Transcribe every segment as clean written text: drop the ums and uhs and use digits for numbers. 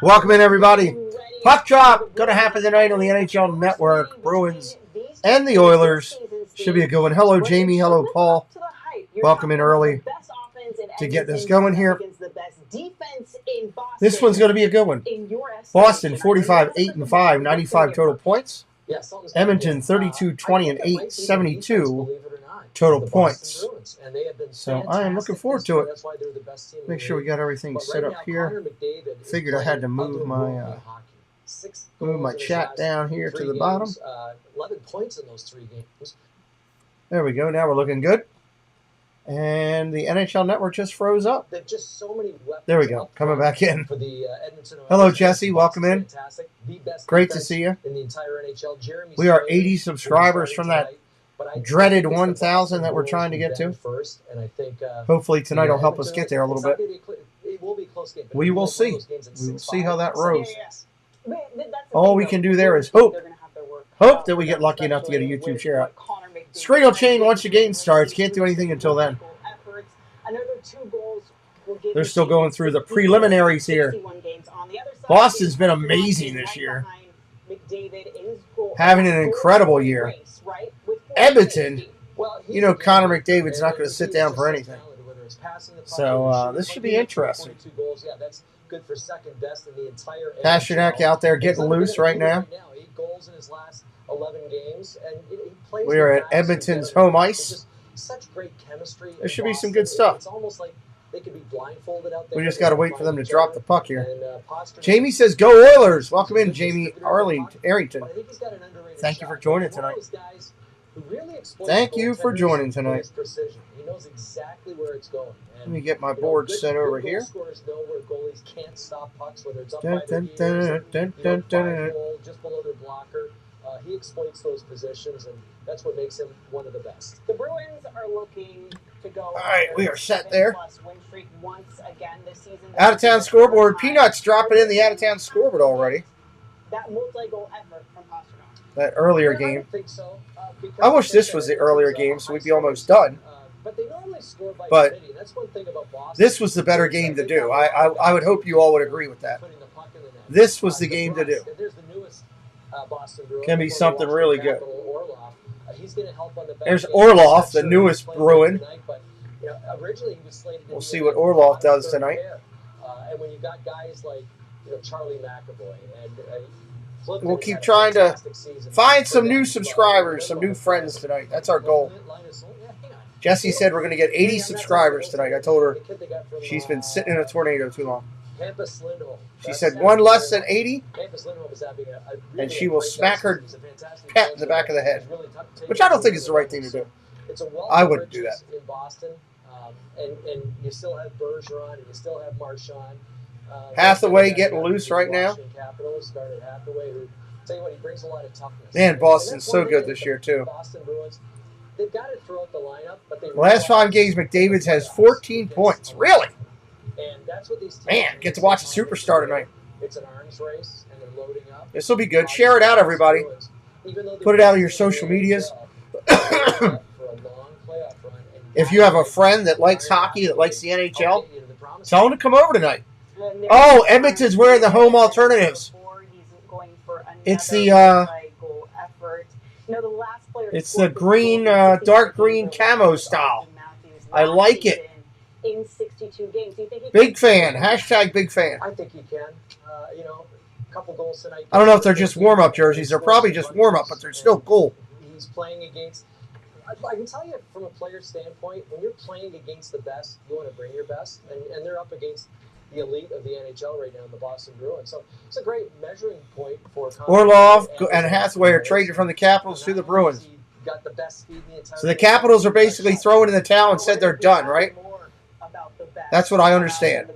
Welcome in, everybody. Puck drop going to happen tonight on the NHL Network. Bruins and the Oilers. Should be a good one. Hello, Jamie. Hello, Paul. Welcome in early to get this going here. This one's going to be a good one. Boston, 45-8-5, 95 total points. Edmonton, 32-20-8, 72 total points. So I am looking forward to it. Make sure we got everything set up here. Figured I had to move my chat down here to the bottom. 11 points in those 3 games. There we go. Now we're looking good. And the NHL Network just froze up. Just so many there we go. Coming back in. For the, Edmonton hello, Jesse. Welcome in. Great to see you. In the entire NHL. We are 80 subscribers from that dreaded 1,000 that we're trying to get to. Hopefully tonight will help us get there a little bit. We will see. We will see how that rolls. All we can do there is hope. Hope that we get lucky enough to get a YouTube share out. Scradle chain once the game starts. Can't do anything until then. They're still going through the preliminaries here. Boston's been amazing this year. Having an incredible year. Edmonton, you know Connor McDavid's not going to sit down for anything. So this should be interesting. Pasternak out there getting loose right now. We are at Edmonton's home ice. There should be some good stuff. We just got to wait for them to drop the puck here. Jamie says, "Go Oilers!" Welcome in, Jamie Arrington. Thank you for joining tonight. Thank you for joining tonight. Let me get my board set over here. He exploits those positions, and that's what makes him one of the best. The Bruins are looking to go. All right, we are set there. Out-of-town scoreboard. Peanuts dropping in the out-of-town scoreboard already. That multi-goal effort from Pasternak. That earlier game. I don't think so, I wish this was the earlier game so we'd be almost done. But they normally score by but committee. That's one thing about Boston. This was the better game to do. I would hope you all would agree with that. This was the game to do. Can be something really good. There's Orlov, the newest Bruin. We'll see what Orlov does tonight. And when you got guys like Charlie McAvoy and we'll keep trying to find some new subscribers, some new friends tonight. That's our goal. Jesse said we're going to get 80 subscribers tonight. I told her she's been sitting in a tornado too long. She said one less than 80, and she will smack her pet in the back of the head, which I don't think is the right thing to do. I wouldn't do that. In Boston, and you still have Bergeron, and you still have Marchand. Hathaway getting loose right now. Man, Boston's so good this year, too. They've got it throughout the lineup, but the last 5 games, McDavid has 14 points. Really? And that's what these man, get to watch a superstar tonight. It's an arms race, and they're loading up. This will be good. Share it out, everybody. Put it out on your social medias. If you have a friend that likes hockey, that likes the NHL, tell them to come over tonight. Oh, Edmonton's wearing the home alternatives. It's the green, dark green camo style. I like it. In 62 games. Big fan. Hashtag big fan. I think he can. A couple goals tonight. I don't know if they're just warm-up jerseys. They're probably just warm-up, but they're still cool. He's playing against... I can tell you from a player standpoint, when you're playing against the best, you want to bring your best, and they're up against the elite of the NHL right now in the Boston Bruins. So it's a great measuring point for... Orlov and Hathaway are traded from the Capitals to the Bruins. So the Capitals are basically throwing in the towel and said they're done, right? That's what I understand.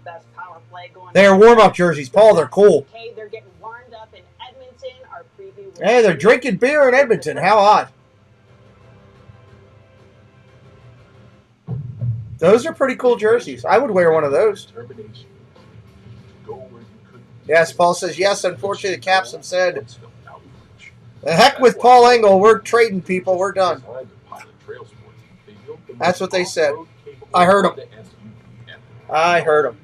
They are warm-up jerseys. Paul, they're cool. Hey, they're drinking beer in Edmonton. How odd. Those are pretty cool jerseys. I would wear one of those. Yes, Paul says yes. Unfortunately, the Caps have said, the heck with Paul Engel. We're trading people. We're done. That's what they said. I heard them. I heard them.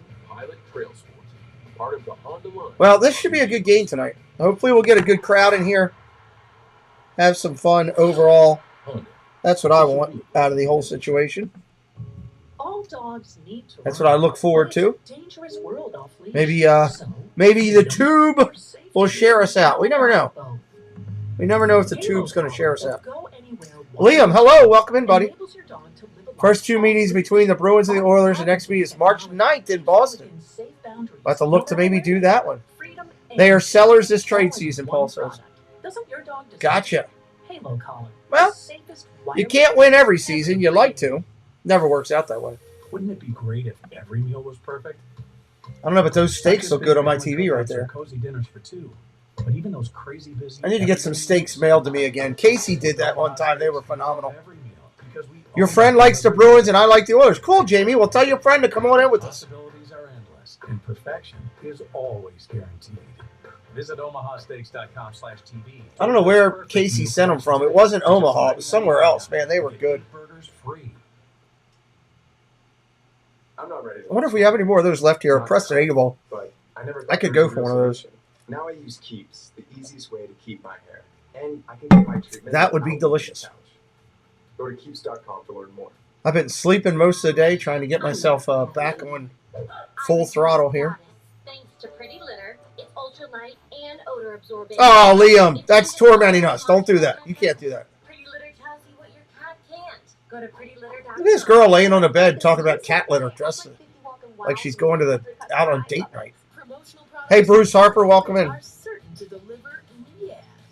Well, this should be a good game tonight. Hopefully we'll get a good crowd in here. Have some fun overall. That's what I want out of the whole situation. That's what I look forward to. Maybe the tube will share us out. We never know. We never know if the tube's going to share us out. Liam, hello. Welcome in, buddy. First two meetings between the Bruins and the Oilers. The next meeting is March 9th in Boston. We'll have to look to maybe do that one. They are sellers this trade season, Paul says. Gotcha. Well, you can't win every season. You like to. Never works out that way. Wouldn't it be great if every meal was perfect? I don't know, but those steaks look good on my TV right there. Cozy dinners for two. But even those crazy busy. I need to get some steaks mailed to me again. Casey did that one time. They were phenomenal. Your friend likes the Bruins and I like the Oilers. Cool, Jamie. We'll tell your friend to come on in with us. Possibilities are endless, and perfection is always guaranteed. Visit omahasteaks.com/TV. I don't know where Casey sent them from. It wasn't Omaha. It was somewhere else. Man, they were good. I'm not ready. I wonder if we have any more of those left here. Preston Eagle. I could go for one of those. Now I use Keeps, the easiest way to keep my hair. And I can get my treatment. That would be delicious. Go to Keeps.com to learn more. I've been sleeping most of the day trying to get myself back on full throttle here. Thanks to Pretty Litter, it's ultra light and odor absorbing. Oh, Liam, that's tormenting us. Don't do that. You can't do that. Pretty Litter tells you what your cat can't. Go to prettylitter.com. Look at this girl laying on the bed talking about cat litter, dressed like she's going to out on date night. Hey, Bruce Harper, welcome in.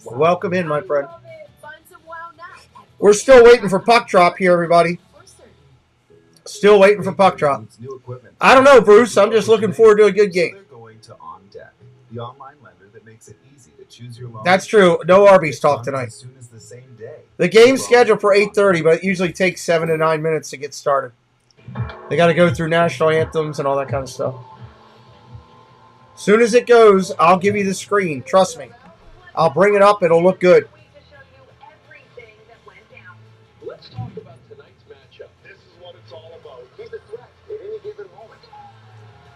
Welcome in, my friend. We're still waiting for puck drop here, everybody. Still waiting for puck drop. I don't know, Bruce. I'm just looking forward to a good game. The online lender that makes it easy to choose your loan. That's true. No Arby's talk tonight. As soon as the same day. The game's scheduled for 8:30, but it usually takes 7 to 9 minutes to get started. They got to go through national anthems and all that kind of stuff. As soon as it goes, I'll give you the screen. Trust me. I'll bring it up. It'll look good. Let's talk about tonight's matchup. This is what it's all about. He's a threat at any given moment.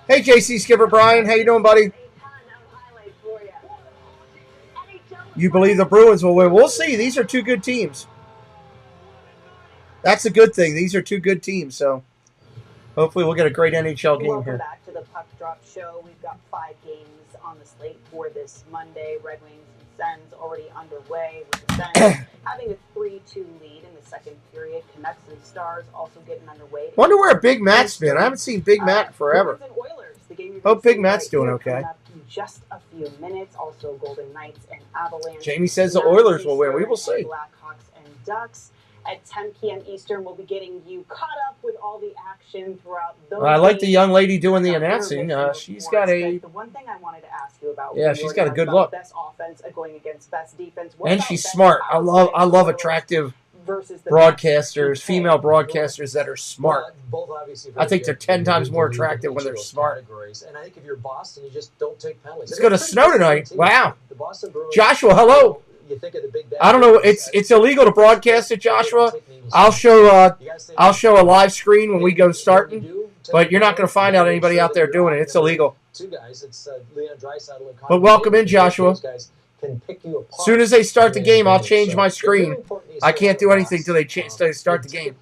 Hey, JC Skipper Brian. How you doing, buddy? You believe the Bruins will win? We'll see. These are two good teams. That's a good thing. These are two good teams, so hopefully we'll get a great NHL game here. Welcome back to the Puck Drop Show. We've got 5 games on the slate for this Monday. Red Wings and Sens already underway, with the Sens having a 3-2 lead in the second period. Canucks and Stars also getting underway. Wonder where Big Matt's been. I haven't seen Big Matt forever. Hope Big Matt's doing okay. Just a few minutes. Also, Golden Knights and Avalanche. Jamie says the Oilers will win. We will see. Blackhawks and Ducks. At 10 p.m. Eastern, we'll be getting you caught up with all the action throughout those I like the games. young lady doing the announcing. She's got a... The one thing I wanted to ask you about... Yeah, she's got a good look. Best offense going against best defense. And she's smart. I love attractive broadcasters, female broadcasters that are smart. I think they're 10 times more attractive when they're smart. And I think if you're Boston, you just don't take penalties. It's going to snow tonight. Wow. The Boston Bruins, Joshua, hello. You think of the big I don't know. It's illegal to broadcast it, Joshua. I'll show a live screen when we go starting, but you're not going to find out anybody out there doing it. It's illegal. Two guys, it's Leon Draisaitl and But welcome in, Joshua. Can pick you apart. As soon as they start the game, I'll change my screen. I can't do anything until they start the game.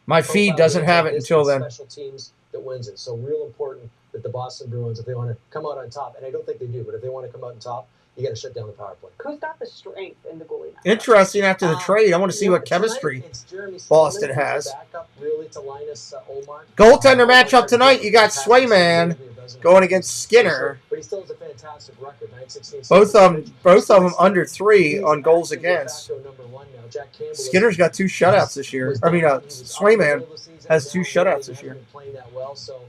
My feed doesn't have it until then. Special teams that wins it. So real important that the Boston Bruins, if they want to come out on top, and I don't think they do, but if they want to come out on top, you got to shut down the power play. Who's got the strength in the goalie match? Interesting after the trade. I want to see what chemistry Boston has. Goaltender matchup tonight. You got Swayman going against Skinner. But he still has a fantastic record. 9-16. Both of them under 3 on goals against. Skinner's got 2 shutouts this year. I mean, Swayman has 2 shutouts this year. So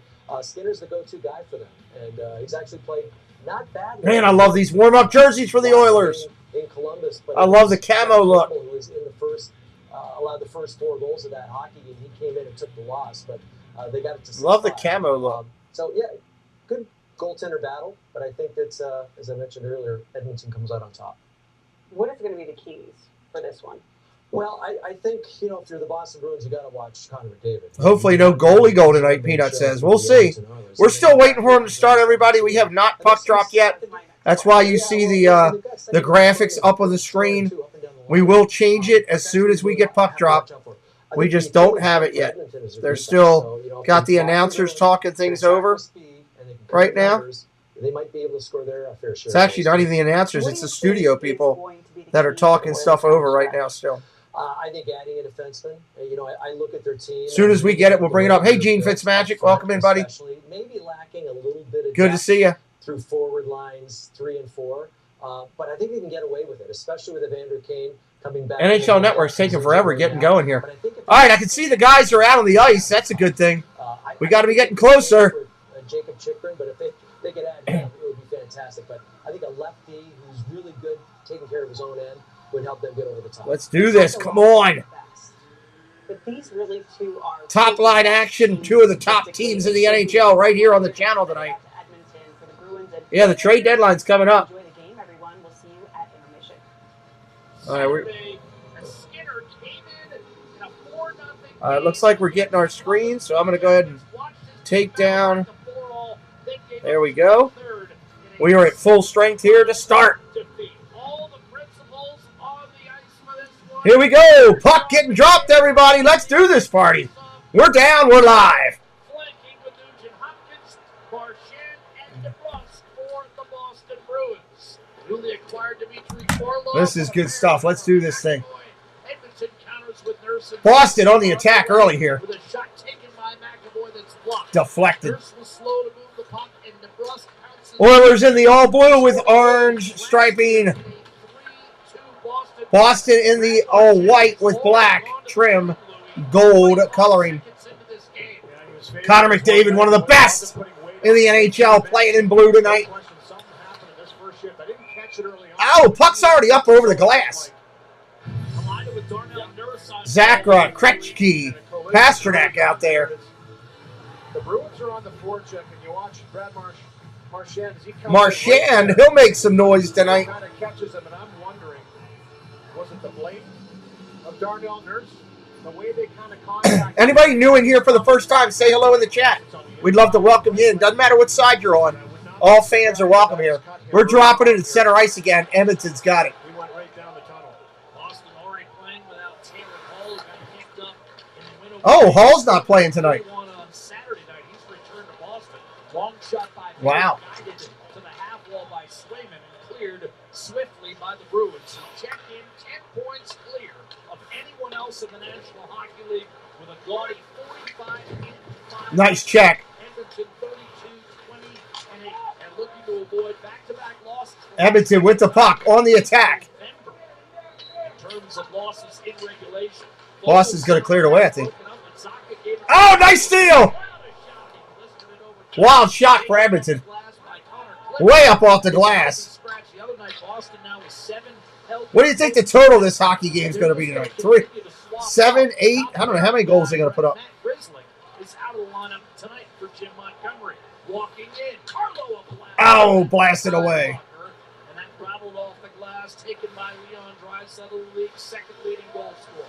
Skinner's the go-to guy for them, and he's actually played not bad. Man, I love these warm-up jerseys for the Oilers. In Columbus, but I love the camo look. Who was in the first, allowed the first 4 goals of that hockey game. He came in and took the loss, but they got it to 6-5. Love the camo look. So yeah, good goaltender battle, but I think that as I mentioned earlier, Edmonton comes out on top. What is going to be the keys for this one? Well, I think, if you're the Boston Bruins, you got to watch Connor McDavid. Hopefully no goalie goal tonight, Peanut says. We'll see. We're still waiting for him to start, everybody. We have not puck dropped yet. That's why you see the graphics up on the screen. We will change it as soon as we get puck drop. We just don't have it yet. They're still got the announcers talking things over right now. They might be able to score their fair share. It's actually not even the announcers. It's the studio people that are talking stuff over right now still. I think adding a defenseman, I look at their team. As soon as we get it, we'll bring it up. Hey, Gene Fitzmagic, welcome in, buddy. Maybe lacking a little bit of good to see you. Through forward lines 3 and 4. But I think they can get away with it, especially with Evander Kane coming back. NHL Network's taking forever getting going here. All right, I can see the guys are out on the ice. That's a good thing. We got to be getting closer. Jacob Chikrin, but if they could add him, it would be fantastic. But I think a lefty who's really good, taking care of his own end, would help them get over the top. Let's do this. Come on. But these really two are top line action. 2 of the top teams in the NHL right here on the channel tonight. Yeah, the trade deadline's coming up. Enjoy the game, everyone. We'll see you at intermission. All right, it looks like we're getting our screen, so I'm going to go ahead and take down. There we go. We are at full strength here to start. Here we go. Puck getting dropped, everybody. Let's do this party. We're down. We're live. This is good stuff. Let's do this thing. Boston on the attack early here. Deflected. Oilers in the all blue with orange striping. Boston in the all white with black trim, gold coloring. Connor McDavid, one of the best in the NHL, playing in blue tonight. Oh, puck's already up over the glass. Zakra, Kretschke, Pasternak out there. The Bruins are on the forecheck, and you watch Brad Marchand. Marchand, he'll make some noise tonight. Kind of catches him, and I'm wondering, was it the blade of Darnell Nurse? The way they kind of contact. Anybody new in here for the first time, say hello in the chat. We'd love to welcome you in. Doesn't matter what side you're on. All fans are welcome here. We're dropping it at center ice again. Edmonton's got it. We went right down the tunnel. Boston already playing without Taylor Hall, got picked up in the win. Oh, Hall's not playing tonight. On Saturday night, he's returned to Boston. Long shot by wow. Guided to the half wall by Swayman and cleared swiftly by the Bruins. So check in 10 points clear of anyone else in the National Hockey League with a gaudy 45-5. Nice check. Edmonton 32-20 and looking to avoid back-to-back losses. Edmonton with the puck on the attack. In terms of losses in regulation. Boston's going to clear it away, I think. Oh, nice steal! Wild shot for Edmonton. Way up off the glass. What do you think the total of this hockey game is going to be tonight? 3, 7, 8? I don't know how many goals they're going to put up. Oh, blasted away. And that traveled off the glass, taken by Leon Draisaitl, the league's second leading goal scorer.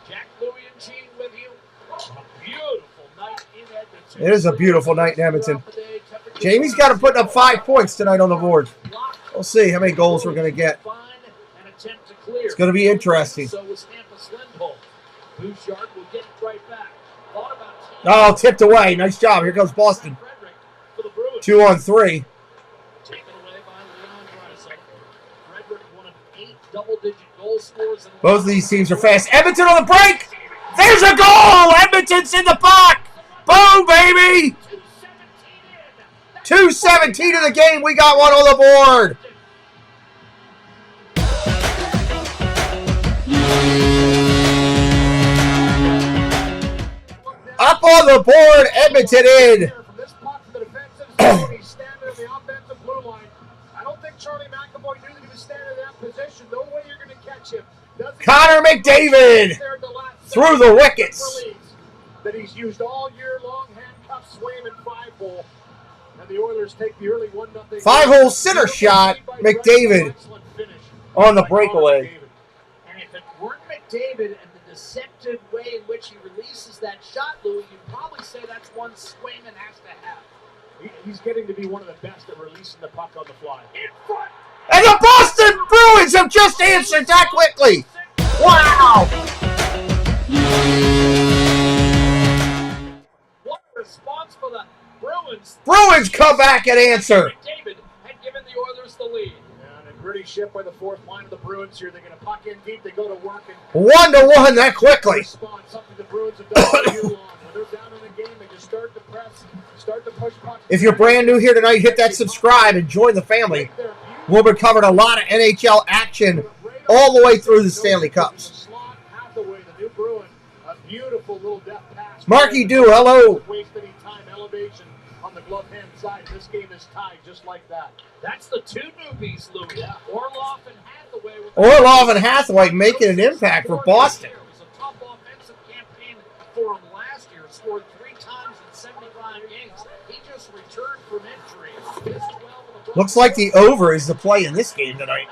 Jack, Louie, and Gene with you. A beautiful night in Edmonton. It is a beautiful night in Edmonton. Jamie's got to put up 5 points tonight on the board. We'll see how many goals we're going to get. It's going to be interesting. Oh, tipped away. Nice job. Here goes Boston. 2 on 3. Both of these teams are fast. Edmonton on the break. There's a goal. Edmonton's in the puck. Boom, baby. 2:17 in the game. We got one on the board. Up on the board, Edmonton in. Connor McDavid through the wickets. That he's used all year long, handcuffs Swayman 5-hole. And the Oilers take the early 1-0. 5-hole center shot, McDavid on the breakaway. And if it weren't McDavid and the deceptive way in which he releases that shot, Louis, you'd probably say that's one Swayman has to have. He's getting to be one of the best at releasing the puck on the fly. In front. And the Boston Bruins have just answered that quickly. Wow. What a response for the Bruins. Bruins come back and answer. David had given the Oilers the lead. And a gritty ship by the fourth line of the Bruins here. They're going to puck in deep. They go to work. And 1-1 that quickly. Response, something the Bruins have done all year long. When they're down in the game, they just start to press, start to push pucks. If you're brand new here tonight, hit that subscribe and join the family. We'll be covering a lot of NHL action all the way through the Stanley Cups. Marky Do, hello. Waste any time, elevation on the glove hand side. This game is tied just like that. That's the two newbies, Lou. Yeah. Orlov and Hathaway making an impact for Boston. It was a tough offensive campaign for him last year. Scored 3 times in 75 games. He just returned from injury. Looks like the over is the play in this game tonight.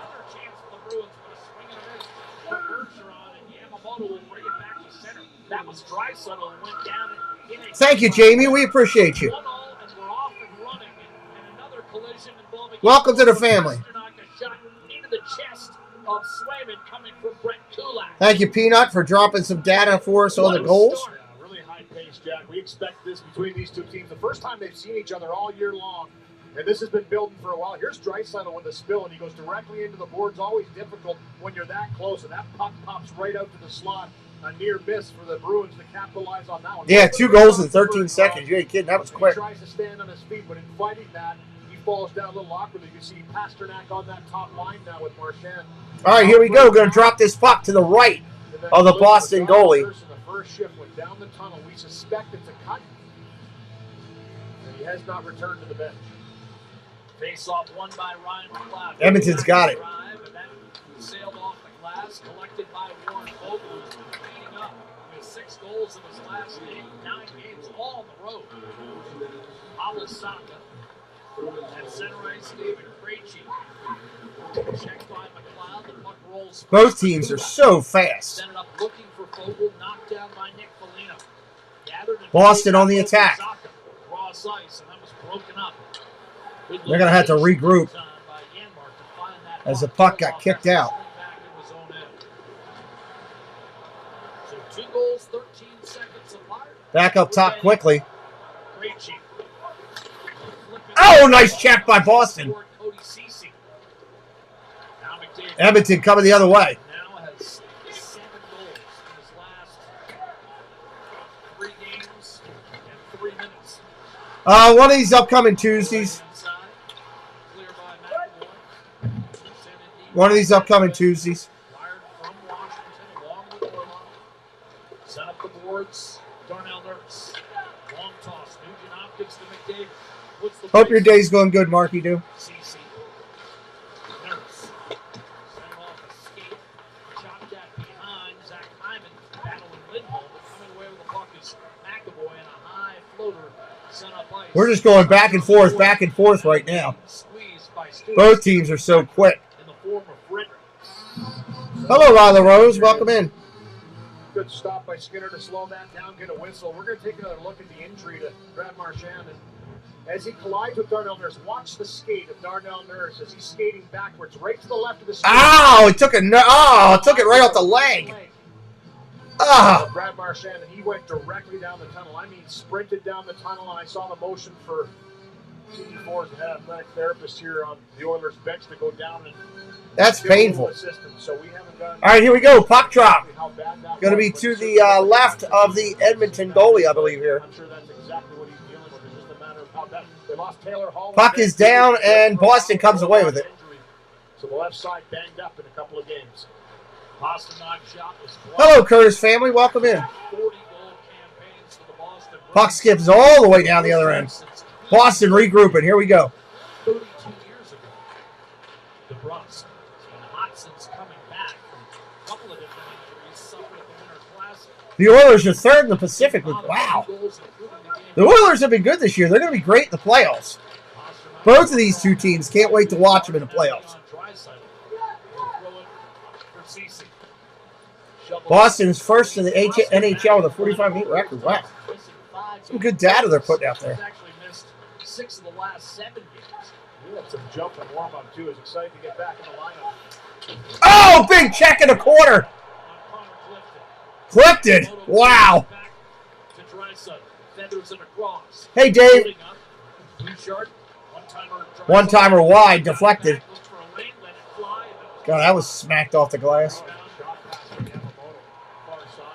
Thank you, Jamie. We appreciate you. Welcome to the family. Thank you, Peanut, for dropping some data for us on the goals. Really high pace, Jack. We expect this between these two teams. The first time they've seen each other all year long. And this has been building for a while. Here's Draisaitl with a spill, and he goes directly into the boards. Always difficult when you're that close, and that puck pops right out to the slot. A near miss for the Bruins to capitalize on that one. Yeah, 2 goals in 13 seconds. You ain't kidding. That was quick. He tries to stand on his feet, but in fighting that, he falls down a little awkwardly. You see Pasternak on that top line now with Marchand. All right, here we go. We're going to drop this puck to the right of the Boston goalie. The first shift went down the tunnel. We suspect it's a cut. And he has not returned to the bench. Face off won by Ryan McLeod. Edmonton's got it. Sailed off the glass, collected by Warren Vogel, who's been cleaning up with 6 goals in his last 9 games, all on the road. Awasaka at center ice, David Krejci. Checked by McLeod, the puck rolls. Both teams are so fast. Sent it up looking for Vogel, knocked down by Nick Foligno. Boston on the attack. Cross ice, and that was broken up. They're going to have to regroup as the puck got kicked out. So 2 goals, 13 seconds apart. Back up top quickly. Oh, nice check by Boston. Edmonton coming the other way. Now has 7 goals in his last 3 games and 3 minutes. One of these upcoming Tuesdays. One of these upcoming Tuesdays. Wired from Washington along with Orlov. Set up the boards. Darnell Nurse. Long toss. Nugent Hopkins to McDavid. Puts the Hope your day's going good, Marky Do. CC. Nurse. Sent off a skate. Chopped that behind. Zach Hyman battling Lindholm. But coming away with the puck is McAvoy and a high floater. Sent up ice. We're just going back and forth right now. Squeezed by Stewart. Both teams are so quick. Form of Frederick. Hello, Lila Rose. Welcome in. Good stop by Skinner to slow that down, get a whistle. We're going to take another look at the injury to Brad Marchand. And as he collides with Darnell Nurse, watch the skate of Darnell Nurse as he's skating backwards, right to the left of the skate. Ow! It took it right off the leg. Ah! Brad Marchand, and he went directly down the tunnel. I mean, sprinted down the tunnel, and I saw the motion for CD4's head athletic therapist here on the Oilers bench to go down and that's painful. So we haven't done. All right, here we go. Puck drop. Going to be to the left of the Edmonton goalie, I believe here. I'm sure that's exactly what he's dealing with. It's just a matter of how bad. They lost Taylor Hall. Puck is down, and Boston comes away with it. So the left side banged up in a couple of games. Boston knocked shot was hello, Curtis family. Welcome in. 40-goal campaigns for the Boston. Puck skips all the way down the other end. Boston regrouping. Here we go. 32 years ago, DeBrusque. Hotson's coming back from a couple of different injuries, suffered at the Winter Classic. The Oilers are third in the Pacific. Wow. The Oilers have been good this year. They're going to be great in the playoffs. Both of these two teams can't wait to watch them in the playoffs. Boston is first in the NHL with a 45-8 record. Wow. Some good data they're putting out there. 6 of the last 7 games. He had some jump and warm up too. He's excited to get back in the lineup. Oh, big check in the corner. Clifton. Wow. Hey, Dave. One-timer wide, deflected. God, that was smacked off the glass.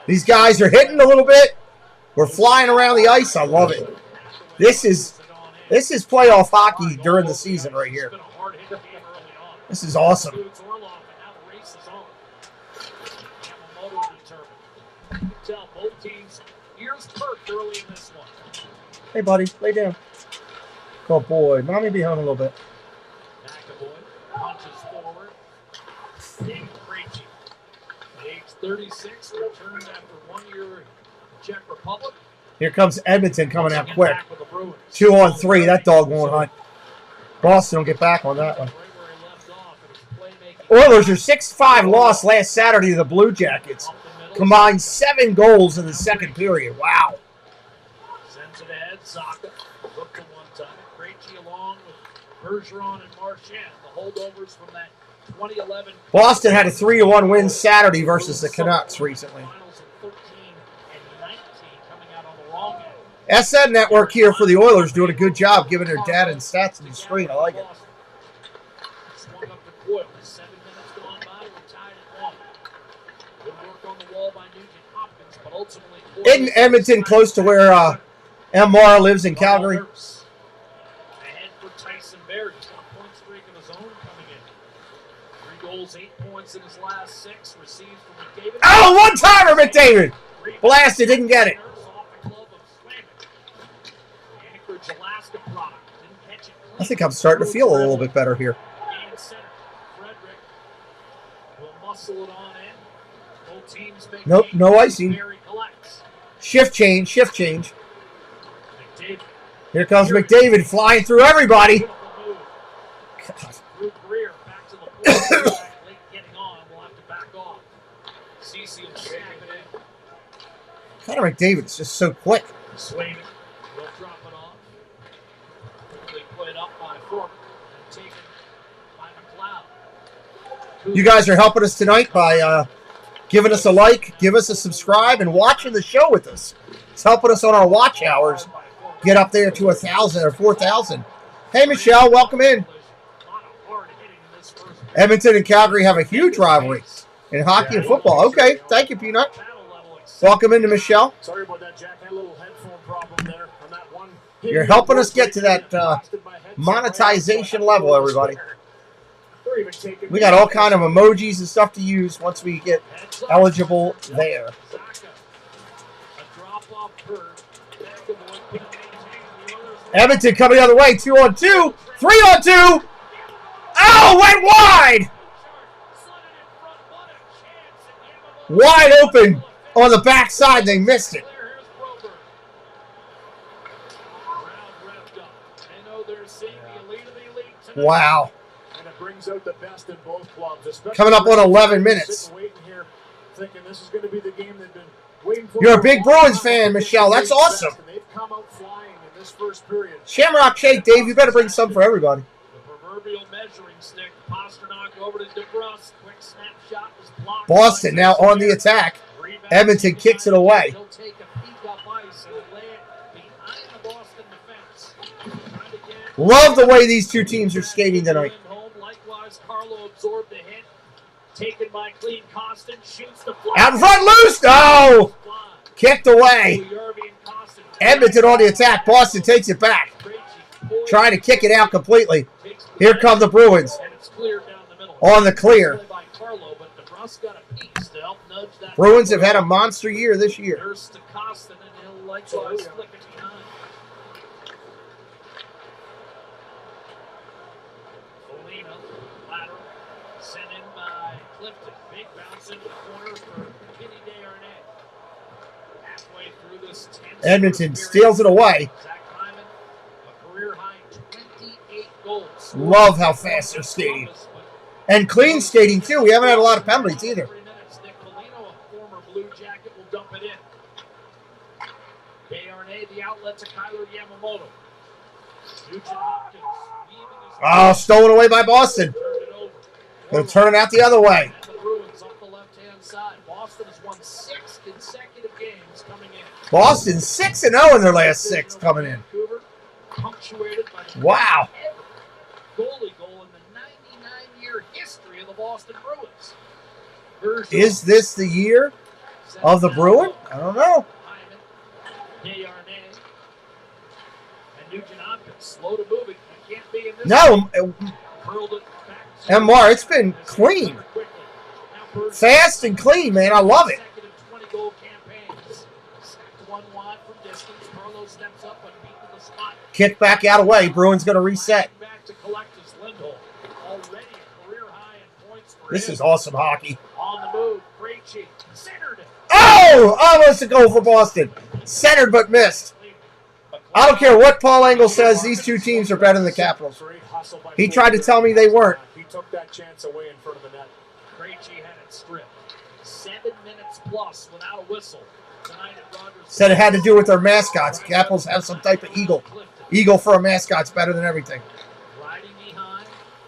These guys are hitting a little bit. We're flying around the ice. I love it. This is playoff hockey during the season right here. This is awesome. Hey, buddy, lay down. Good boy. Mommy, be home a little bit. Punches forward. Dave Krejci, age 36, returned after 1 year in Czech Republic. Here comes Edmonton coming out quick. 2-on-3. That dog won't hunt. Boston will get back on that one. Oilers are 6-5 loss last Saturday to the Blue Jackets. Combined 7 goals in the second period. Wow. Sends it ahead. Saka hooked to one time. Krejci along with Bergeron and Marchand. The holdovers from that 2011. Boston had a 3-1 win Saturday versus the Canucks recently. SN Network here for the Oilers doing a good job giving their data and stats on the screen. I like it. Swung up to Coyle. 7 minutes gone by. We're tied at 1. Good work on the wall by Nugent Hopkins, but ultimately In Edmonton, close to where MR lives in Calgary. ahead for Tyson Barrie. He's got a point streak of his own coming in. 3 goals, 8 points in his last 6. Received from McDavid. Oh, one-timer, McDavid! Blasted, didn't get it. I think I'm starting to feel a little bit better here. Nope, no icing. Shift change, shift change. Here comes McDavid flying through everybody. Connor McDavid's just so quick. You guys are helping us tonight by giving us a like, give us a subscribe, and watching the show with us. It's helping us on our watch hours get up there to 1,000 or 4,000. Hey, Michelle, welcome in. Edmonton and Calgary have a huge rivalry in hockey and football. Okay, thank you, Peanut. Welcome into Michelle. Sorry about that, Jack. I had a little headphone problem there on that one. You're helping us get to that monetization level, everybody. We got all kind of emojis and stuff to use once we get eligible there. Edmonton coming the other way, 2-on-2, 3-on-2. Oh, went wide! Wide open on the backside, they missed it. Wow. Brings out the best in both clubs. Coming up on 11 minutes. Here, thinking this is going to be the game they've been waiting for. You're a big Bruins fan, Michelle. That's awesome. They've come out flying in this first period. Shamrock Shake, Dave. You better bring some for everybody. The proverbial measuring stick. Pasternak over to DeBrus. Quick snapshot was blocked. Boston now on the attack. Edmonton kicks it away. He'll take a peek up ice and lay it behind the Boston defense. Love the way these two teams are skating tonight. Carlo absorbed the hit. Taken by Clean Costin. Shoots the fly. Out in front, loose. No! Kicked away. Edmonton on the attack. Boston takes it back. Trying to kick it out completely. Here come the Bruins. On the clear. Bruins have had a monster year this year. Edmonton steals it away. Love how fast they're skating. And clean skating, too. We haven't had a lot of penalties either. Oh, stolen away by Boston. Going to turn it out the other way. And the Bruins up the left-hand side. Boston has won 6 consecutive games coming in. Boston 6-0 in their last 6 coming in. Punctuated by the Wow. goalie goal in the 99-year history of the Boston Bruins. Is this the year of the Bruin? I don't know. And Nugent Hopkins slow to moving. Can't be in this. No, MR, it's been clean. Fast and clean, man. I love it. Kick back out of way. Bruins going to reset. This is awesome hockey. On the move, Krejci, centered. Oh, almost a goal for Boston. Centered but missed. I don't care what Paul Engel says. These two teams are better than the Capitals. He tried to tell me they weren't. He took that chance away in front of the net. Krejci had it stripped. 7 minutes plus without a whistle. Tonight at Rogers. Said it had to do with their mascots. Capitals have some type of eagle. Eagle for a mascot's better than everything.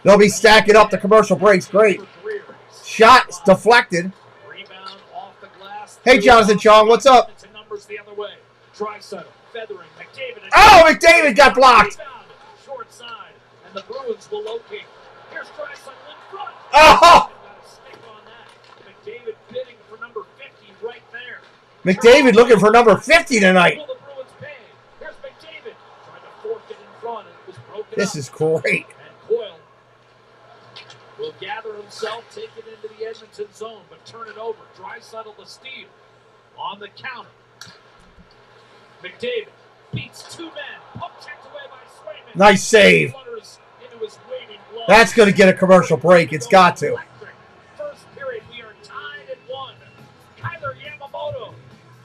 They'll be stacking up the commercial breaks. Great. Shot deflected. Rebound off the glass. Hey, Jonathan Chong, what's up? Numbers the other way. Tri-center, feathering, McDavid. Oh, McDavid got blocked. Rebound, short side, and the Bruins will locate. Here's Tri-center in front. Oh! Got a stick on that. McDavid bidding for number 50 right there. McDavid looking for number 50 tonight. Will the Bruins pay? Here's McDavid trying to fork it in front, and it was broken This up. is great. And Coyle will gather himself, take it into the Edmonton zone, but turn it over. Draisaitl to steal. On the counter. McDavid beats 2 men. Puck checked away by Swayman. Nice save. That's going to get a commercial break. It's got to. First period, we are tied at 1. Kyler Yamamoto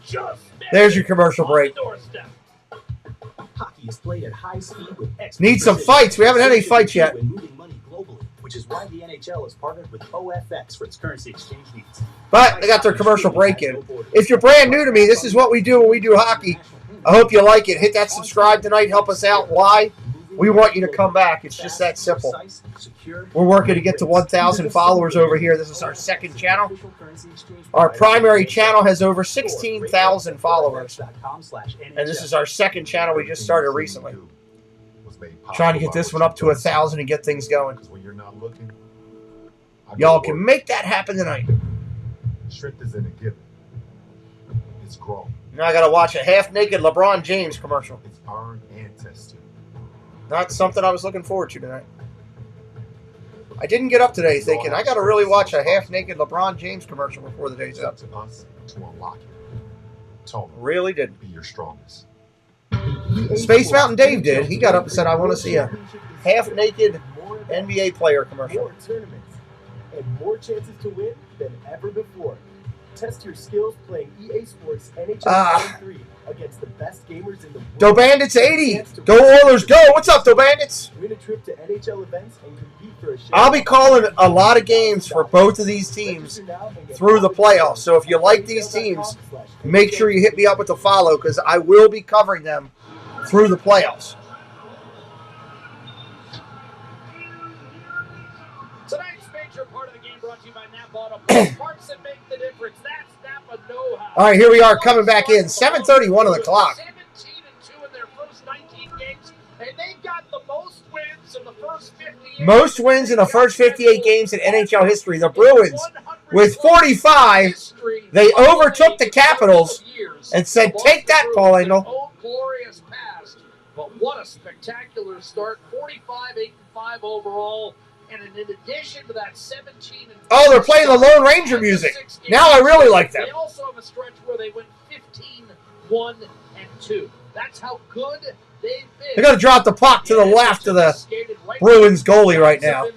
just There's your commercial break. doorstep. Hockey is played at high speed with Need some fights. We haven't had any fights yet. Moving money globally, which is why the NHL has partnered with OFX for its currency exchange needs. But they got their commercial break in. If you're brand new to me, this is what we do when we do hockey. I hope you like it. Hit that subscribe tonight. Help us out. Why? We want you to come back. It's just that simple. We're working to get to 1,000 followers over here. This is our second channel. Our primary channel has over 16,000 followers. And this is our second channel we just started recently. Trying to get this one up to 1,000 and get things going. Y'all can make that happen tonight. Strength isn't a given. It's grown. Now I got to watch a half-naked LeBron James commercial. It's earned and tested. Not something I was looking forward to tonight. I didn't get up today thinking, I got to really watch a half-naked LeBron James commercial before the day's up. It's up to us to unlock it. Tony, Really didn't. be your strongest. Space Mountain Dave did. He got up and said, I want to see a half-naked NBA player commercial. More tournaments and more chances to win than ever before. Test your skills playing EA Sports NHL 23 against the best gamers in the world. Do Bandits 80. Go Oilers, go. What's up, Do Bandits? Win a trip to NHL events and compete for a share. I'll be calling a lot of games for both of these teams through the playoffs. So if you like these teams, make sure you hit me up with the follow because I will be covering them through the playoffs. Tonight's major part of the game brought to you by Napa Auto Parts that make the difference. That's Napa know-how. All right, here we are coming back in. 7:31 on the clock. 17-2 in their first 19 games, and they've got the most wins in the first 58. Most wins in the first 58 games in NHL history. The Bruins, with 45, they overtook the Capitals and said, take that, Paul Engel. Oh, glorious past. But what a spectacular start. 45, 8-5 overall. And in addition to that 17 and Oh, they're playing the Lone Ranger music. Now I really like them. They also have a stretch where they went 15-1-2. That's how good they've been. They're going to drop the puck to the left of the Bruins goalie right now.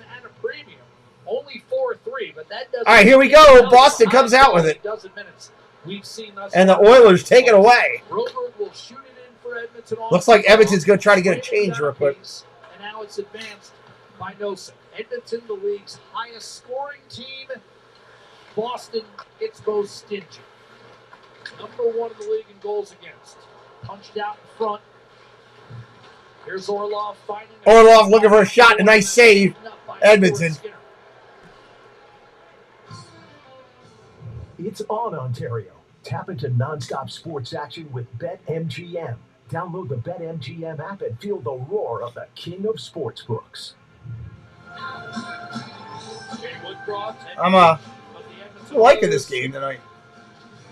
Only 4-3, but that doesn't. All right, here we go. Boston comes out with it. And the Oilers take it away. Broberg will shoot it in for Edmonton. Looks like Edmonton's going to try to get a change real quick. And now it's advanced by Nosa. Edmonton, the league's highest scoring team. Boston, it's most stingy. Number 1 in the league in goals against. Punched out in front. Here's Orlov finding Orlov looking for a shot. A nice save. Edmonton. It's on, Ontario. Tap into nonstop sports action with BetMGM. Download the BetMGM app and feel the roar of the king of sportsbooks. I'm liking this game tonight.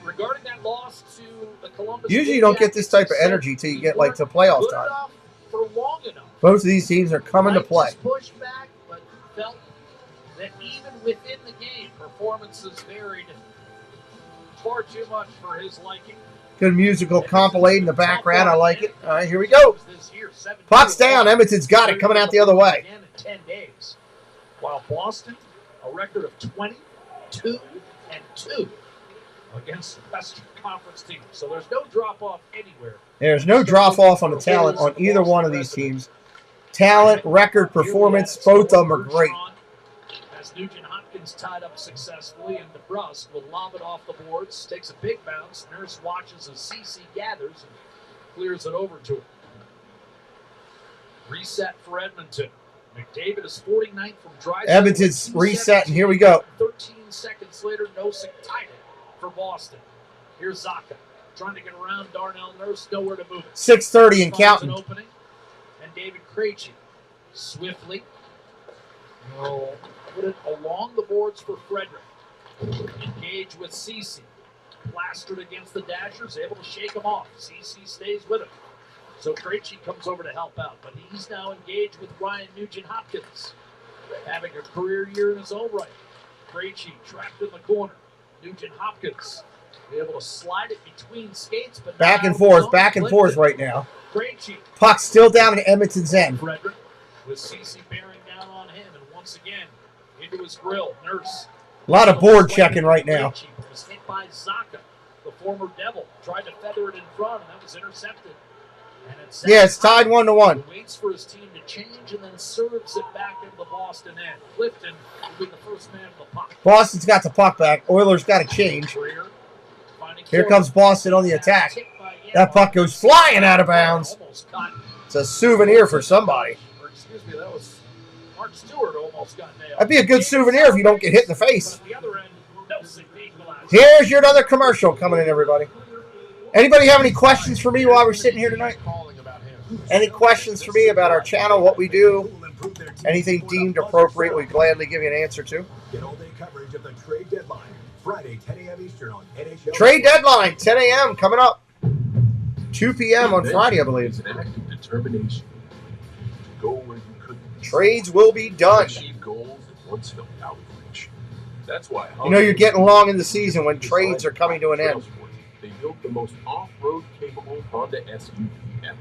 Regarding that loss to the Columbus, usually you don't get this type of energy till you get like to playoff time. For long enough. Both of these teams are coming to play. Pushed back, but felt that even within the game, performances varied far too much for his liking. Good musical compilate in the background. I like it. All right, here we go. Puck's down. Edmonton's got it coming out the other way. 10 days. While Boston, a record of 22-2 against the Western Conference team. So there's no drop-off anywhere. There's no drop-off on the talent on either one of these teams. Talent, record, performance, both of them are great. As Nugent Hopkins tied up successfully, and DeBrusque will lob it off the boards, takes a big bounce. Nurse watches as CC gathers and clears it over to him. Reset for Edmonton. McDavid is 49th from drive. Edmonton's reset, and here we go. 13 seconds later, Nosek tied it for Boston. Here's Zacha trying to get around Darnell Nurse, nowhere to move it. 6:30 and counting. Opening, and David Krejci swiftly will put it along the boards for Frederick. Engage with Cece. Plastered against the Dashers, able to shake him off. Cece stays with him. So Krejci comes over to help out, but he's now engaged with Ryan Nugent-Hopkins, having a career year in his own right. Krejci trapped in the corner. Nugent-Hopkins able to slide it between skates, but back and forth right now. Krejci. Puck's still down at Edmonton's end. Frederick with Cece bearing down on him, and once again into his grill. Nurse. A lot of board checking right now. Krejci was hit by Zacha, the former Devil, tried to feather it in front, and that was intercepted. Yeah, it's tied 1-1. Waits for his team to change and then serves it back into the Boston end. Clifton will be the first man of the puck. Boston's got the puck back. Oilers got to change. Here comes Boston on the attack. That puck goes flying out of bounds. It's a souvenir for somebody. Excuse me, that was Mark Stewart almost got nailed. That'd be a good souvenir if you don't get hit in the face. Here's your other commercial coming in, everybody. Anybody have any questions for me while we're sitting here tonight? Any questions for me about our channel, what we do, anything deemed appropriate, we'd gladly give you an answer to. Get all-day coverage of the trade deadline, Friday, 10 a.m. Eastern on NHL. Trade deadline, 10 a.m. coming up. 2 p.m. on Friday, I believe. Determination to go where you couldn't. Trades will be done. Achieve goals that once felt out of reach. That's why you know you're getting along in the season when trades are coming to an end. They built the most off-road capable Honda SUV ever,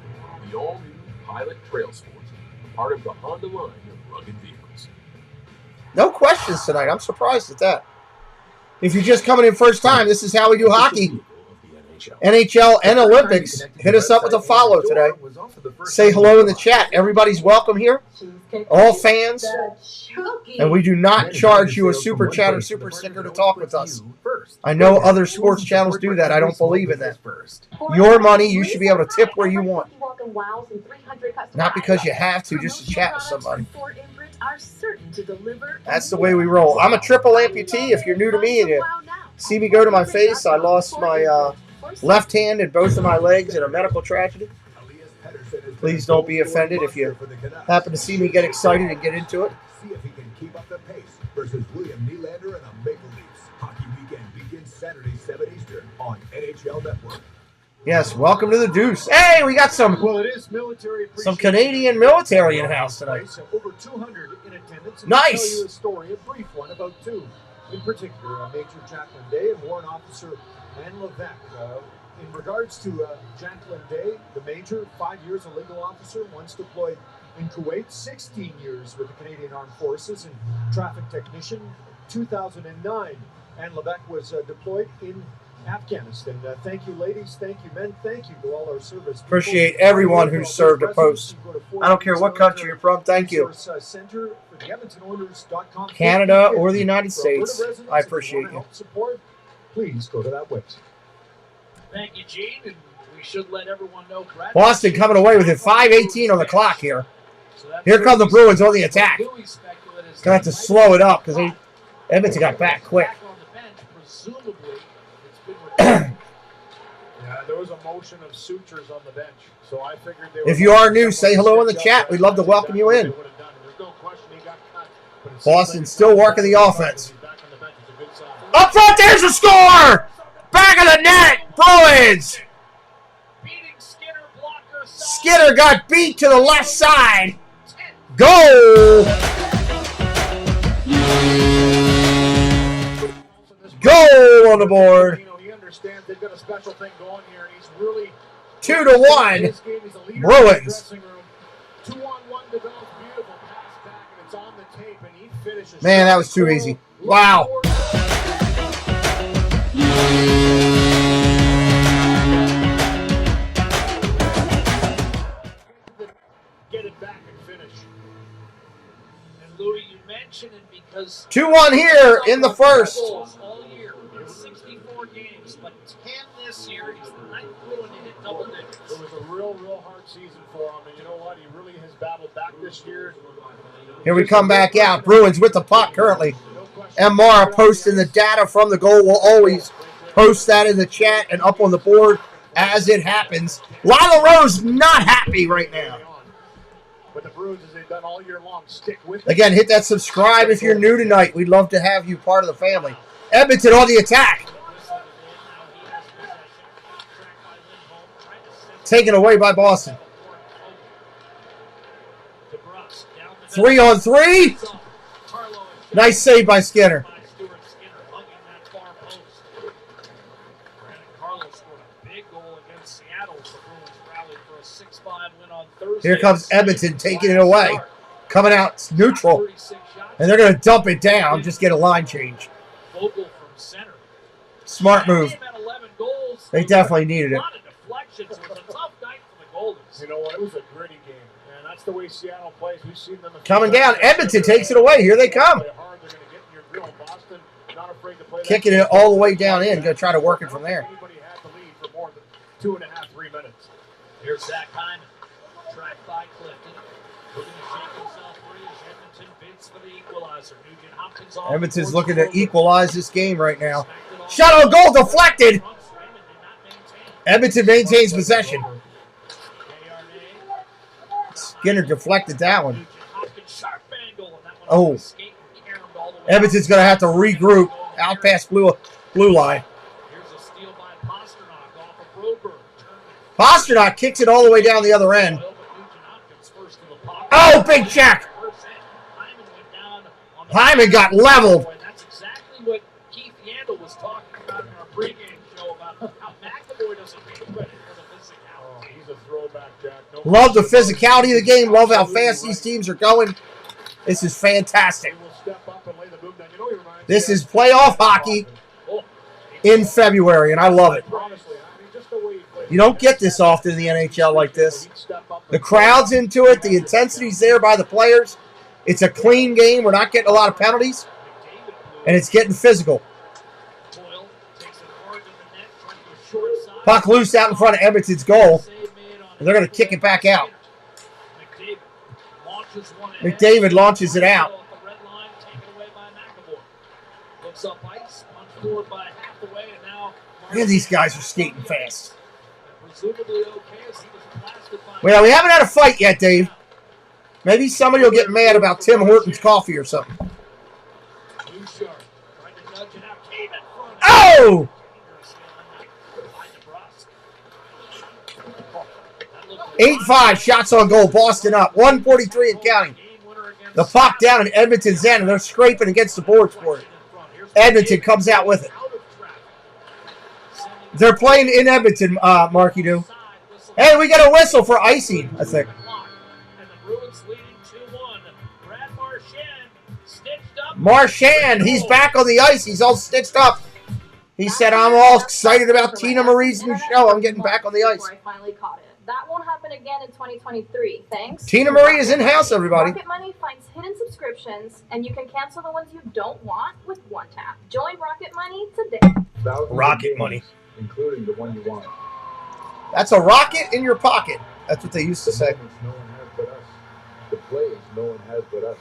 the all-new Pilot Trail Sport, part of the Honda line of rugged vehicles. No questions tonight. I'm surprised at that. If you're just coming in first time, this is how we do hockey. NHL and Olympics. Hit us up with a follow today. Say hello in the chat. Everybody's welcome here. All fans. And we do not charge you a super chat or super sticker to talk with us. I know other sports channels do that. I don't believe in that. Your money, you should be able to tip where you want. Not because you have to, just to chat with somebody. That's the way we roll. I'm a triple amputee. If you're new to me and you see me go to my face, I lost my left hand and both of my legs in a medical tragedy. Please don't be offended if you happen to see me get excited and get into it. See if he can keep up the pace versus William Nylander and the Maple Leafs. Hockey Weekend begins Saturday, 7 Eastern on NHL Network. Yes, welcome to the Deuce. Hey, we got some Canadian military in the house tonight. Over 200 in attendance. Nice. Tell you a story, a brief one about two. In particular, Major Jacqueline Day and Warrant Officer Anne Levesque. In regards to Jacqueline Day, the Major, 5 years a legal officer, once deployed in Kuwait, 16 years with the Canadian Armed Forces and traffic technician. 2009, Anne Levesque was deployed in Afghanistan. Thank you, ladies. Thank you, men. Thank you to all our service people. Appreciate everyone who served a post. I don't care what country you're from. Thank you. Canada or the United States. I appreciate you. Please go to that website. Thank you, Gene. And we should let everyone know Boston coming away with it. 5:18 on the clock here. Here come the Bruins on the attack. Going to have to slow it up because Edmonton got back quick. Yeah, there was a motion of sutures on the bench, so I figured they if you are new, say hello in the chat. We'd love to welcome you in. Boston still working the offense. Up front, there's a score! Back of the net, Bruins! Skinner got beat to the left side. Goal! Goal on the board. He understands they've got a special thing going here, and he's really 2-1. Bruins. 2-on-1 develops beautiful pass back, and it's on the tape, and he finishes. Man, that was too easy. Wow. Get it back and finish. And Louis, you mentioned it because 2-1 here in the first. all year, 64 games, but 10 this year. He's the ninth Bruin to hit double digits. It was a real hard season for him, and you know what? He really has battled back this year. Here we come back out. Bruins with the puck currently. And Mara posting the data from the goal. We'll always post that in the chat and up on the board as it happens. Lila Rose not happy right now. But the Bruins, as they've done all year long, stick with it. Again, hit that subscribe if you're new tonight. We'd love to have you part of the family. Edmonton on the attack. Taken away by Boston. 3-on-3. Nice save by Skinner. Here comes Edmonton taking it away. Coming out neutral. And they're going to dump it down. Just get a line change. Smart move. They definitely needed it. You know what? It was a gritty game. And that's the way Seattle plays. We've seen them. Coming down. Edmonton takes it away. Here they come. Kicking it all the way down in. Going to try to work it from there. Anybody had the lead for more than 2.5, 3 minutes. Here's Zach Hyman. Tracked by Clifton. Looking to shake himself free as Edmonton bids for the equalizer. Nugent Hopkins on. Edmonton's looking to equalize this game right now. Shot on goal deflected. Edmonton maintains possession. Skinner deflected that one. Oh. Edmonton's going to have to regroup out past blue line. Pasternak kicks it all the way down the other end. Oh, big check. Hyman got leveled. That's exactly what Keith Yandel was talking about in our pregame show about how McAvoy doesn't get credit for the physicality. He's a throwback, Jack. Love the physicality of the game. Love how fast these teams are going. This is fantastic. This is playoff hockey in February, and I love it. You don't get this often in the NHL like this. The crowd's into it. The intensity's there by the players. It's a clean game. We're not getting a lot of penalties, and it's getting physical. Puck loose out in front of Edmonton's goal, and they're going to kick it back out. McDavid launches it out. Man, these guys are skating fast. Well, we haven't had a fight yet, Dave. Maybe somebody will get mad about Tim Hortons coffee or something. Oh! 8-5, shots on goal. Boston up. 143 and counting. The puck down in Edmonton's end, and they're scraping against the boards for it. Edmonton comes out with it. They're playing in Edmonton, Marky Do. Hey, we got a whistle for icing, I think. Marchand, he's back on the ice. He's all stitched up. He said, I'm all excited about Tina Marie's new show. I'm getting back on the ice. I finally caught it. That won't happen again in 2023. Thanks. Tina Marie is in-house, everybody. Rocket Money finds hidden subscriptions, and you can cancel the ones you don't want with one tap. Join Rocket Money today. Rocket Money. Including the one you want. That's a rocket in your pocket. That's what they used to say. No one has but us. The plays no one has but us.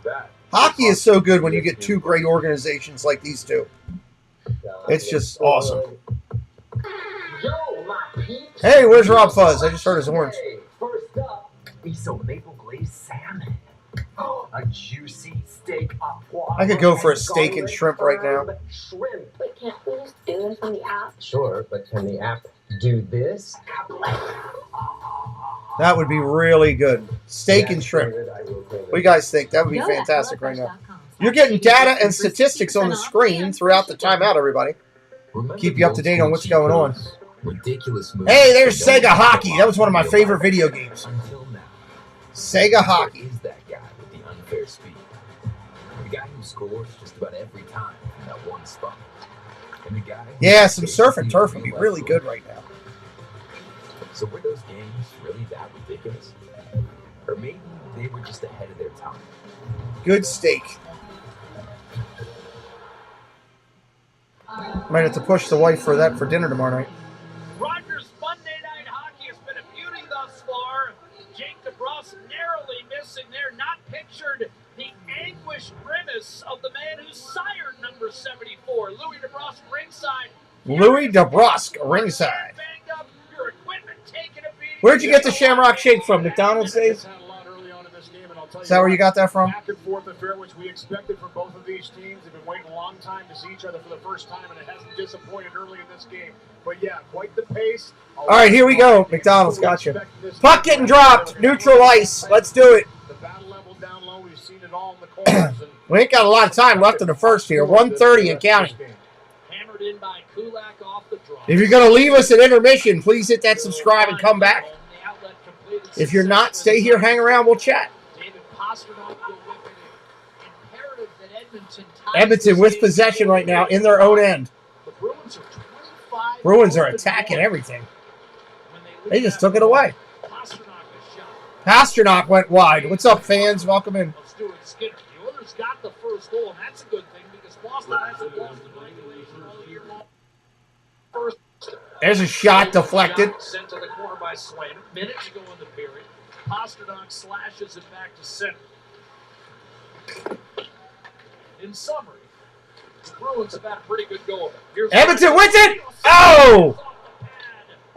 That Hockey is so good when you get two great organizations like these two. It's just awesome. Hey, where's Rob Fuzz? I just heard his horns. First up, miso maple glazed salmon. A juicy steak au poivre. I could go for a steak and shrimp right now. Shrimp. Wait, can't we just do this on the app? Sure, but can the app do this? That would be really good. Steak and shrimp. What do you guys think? That would be fantastic right now. You're getting data and statistics on the screen throughout the timeout, everybody. Keep you up to date on what's going on. Ridiculous move. Hey, there's Sega Hockey. That was one of my favorite video games. Until now. Sega Hockey. Is that guy with the unfair speed? The guy who scores just about every time in that one spot. And the guy. Yeah, some surf and turf would be really good right now. So were those games really that ridiculous? Or maybe they were just ahead of their time. Good steak. Might have to push the wife for that for dinner tomorrow night. Rogers Monday Night Hockey has been a beauty thus far. Jake DeBrusk narrowly missing there, not pictured the anguished grimace of the man who sired number 74. Louis DeBrusk ringside. Louis DeBrusk ringside. Banged up, your equipment taking a beating. Where'd you get the Shamrock Shake from? McDonald's days? Is that where you got that from? Back and forth affair, which we expected from both of these teams. They've been waiting a long time to see each other for the first time, and it hasn't disappointed early in this game. But yeah, quite the pace. All right, here we go. McDonald's, gotcha. Puck getting dropped. Neutral ice. Let's do it. The battle level down low. We've seen it all in the corners. We ain't got a lot of time left in the first here. 1:30 and counting. Hammered in by Kulak off the draw. If you're going to leave us at intermission, please hit that subscribe and come back. If you're not, stay here, hang around, we'll chat. Edmonton with possession right now in their own end. Bruins are attacking everything. They just took it away. Pasternak went wide. What's up, fans? Welcome in. The Oilers got the first goal, and that's a good thing because Boston hasn't lost in regulation all year long. First, there's a shot deflected. Sent to the corner by Swayman. Minute to go in the period. Pasternak slashes it back to center. In summary, the Bruins have had a pretty good go of it. Edmonton wins it! Oh!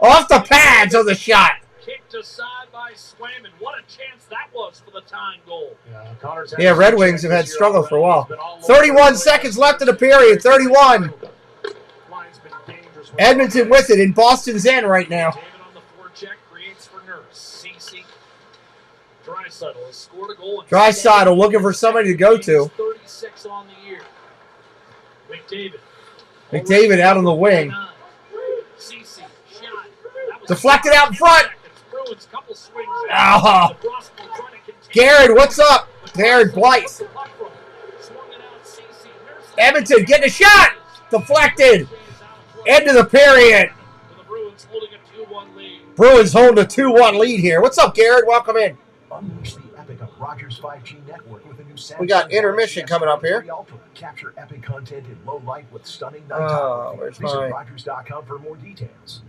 Off the pads of the shot. Kicked aside by Swayman. What a chance that was for the tying goal. Yeah, Red Wings have had struggle for a while. 31 seconds left in the period. 31. Edmonton with it in Boston's end right now. David on the forecheck creates for Nurse. CC. Draisaitl has scored a goal. Draisaitl looking for somebody to go to. 36 on the year. McDavid out on the wing. CC shot. Deflected out in front. Oh. Garrett, what's up? Garrett Blythe. Edmonton getting a shot. Deflected. End of the period. Bruins holding a 2-1 lead here. What's up, Garrett? Welcome in. Unleash the epic of Rogers 5G network with a new Samsung we got intermission coming up here. Capture epic content in low light with stunning nighttime. Visit Rogers.com for more details.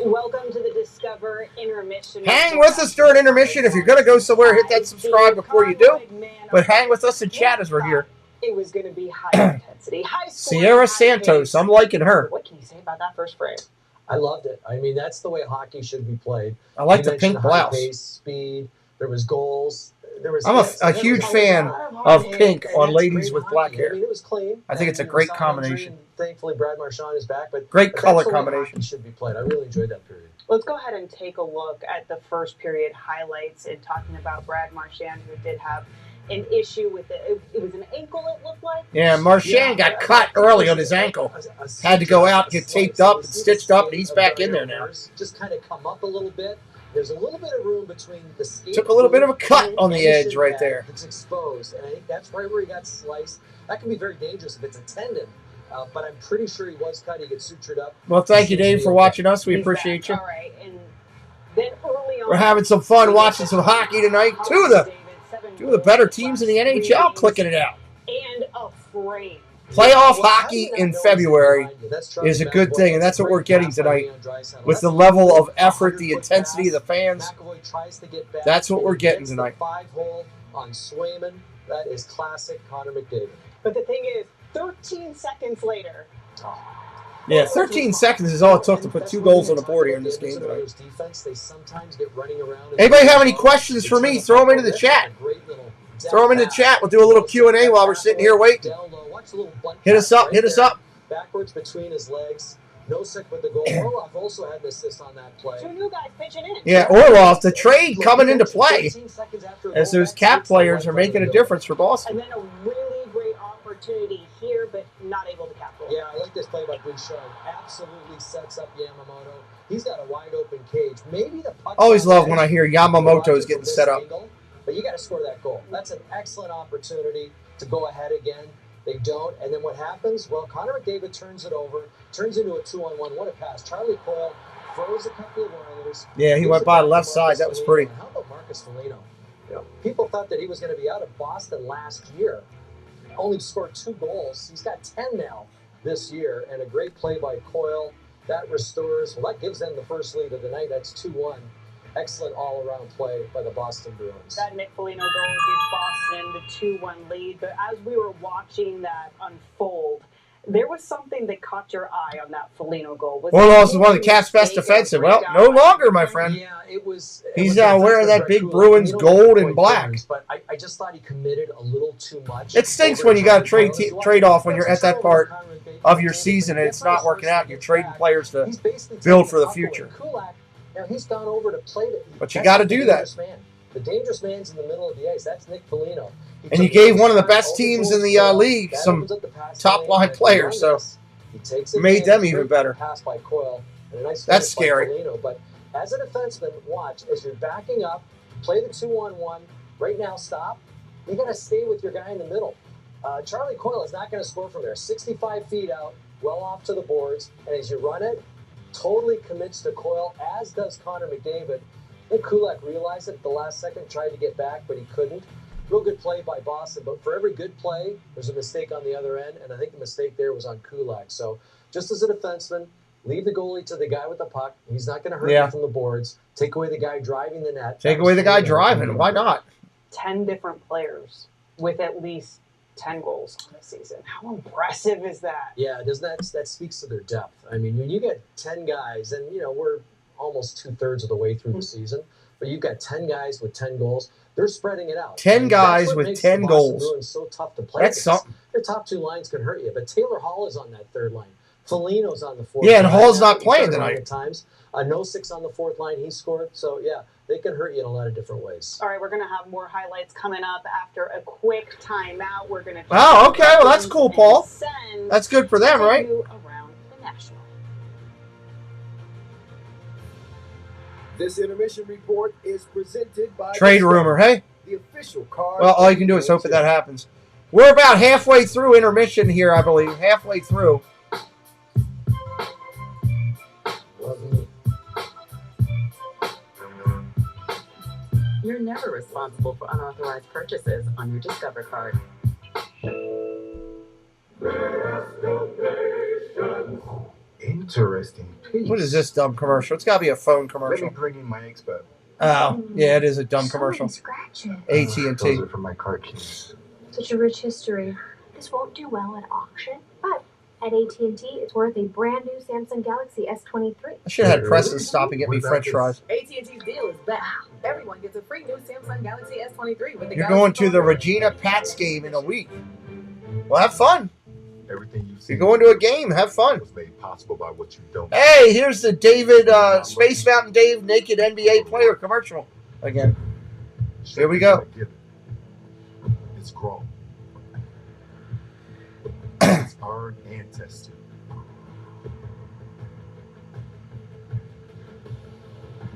Welcome to the Discover Intermission. Hang with us during intermission. If you're going to go somewhere, hit that subscribe before you do. But hang with us and chat as we're here. It was going to be high intensity, high scoring. Sierra Santos, I'm liking her. What can you say about that first frame? I loved it. I mean, that's the way hockey should be played. I like the pink blouse. Pace, speed. There was goals. There was. I'm a huge fan of pink on ladies with black hair. I mean, it was clean. I think it's a great combination. Thankfully, Brad Marchand is back, but great color that's the way combination. hockey should be played. I really enjoyed that period. Let's go ahead and take a look at the first period highlights and talking about Brad Marchand, who did have an issue with it. It was an ankle, it looked like. Yeah, Marchand got cut early on his ankle. Had to go out, get taped up and stitched up, and he's back in there now. Just kind of come up a little bit. There's a little bit of room between the skate. Took a little bit of a cut on the edge right there. It's exposed, and I think that's right where he got sliced. That can be very dangerous if it's a tendon. But I'm pretty sure he was cut. He gets sutured up. Well, thank you, Dave, for watching us. We appreciate you. All right, and then early on, we're having some fun watching some hockey tonight. Two of the better teams in the NHL clicking it out. And afraid. Playoff hockey in February is a good thing, and that's what we're getting tonight. With the level of effort, the intensity of the fans, that's what we're getting tonight. 5-hole on Swayman. That is classic Connor McDavid. But the thing is, 13 seconds later. Yeah, 13 seconds is all it took to put 2 goals on the board here in this game tonight. Anybody have any questions for me? Throw them into the chat. Throw them in the chat. We'll do a little Q&A while we're sitting here waiting. Hit us up. Hit us up. Backwards between his legs. No sick with the goal. Orlov also had an assist on that play. 2 new guys pitching in. Yeah, Orlov, the trade coming into play as those cap players are making a difference for Boston. And then a really great opportunity here, but not able to capitalize. Yeah, I like this play by Bouchard. Absolutely sets up Yamamoto. He's got a wide open cage. Maybe the puck. Always love when I hear Yamamoto's getting set up. But you got to score that goal. That's an excellent opportunity to go ahead again. They don't. And then what happens? Well, Connor McDavid turns it over, turns into a 2-on-1. What a pass. Charlie Coyle throws a couple of Oilers. Yeah, he went by the left side. That was pretty. How about Marcus Foligno? You know, people thought that he was going to be out of Boston last year. Only scored 2 goals. He's got 10 now this year. And a great play by Coyle. That restores. Well, that gives them the first lead of the night. That's 2-1. Excellent all-around play by the Boston Bruins. That Nick Foligno goal gives Boston the 2-1 lead. But as we were watching that unfold, there was something that caught your eye on that Foligno goal. Orlov's one of the Cap's best defensive. Well, no longer, my friend. Yeah, it was. He's wearing that big Bruins gold and black. But I just thought he committed a little too much. It stinks when you got to trade off when you're at that part of your season and it's not working out. You're trading players to build for the future. Now he's gone over to play but you got to do that. The dangerous man's in the middle of the ice. That's Nick Foligno. And you gave one of the best teams in the league some top-line players, so made them even better. That's scary. But as a defenseman, watch, as you're backing up, play the 2-on-1. Right now, stop. You got to stay with your guy in the middle. Charlie Coyle is not going to score from there. 65 feet out, well off to the boards. And as you run it, totally commits to Coyle, as does Connor McDavid. I think Kulak realized it at the last second, tried to get back, but he couldn't. Real good play by Boston, but for every good play, there's a mistake on the other end, and I think the mistake there was on Kulak. So just as a defenseman, leave the goalie to the guy with the puck. He's not going to hurt you from the boards. Take away the guy driving the net. Take away the guy driving. Why not? 10 different players with at least 10 goals on the season. How impressive is that? Yeah, doesn't that speaks to their depth. I mean, when you get 10 guys, and we're almost 2/3 of the way through the season, but you've got 10 guys with 10 goals. They're spreading it out. 10 guys with 10 goals. Bruins so tough to play. That's something. Their top 2 lines can hurt you, but Taylor Hall is on that third line. Foligno's on the fourth. Yeah, and line. Hall's not playing tonight. At times, Nosic's on the fourth line. He scored. So yeah, they can hurt you in a lot of different ways. All right, we're going to have more highlights coming up after a quick timeout. We're going to. Oh, okay. Well, that's cool, Paul. That's good for them, right? Around the National. This intermission report is presented by Trade rumor, hey? The official card. Well, all you can do is hope that happens. We're about halfway through intermission here, I believe. Halfway through. You're never responsible for unauthorized purchases on your Discover card. Interesting piece. What is this dumb commercial? It's got to be a phone commercial. Let me bring in my expert. Oh, yeah, it is a dumb commercial. AT&T. Those are from my card keys. Such a rich history. This won't do well at auction, but at AT&T, it's worth a brand new Samsung Galaxy S23. I should have had Preston stop and get me French fries. AT&T's deal is back. Everyone gets a free new Samsung Galaxy S23 with the You're going to the Regina Pats game in a week. Well, have fun. Everything you see. You're going to a game. Have fun. Was made possible by what you don't. Hey, here's the David Space Mountain Dave naked NBA player commercial again. Here we go. It's grown. It's earned and tested.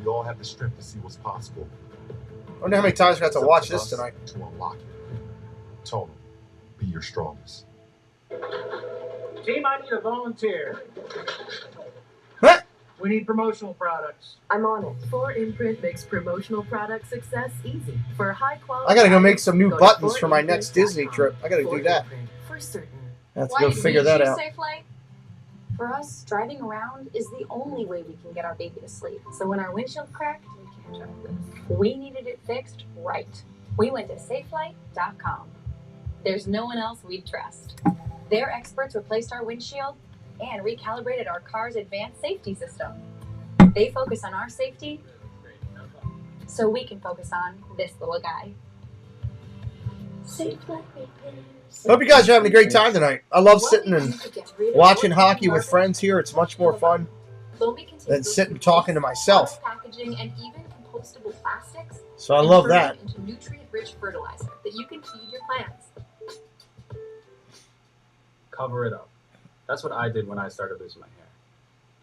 We all have the strength to see what's possible. I wonder how many times we have to watch this tonight. To unlock it. Total. Be your strongest. Team, I need a volunteer. What? We need promotional products. I'm on it. 4imprint makes promotional product success easy for high quality. I got to go make some new buttons for my next Disney trip. I got to do that. For certain Have to go figure that out. Safe flight? For us, driving around is the only way we can get our baby to sleep. So when our windshield cracked, we can't drive this. We needed it fixed right. We went to safeflight.com. There's no one else we'd trust. Their experts replaced our windshield and recalibrated our car's advanced safety system. They focus on our safety, so we can focus on this little guy. Safe flight repairs. Hope you guys are having a great time tonight. I love sitting and watching hockey with friends here. It's much more fun than sitting talking to myself. Packaging and even compostable plastics. So I love that. Into nutrient-rich fertilizer that you can feed your plants. Cover it up. That's what I did when I started losing my hair.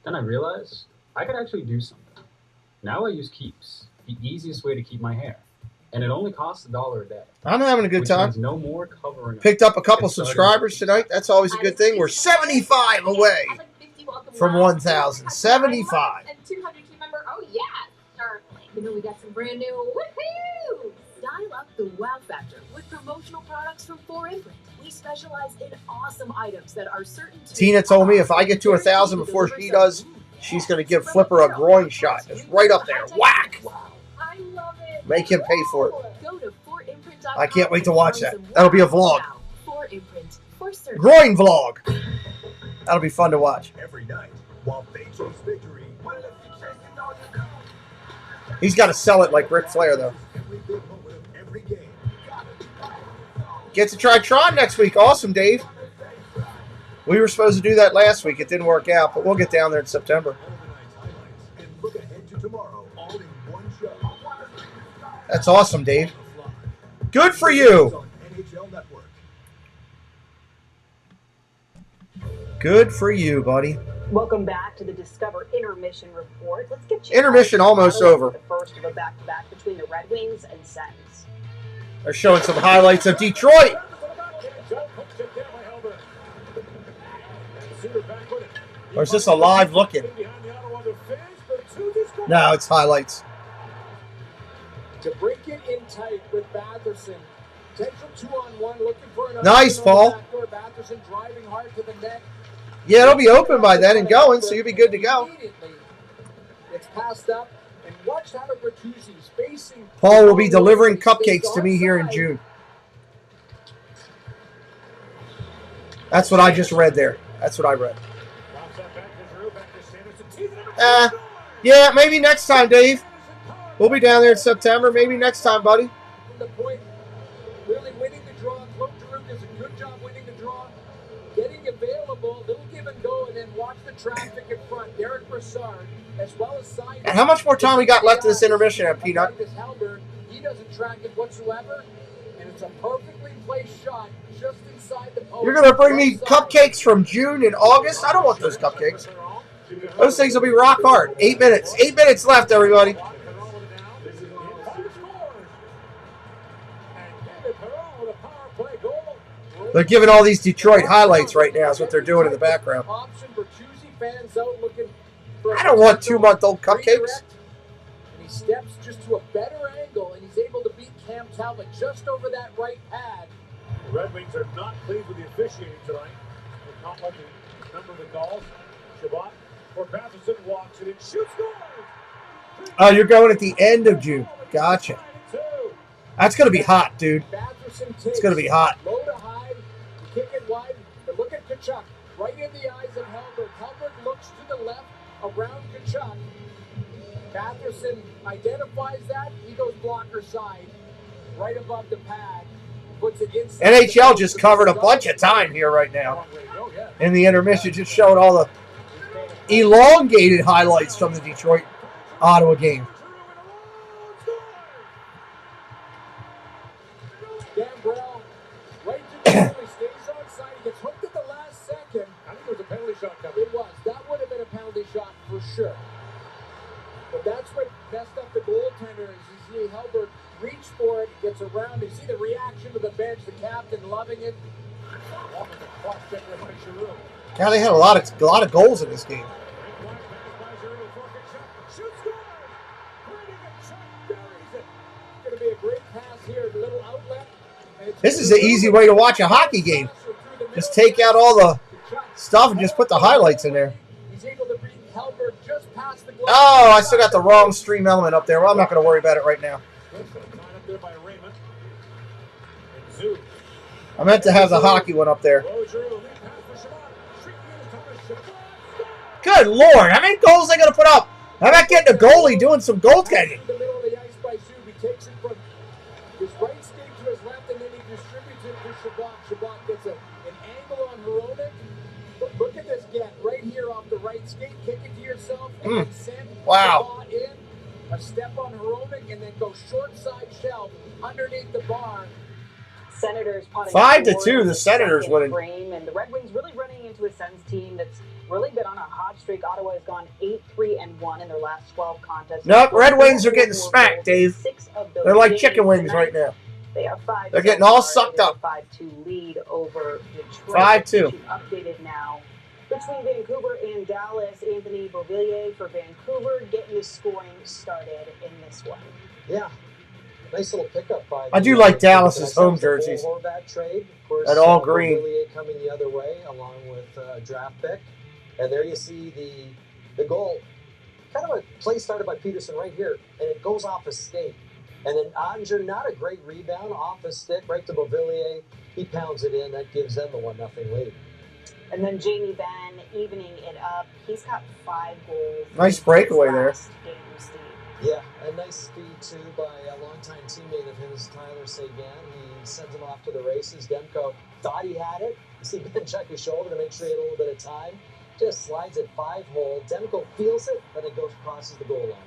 Then I realized I could actually do something. Now I use Keeps, the easiest way to keep my hair. And it only costs $1 a day. I'm having a good time. No more covering up. Picked up a couple subscribers tonight. That's always a good thing. We're 75 away from 1,000. 75. And 200 team member. Oh yeah, certainly. You know we got some brand new woohoo. Dial up the wow factor with promotional products from 4imprint. We specialize in awesome items that are certain to... Tina told me if I get to 1,000 before she does, she's going to give Flipper a groin shot. It's right up there. Whack! I love it. Make him pay for it. Go to 4imprint.com. I can't wait to watch that. That'll be a vlog. 4imprint for certain. Groin vlog. That'll be fun to watch. Every night, while they chase victory, He's got to sell it like Ric Flair, though. every big moment of every game. Get to try Tron next week. Awesome, Dave. We were supposed to do that last week. It didn't work out, but we'll get down there in September. And look ahead to tomorrow, all in one show. That's awesome, Dave. Good for you. On NHL Network. Good for you, buddy. Welcome back to the Discover Intermission Report. Let's get you Intermission almost over. the first of a back-to-back between the Red Wings and Sens. They're showing some highlights of Detroit. Or is this a live looking? No, it's highlights. To break it in tight with Batherson. Potential 2-on-1, looking for another. Nice, Paul. Batherson driving hard to the net. Yeah, it'll be open by then and going, so you'll be good to go. It's passed up, and watch how Bertuzzi's facing. Paul will be delivering cupcakes to me here in June. That's what I just read there. That's what I read. Yeah, maybe next time, Dave. We'll be down there in September. Maybe next time, buddy. From the point, really winning the draw. Claude Giroux does a good job winning the draw. Getting available, little give and go, and then watch the traffic in front. Derek Brassard, as well as side. And how much more time we got left in this intermission, Peanut? He doesn't track it whatsoever, and it's a perfectly placed shot just inside the post. You're going to bring me cupcakes from June and August? I don't want those cupcakes. Those things will be rock hard. 8 minutes. 8 minutes left, everybody. They're giving all these Detroit highlights right now is what they're doing in the background. I don't want 2-month-old cupcakes. And he steps just to a better angle, and he's able to beat Cam Talbot just over that right pad. The Red Wings are not pleased with the officiating tonight. They're not liking the number of the calls. Shabbat or Batherson walks it and shoots goal. Oh, you're going at the end of June. Gotcha. That's going to be hot, dude. It's going to be hot. Low to high, kick it wide, but look at Tkachuk. Right in the eyes of Helbert. Helbert looks to the left around Tkachuk. Batherson identifies that. He goes blocker side, right above the pad. Puts it inside. NHL just covered a bunch of time here right now. In the intermission, just showing all the elongated highlights from the Detroit-Ottawa game. Gambrell, right to the goal. He stays on side. He gets hooked at the last second. I think it was a penalty shot coming. It was. That would have been a penalty shot for sure. But that's what messed up the goaltender is you see Helbert reach for it, gets around. You see the reaction to the bench, the captain loving it. God, they had a lot of goals in this game. Going to be a great pass here, a little outlet. This is an easy way to watch a hockey game. Just take out all the stuff and just put the highlights in there. He's able to beat Helberg just past the glove. Oh, I still got the wrong stream element up there. Well, I'm not going to worry about it right now. I meant to have the hockey one up there. Good Lord, how many goals are they going to put up? How about getting a goalie doing some goaltending? In the middle of the ice by Zub. He takes it from his right skate to his left, and then he distributes it to Shabbat. Shabbat gets an angle on Hronek. But look at this get right here off the right skate. Kick it to yourself, and then send Wow. Shabbat in. A step on Hronek, and then go short side shelf underneath the bar. Senators punting 5-2, the Senators second winning. frame, and the Red Wings really running into a Sens team that's really been on a hot streak. Ottawa has gone 8-3-1 in their last 12 contests. Nope, Red Wings are getting smacked, Dave. They're like chicken wings right now. They are 5. They're getting all sucked up. 5-2 lead over Detroit. 5-2. Updated now between Vancouver and Dallas. Anthony Beauvillier for Vancouver getting the scoring started in this one. Yeah. Nice little pickup by. I do like Dallas's home jerseys. Horvat trade, of course, At all green. Beauvillier coming the other way, along with a draft pick, and there you see the goal. Kind of a play started by Peterson right here, and it goes off a skate, and then Ottinger, not a great rebound, off a stick right to Beauvillier. He pounds it in. That gives them the 1-0 lead. And then Jamie Benn evening it up. He's got 5 goals. Nice breakaway there. Yeah, a nice feed, too, by a longtime teammate of his, Tyler Seguin. He sends him off to the races. Demko thought he had it. You see Ben check his shoulder to make sure he had a little bit of time. Just slides it 5-hole. Demko feels it, but it crosses the goal line.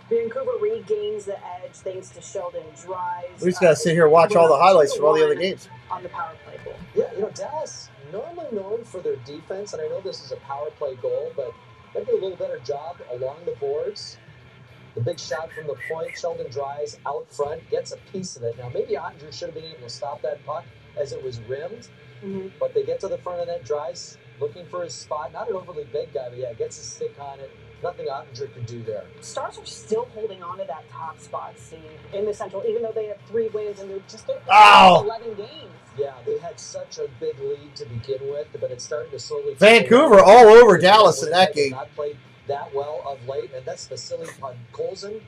Vancouver regains the edge thanks to Sheldon Dries. We just got to sit here and watch all the highlights from all the other games. On the power play goal. Yeah, Dallas, normally known for their defense, and I know this is a power play goal, but they do a little better job along the boards. The big shot from the point, Sheldon Dries out front, gets a piece of it. Now, maybe Ottinger should have been able to stop that puck as it was rimmed, but they get to the front of that. Dries looking for his spot. Not an overly big guy, but yeah, gets his stick on it. Nothing Ottinger could do there. Stars are still holding on to that top spot, Steve, in the Central, even though they have 3 wins and they're just 11 games. Yeah, they had such a big lead to begin with, but it's starting to slowly. Vancouver all over Dallas in that game. Not played that well of late, and that's Vasily Podkolzin.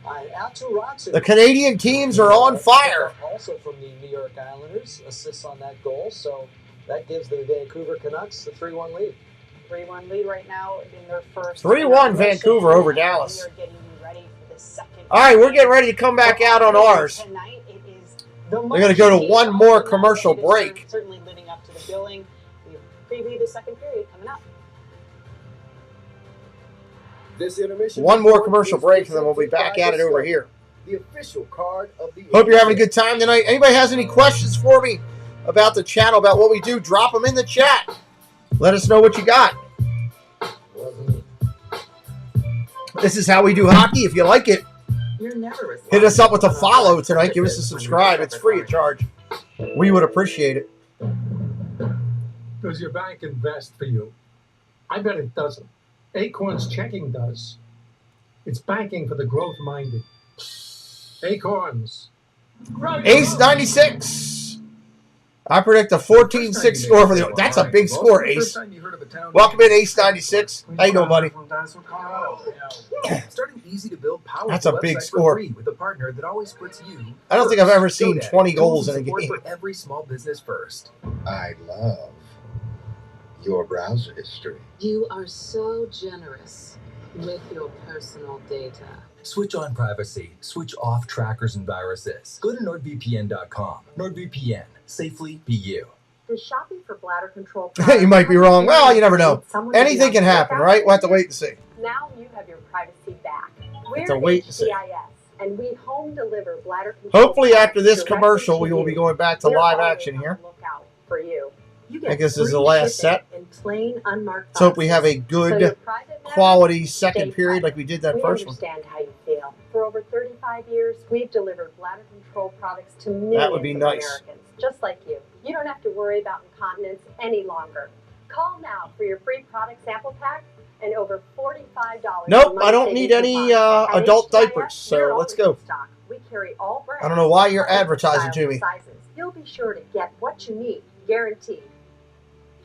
Atu Ratsu. The Canadian teams are on fire. Also from the New York Islanders, assists on that goal, so that gives the Vancouver Canucks the 3-1 lead. 3-1 lead right now in their first. 3-1 Vancouver over Dallas. We are getting ready for the second. All right, we're getting ready to come back out on ours. Tonight it is We're going to go to one more commercial break. Certainly living up to the billing. We preview the second period coming up. This intermission. One more commercial break, and then we'll be back at it over here. The official card of the. Hope you're having a good time tonight. Anybody has any questions for me about the channel, about what we do, drop them in the chat. Let us know what you got. This is how we do hockey. If you like it, hit us up with a follow tonight. Give us a subscribe. It's free of charge. We would appreciate it. Does your bank invest for you? I bet it doesn't. Acorn's checking does. It's banking for the growth-minded. Acorns. Ace 96. I predict a 14-6 score for the. That's a big score, Ace. Welcome in, Ace 96. How you doing, buddy? Starting easy to build powerful That's a big website score. for free with a partner that always puts you. I don't think I've ever seen GoDaddy, 20 goals tools in a and support game. for every small business first. I love your browser history. You are so generous with your personal data. Switch on privacy. Switch off trackers and viruses. Go to NordVPN.com. NordVPN. Safely be you. Does shopping for bladder control? You might be wrong. Well, you never know. Anything can happen, right? We'll have to wait and see. Now you have your privacy back. We're to wait and see. HCIS, and we home deliver bladder control. Hopefully, after this directly commercial, to we will you. be going back to We're live always action on here. the lookout for you. You I get guess this is the free last shipping set. in plain unmarked Let's hope we have a boxes. good So your private matter, quality second stay period private. like we did that We first one. understand how you feel. For over 35 years, we've delivered bladder control products to millions That would be of nice. Americans, just like you. You don't have to worry about incontinence any longer. Call now for your free product sample pack and over $45. Nope, in I don't money-saving need any coupons. At adult HCIS, diapers, we're so let's always go. in stock. We carry all brands. I don't know why you're colors, advertising styles, to and me. sizes. You'll be sure to get what you need, guaranteed.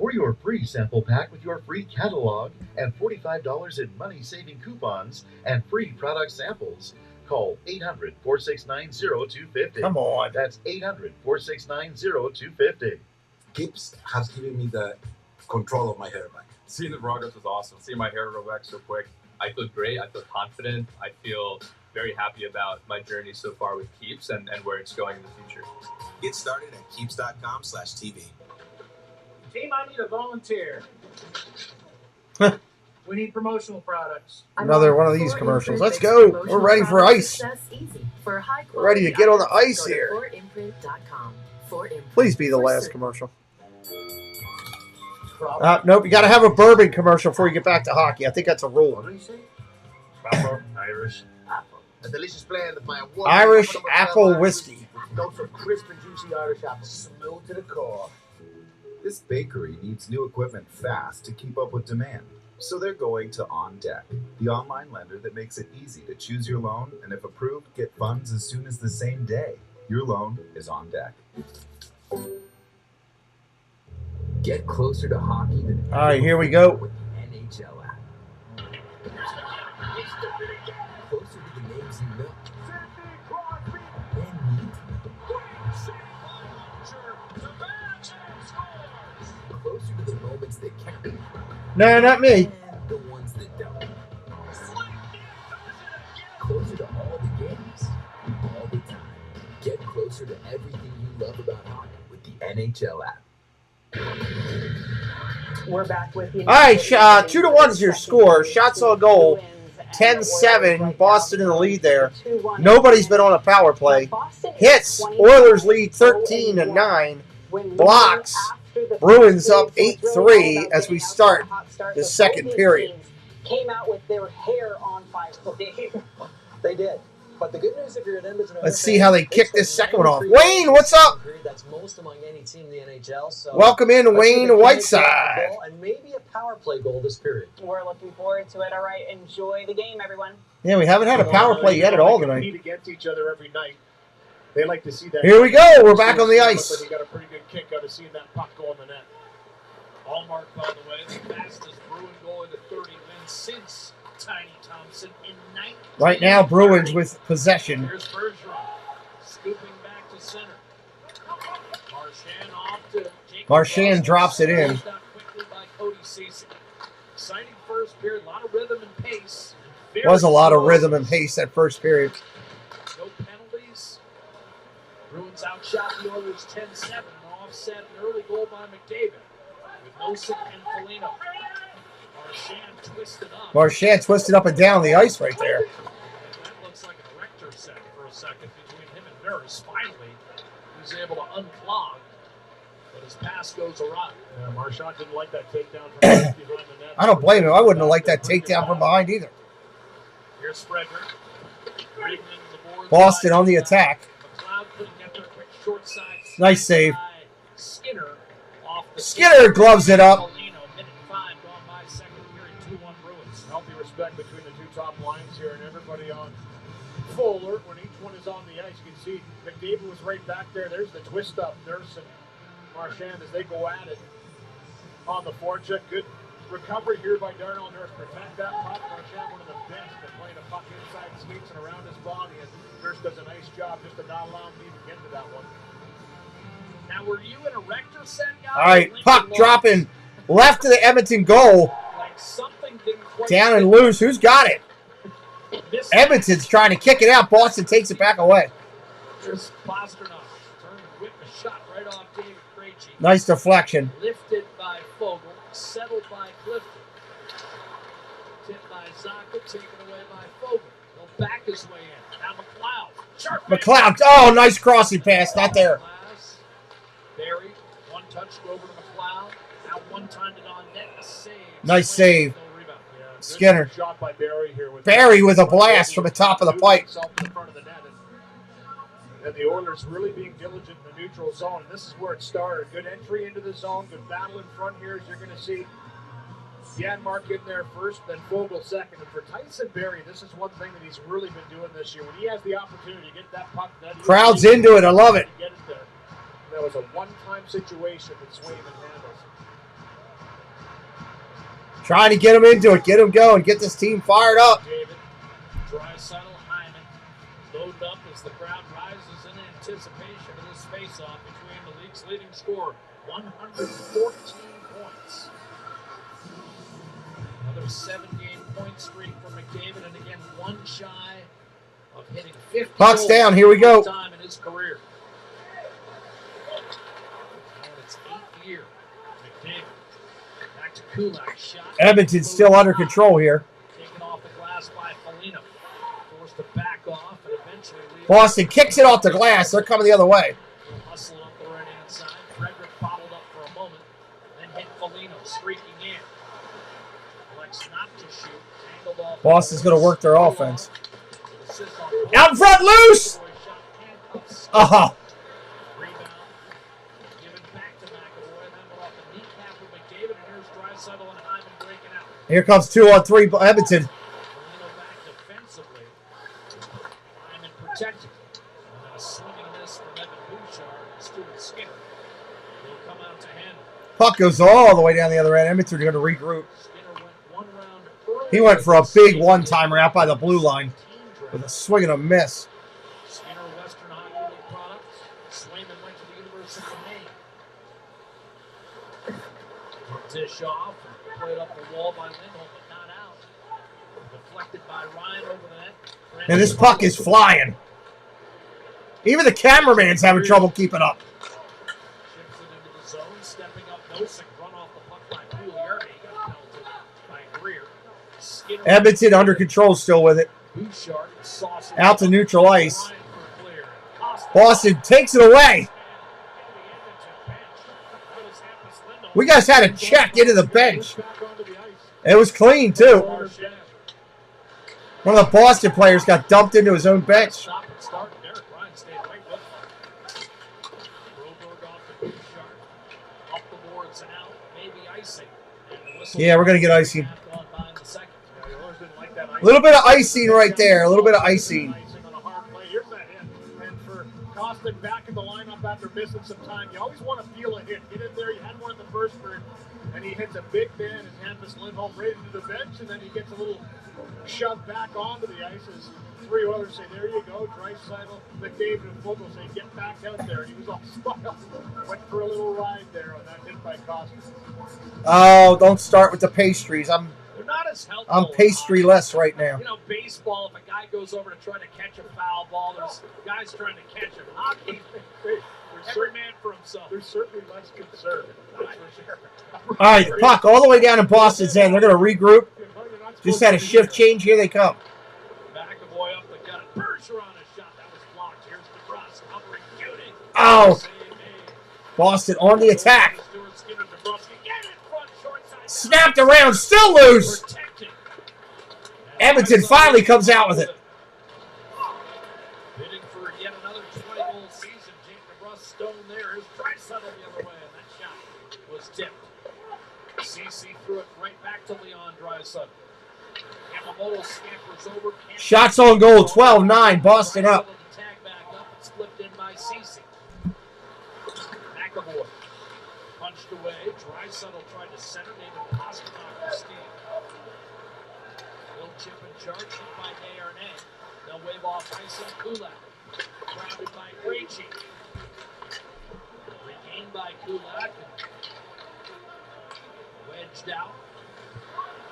For your free sample pack with your free catalog and $45 in money-saving coupons and free product samples, call 800-469-0250. Come on. That's 800-469-0250. Keeps has given me the control of my hair back. Seeing the progress was awesome. Seeing my hair grow back so quick. I feel great. I feel confident. I feel very happy about my journey so far with Keeps and where it's going in the future. Get started at keeps.com/TV. Team, I need a volunteer. We need promotional products. Another one of these commercials. Let's go. We're ready for ice. We're ready to get on the ice here. Please be the last commercial. Nope, you got to have a bourbon commercial before you get back to hockey. I think that's a rule. What do you say? Irish. A delicious blend of my Irish apple whiskey. Notes of crisp and juicy Irish apple, smooth to the core. This bakery needs new equipment fast to keep up with demand. So they're going to On Deck, the online lender that makes it easy to choose your loan and if approved, get funds as soon as the same day. Your loan is on deck. Get closer to hockey than All right, here we go. with the NHL app. Closer to the names you know. And need to know. Closer to the moments that count. No, not me. And the ones that don't. Closer to all the games, all the time. Get closer to everything you love about hockey with the NHL app. We're back with you. All right, 2-1 is your score. Shots on goal, 10-7. Boston in the lead there. Nobody's been on a power play. Hits, Oilers lead 13-9. Blocks, Bruins up 8-3 as we start the second period. Came out with their hair on fire. They did. But the good news, if you're at Edmonton, Let's see how they kick this second one off. Wayne, what's up? That's most among any team in the NHL. So Welcome in, Wayne Whiteside. And maybe a power play goal this period. We're looking forward to it. All right, enjoy the game, everyone. Yeah, we haven't had a power play yet at all They tonight. compete against each other every night. They like to see that. Here we go. We're back on the ice. But he got a pretty good kick out of seeing that puck go in the net. Allmark, by the way, the fastest Bruin goal into 30 wins since Tiny Thompson in 19. Right now, Bruins with possession. Here's Bergeron, scooping back to center. Marchand off to Jacob Marchand Russell, drops it in. squeezed out quickly by Cody Ceci. Exciting first period, a lot of rhythm and pace. Very Was a lot of close. rhythm and pace that first period. No penalties. Bruins outshot the Oilers 10-7. An offset, an early goal by McDavid with Nosek and Foligno. Marchand twisted up. Marchand twisted up and down the ice right there. That looks like an erector set for a second between him and Veras. Finally, he's able to unclog, but his pass goes awry. Yeah, Marchand didn't like that takedown from behind the net. I don't blame him. I wouldn't have liked that takedown from behind either. Here's Frederick. Dribbling the boards. Boston on the attack. McLeod couldn't get there quick short side. Nice save. Skinner off the Skinner gloves it up. Minute 5 gone by second period. 2-1 Bruins. Healthy respect between the two top lines here, and everybody on full alert when each one is on the ice. You can see McDavid was right back there. There's the twist up. Nurse and Marchand as they go at it on the forecheck. Good recovery here by Darnell Nurse. Protect that puck. Marchand, one of the best at playing a puck inside skates and around his body, and Nurse does a nice job just to not allow him to even get to that one. Now, were you an erector set guy? All right, puck dropping left of the Edmonton goal. Like something didn't quite Down and loose. Who's got it? Edmonton's trying to kick it out. Boston takes it back away. There's Pasternak. Turned and whipped a shot right off David Krejci. Nice deflection. Lifted by Fogle. Settled by Clifton. Tipped by Zaka. Taken away by Fogle. He'll back his way in. Now McLeod. Sharp McLeod. Oh, nice crossing pass. Not there. Barry. One touch over to McLeod. Now one time to on net. A save. Nice save. No rebound. Skinner. Shot by Barry here with Barry with a blast from the top of the pipe. In front of the net, and the Oilers really being diligent in the neutral zone. And this is where it started. Good entry into the zone. Good battle in front here, as you're going to see. Janmark in there first, then Fogle second. And for Tyson Barry, this is one thing that he's really been doing this year. When he has the opportunity to get that puck, Crowd's into it. I love it. Get it there. That was a one-time situation that Swayman handles. Trying to get them into it, get them going, get this team fired up. David, Draisaitl, Hyman loaded up as the crowd rises in anticipation of this face-off between the league's leading scorer, 114 points. Another 7-game point streak for McDavid, and again, one shy of hitting 50 Puck's down, here we go. time in his career. Now in its 8th year, McDavid back to Kulak, shot. Edmonton's still under control here. Taken off the glass by Foligno. Forced to back off and eventually leave. Boston kicks it off the glass. They're coming the other way. Hustle up the right-hand side. Frederick bottled up for a moment, then hit Foligno, streaking in. Elects not to shoot. Tangled off. Boston's going to work their offense. Out in front, loose! Oh. Rebound. Given back to McAvoy. Then went off the kneecap of McDavid, and here's Draisaitl and Hyman breaking out. Here comes 2-on-3 Edmonton. Foligno back defensively. Hyman protected. And then a swinging miss from Evan Bouchard and Stuart Skinner. He'll come out to handle. Puck goes all the way down the other end. Edmonton are going to regroup. Skinner went one round early. He went for a big one-timer out by the blue line with a swing and a miss. Skinner, Western Hockey League product. Swayman went to the University of Maine. Dish off and played up the wall by Lindholm, but not out. Deflected by Ryan over the net. And this puck is flying. Even the cameraman's having trouble keeping up. Chips it into the zone, stepping up Nosek, run off the puck by Pugliardi. Got pelted by Greer. Skinner Edmonton under control still with it. Bouchard saucing Out to neutral ice. Ryan for clear. Boston takes it away. We guys had to check into the bench. It was clean, too. One of the Boston players got dumped into his own bench. Stop and start. Derek Ryan stayed right with him. Broberg off to Bouchard. Up the boards and out. Maybe icing. And the whistle Yeah, we're going to get icing. gone by in the second. Yeah, you always didn't like that A little bit of icing right there. A little bit of icing. On a hard play. Here's that hit. And for Kostic back in the lineup after missing some time, you always want to feel a hit. Get in there. You had one in the first period, and he hits a big man and Hampus Lindholm right into the bench, and then he gets a little shoved back onto the ice as three others say, there you go, Draisaitl, McDavid, and Fogle say, get back out there. And he was all smiled. Went for a little ride there on that hit by Kostic. Oh, don't start with the pastries. They're not as helpful. I'm pastry-less right now. You know, baseball, if a guy goes over to try to catch a foul ball, there's guys trying to catch it. Hockey, every man for himself. They're certainly less concerned. That's for sure. All right, puck all the way down in Boston's end. They're going to regroup. Just had a shift change. Here they come. McAvoy up the gut. Bergeron a shot that was blocked. Here's DeBrus covering Cutie. Oh! Boston on the attack. Stuart Skinner, DeBrus again in front, short side. Snapped around, still loose. Edmonton finally comes out with it. Bidding for yet another 20-goal season. Jake DeBrus stone there. Here's Draisaitl the other way, and that shot was tipped. CC threw it right back to Leon Draisaitl. Yamamoto scampers over. Shots on goal, 12-9. Boston up. Tag back up and slipped in by CC. McAvoy punched away. Draisaitl tried to center. David Pastrnak for steam. Little chip and charge hit by Desharnais. They'll wave off ice and Kulak. Grounded by Krejci. Regained by Kulak. Wedged out.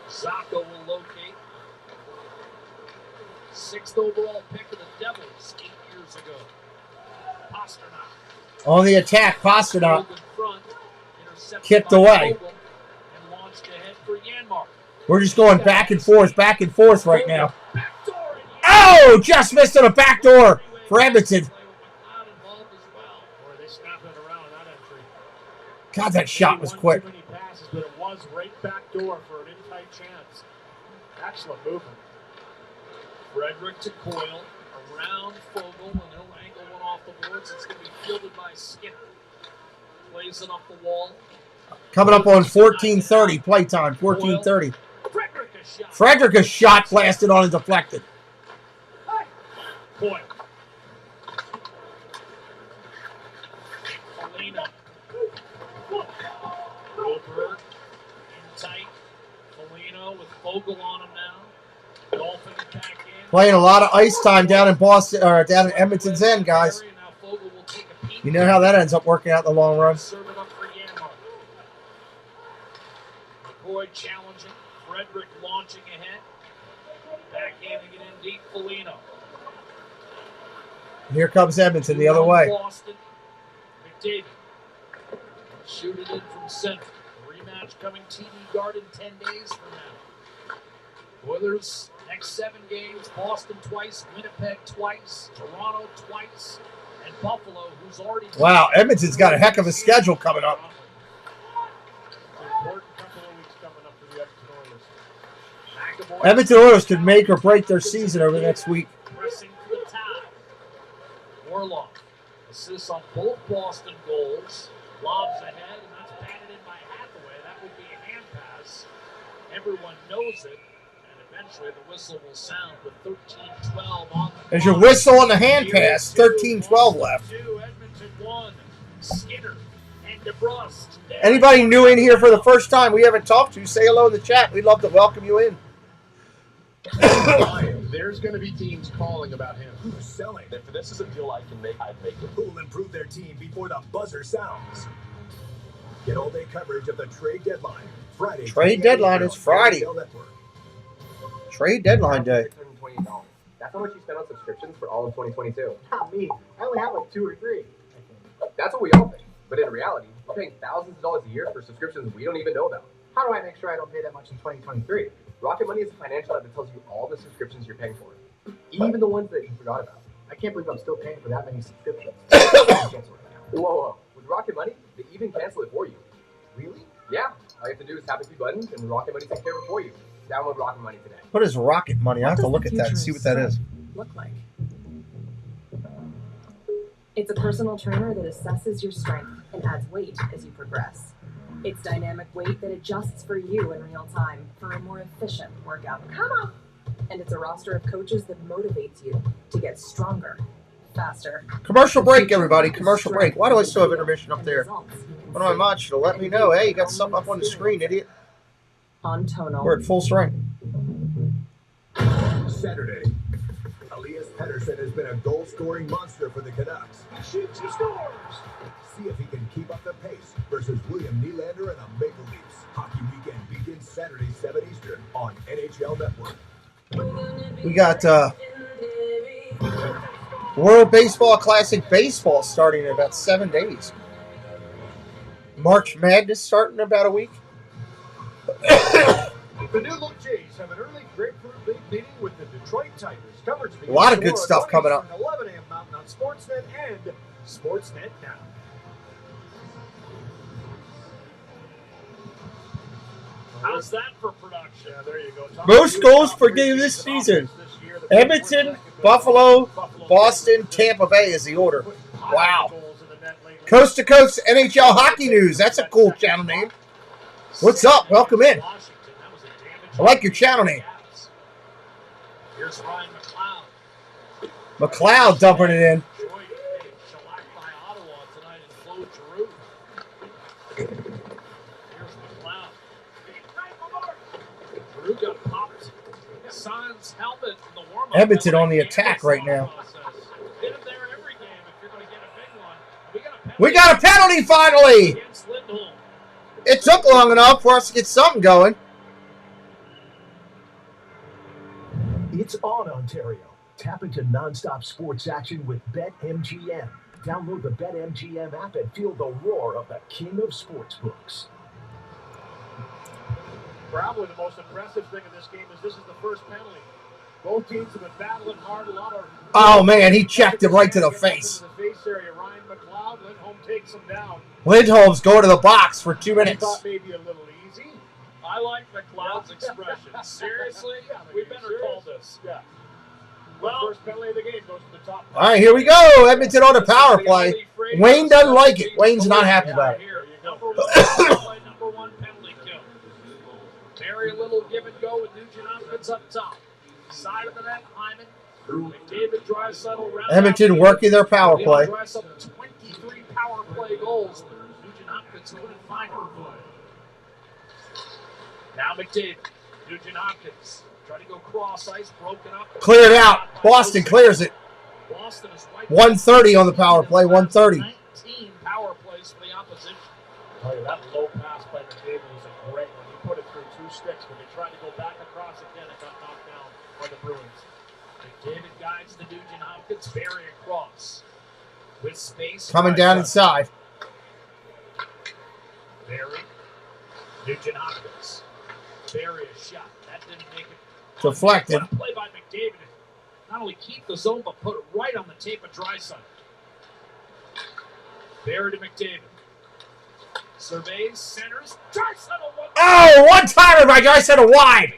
Zaka will locate. 6th overall pick of the Devils 8 years ago. Pastrnak. On the attack, Pastrnak. In front, intercepted Kicked by away. Vogel, and launched ahead for Janmark. We're just going back and forth right now. Oh, just missed on a backdoor for Edmonton. God, that shot was quick. Too many passes, but it was right back door for an in-tight chance. Excellent movement. Frederick to Coyle, around Fogle, and he'll angle one off the boards. It's going to be fielded by Skinner. Plays it up the wall. Coming up on 14:30 playtime. 14:30. Frederick a shot blasted on and deflected. Coyle. Foligno. Broberg in tight. Foligno with Fogle on him now. Dolphins back in. Playing a lot of ice time down in Boston or down in Edmonton's End, guys. You know how that ends up working out in the long run. Serve it up for Yammer. McCoy challenging. Frederick launching ahead. Backhanding it in deep. Foligno. Here comes Edmonton the other way. Boston. McDavid. Shoot it in from center. Rematch coming TD Garden 10 days from now. Oilers next 7 games. Boston twice. Winnipeg twice. Toronto twice. And Buffalo, who's already... Wow, Edmonton's got a heck of a schedule coming up. Edmonton Oilers could make or break their season over the next week. Pressing for the tie. Warlock assists on both Boston goals. Lobs ahead, and that's batted in by Hathaway. That would be a hand pass. Everyone knows it, and eventually the whistle will sound with 13-12 on the There's your whistle on the hand pass. 13-12 left. Edmonton 1. Skinner and DeBrusque. Anybody new in here for the first time we haven't talked to, say hello in the chat. We'd love to welcome you in. There's going to be teams calling about him. Who's selling? If this is a deal I can make, I'd make it. Who will improve their team before the buzzer sounds? Get all-day coverage of the trade deadline. Friday. Trade deadline is Friday. Trade deadline day. $128. That's how much you spent on subscriptions for all of 2022. Not me. I only have like 2 or 3. That's what we all think. But in reality, we're paying thousands of dollars a year for subscriptions we don't even know about. How do I make sure I don't pay that much in 2023? Rocket Money is a financial app that tells you all the subscriptions you're paying for, even the ones that you forgot about. I can't believe I'm still paying for that many subscriptions. Whoa. With Rocket Money, they even cancel it for you. Really? Yeah. All you have to do is tap a few buttons, and Rocket Money takes care of it for you. Download Rocket Money today. What is Rocket Money? I have to look at that and see what that is. Look like? It's a personal trainer that assesses your strength and adds weight as you progress. It's dynamic weight that adjusts for you in real time for a more efficient workout. Come on! And it's a roster of coaches that motivates you to get stronger, faster. Commercial break, everybody. Commercial break. Why do I still have intermission up there? One of my mods should have let me know. Hey, you got something up on the screen, idiot. On tonal. We're at full strength. Saturday. Elias Pettersson has been a goal-scoring monster for the Canucks. He shoots, he scores! See if he can keep up the pace versus William Nylander and the Maple Leafs. Hockey Weekend begins Saturday, 7 Eastern on NHL Network. We got World Baseball Classic Baseball starting in about 7 days. March Madness starting in about a week. The New Look Jays have an early grapefruit league meeting with the Detroit Tigers. Coverage A lot of good stuff coming up. 11 a.m. Mountain on Sportsnet and Sportsnet Now. How's that for production? Yeah, there you go. Most goals per game this season. Edmonton, Buffalo, Boston, Tampa Bay is the order. Wow. Coast to Coast NHL Hockey News. That's a cool channel name. What's up? Welcome in. I like your channel name. Here's Ryan McLeod. McLeod dumping it in. Detroit getting shellacked by Ottawa tonight in Claude Giroux. Here's McLeod. Giroux got popped. Sans helmet in the warm-up. Edmonton on the attack right now. Get him there every game if you're going to get a big one. We got a penalty finally. It took long enough for us to get something going. It's on, Ontario. Tap into nonstop sports action with BetMGM. Download the BetMGM app and feel the roar of the king of sportsbooks. Probably the most impressive thing in this game is this is the first penalty. Both teams have been battling hard. A lot of. Oh, man, he checked him right to the face. The face area. Ryan McLeod, Lindholm takes him down. Lindholm's going to the box for 2 minutes. Thought maybe a little easy. I like McLeod's expression. Seriously? We better call this. Yeah. Well, first penalty of the game goes to the top. All right, here we go. Edmonton on the power play. Wayne doesn't like it. Wayne's not happy about it. Number one penalty kill. Very little give and go with Nugent Hopkins up top. Side of the net, Hyman. McDavid, Draisaitl, round. Edmonton working their power play. Draisaitl 23 power play goals. Nugent Hopkins couldn't find him. Now McDavid. Nugent Hopkins trying to go cross ice, broken up. Cleared out. Boston clears it. Boston is 1:30 on the power play. 1:30. 19 power plays for the opposition. Tell you, that low pass by McDavid was a great one. He put it through 2 sticks, but they tried to go back across again and got knocked down by the Bruins. McDavid guides the Nugent Hopkins, Barry across. With space. Coming down inside. Barry. Nugent Hopkins. Barry a shot. That didn't make it. Deflected. What a play by McDavid. Not only keep the zone, but put it right on the tape of Draisaitl. Barry to McDavid. Surveys, centers. Draisaitl one. Oh, one-timer by Draisaitl wide.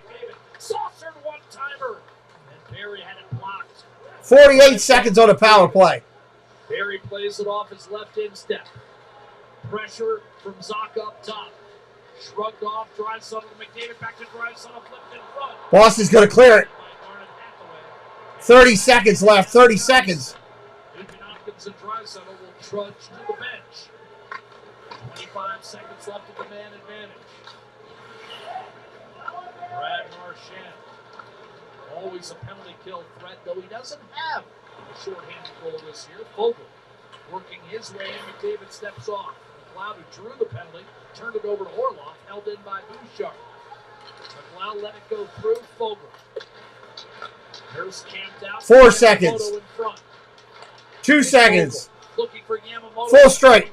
Saucer one-timer. And Barry had it blocked. 48 seconds on the power play. Barry plays it off his left instep. Pressure from Zaka up top. Shrugged off, Draisaitl to McDavid, back to Draisaitl, flipped in front. Boston's going to clear it. 30 seconds left. 30 seconds. Nugent Hopkins and Draisaitl will trudge to the bench. 25 seconds left of the man advantage. Brad Marchand. Always a penalty kill threat, though he doesn't have a shorthanded goal this year. Fogle working his way in. McDavid steps off. McLeod, who drew the penalty, turned it over to Orlov, held in by Bouchard. McLeod let it go through. Fogle. Nurse camped out. 4 seconds. In front. 2 seconds. Looking for Yamamoto. Full straight.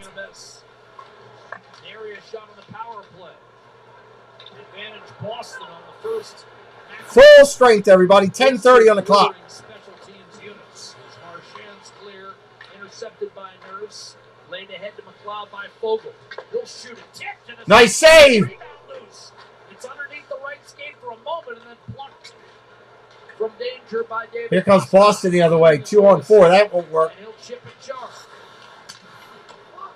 Area shot on the power play. Advantage Boston on the first. Full strength, everybody. 10:30 on the clock. Special teams units. As Marchand's clear, intercepted by Nurse. Laid ahead to McLeod by Fogle. He'll shoot it. Tipped to the Nice save. Rebound loose. It's underneath the right skate for a moment and then plucked from danger by David. Here comes Boston the other way. 2-on-4. That won't work. And he'll chip it sharp.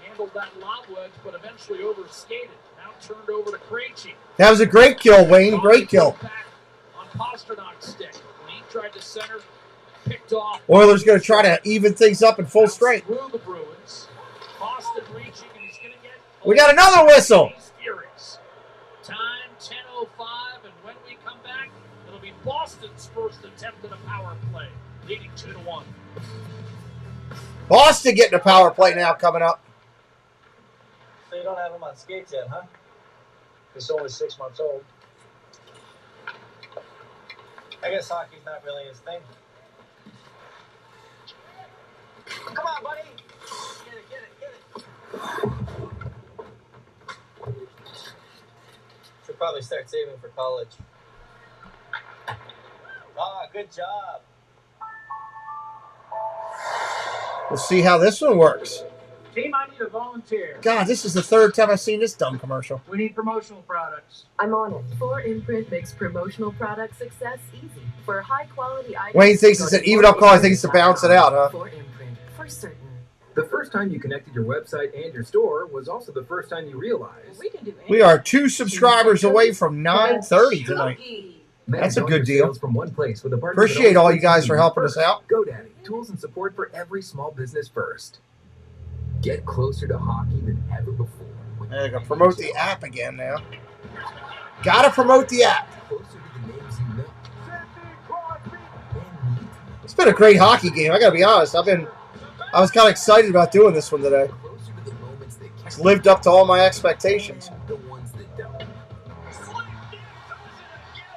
Handled that lob wedge, but eventually overskated. Now turned over to Krejci. That was a great kill, Wayne. Great kill. On Pasternak's stick. When he tried to center, picked off. Oilers going to try to even things up in full strength. Through the Bruins. Boston reaching, and he's going to get. We got another whistle. Furious. Time 10:05, and when we come back, it'll be Boston's first attempt at a power play, leading 2-1. Boston getting a power play now coming up. So you don't have him on skates yet, huh? He's only 6 months old. I guess hockey's not really his thing. Come on, buddy. Get it. Should probably start saving for college. Ah, good job. We'll see how this one works. Team, I need a volunteer. God, this is the 3rd time I've seen this dumb commercial. We need promotional products. I'm on it. 4imprint makes promotional product success easy. For high-quality items... Wayne thinks it's an even-up call. I think it's to balance it out, huh? 4imprint, for certain. The first time you connected your website and your store was also the first time you realized We are 2 subscribers away from 9:30 tonight. That's a good deal. From one place with a partner Appreciate all you guys for helping us out. GoDaddy, tools and support for every small business first. Get closer to hockey than ever before. They're going to promote the app again now. Got to promote the app. Closer to the names you know. It's been a great hockey game. I got to be honest. I was kind of excited about doing this one today. It's lived up to all my expectations. The ones that don't.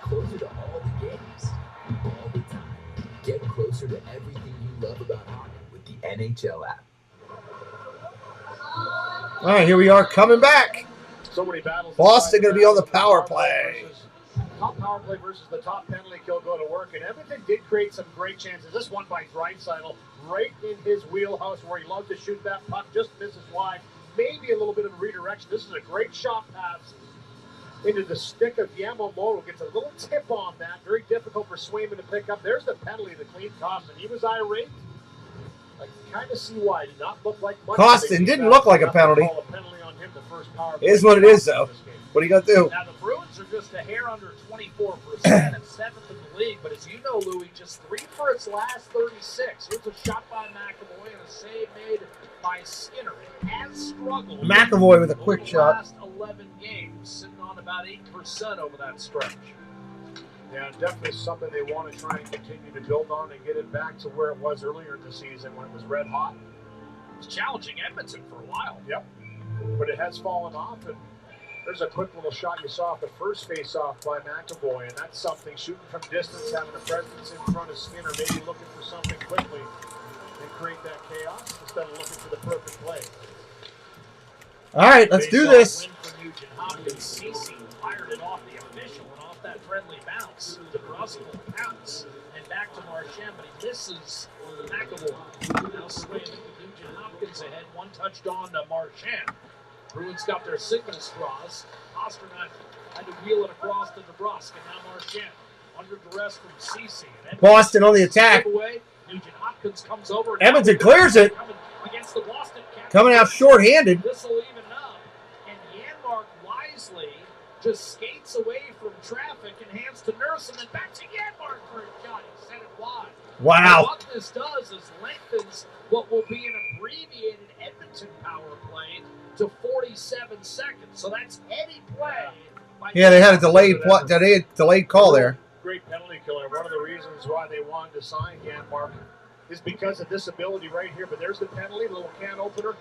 Closer to all the games, all the time. Get closer to everything you love about hockey with the NHL app. All right, here we are coming back. So many battles. Boston going to be on the power play. Top power play versus the top penalty kill go to work, and Edmonton did create some great chances. This one by Draisaitl, right in his wheelhouse where he loves to shoot that puck, just misses wide. Maybe a little bit of a redirection. This is a great shot pass into the stick of Yamamoto. Gets a little tip on that. Very difficult for Swayman to pick up. There's the penalty, the clean Costin. He was irate. I kind of see why. It did not look like much. Costin didn't look like a penalty. It is what it is, though. What are you going to do? Now, the Bruins are just a hair under 24% and 7th in the league. But as you know, Louis, just 3 for its last 36. Here's a shot by McAvoy and a save made by Skinner. It has struggled. McAvoy with a quick shot. Last 11 games, sitting on about 8% over that stretch. Yeah, definitely something they want to try and continue to build on and get it back to where it was earlier in the season when it was red hot. It was challenging Edmonton for a while. Yep. But it has fallen off, and there's a quick little shot you saw at the first face-off by McAvoy, and that's something, shooting from distance, having a presence in front of Skinner, maybe looking for something quickly and create that chaos instead of looking for the perfect play. All right, let's do this. Cece fired it off the official and off that friendly bounce. DeBrusque will pounce and back to Marchand, but he misses McAvoy. Now swing Nugent Hopkins ahead, one touched on to Marchand. Bruins got their signal straws. Pasternak had to wheel it across to DeBrusque, and now Marchand under duress from Cece. Boston on the attack. Nugent Hopkins comes over. Edmonton clears it. Against the Boston captain. Coming out shorthanded. This will even up, and Janmark wisely just skates away from traffic and hands to Nurse and then back to Janmark for a shot. He sent it wide. Wow. And what this does is lengthens what will be an abbreviated Edmonton power play to 47 seconds. So that's heady play. Yeah, they had a delayed call there. Great penalty killer. One of the reasons why they wanted to sign Janmark is because of this ability right here. But there's the penalty, a little can opener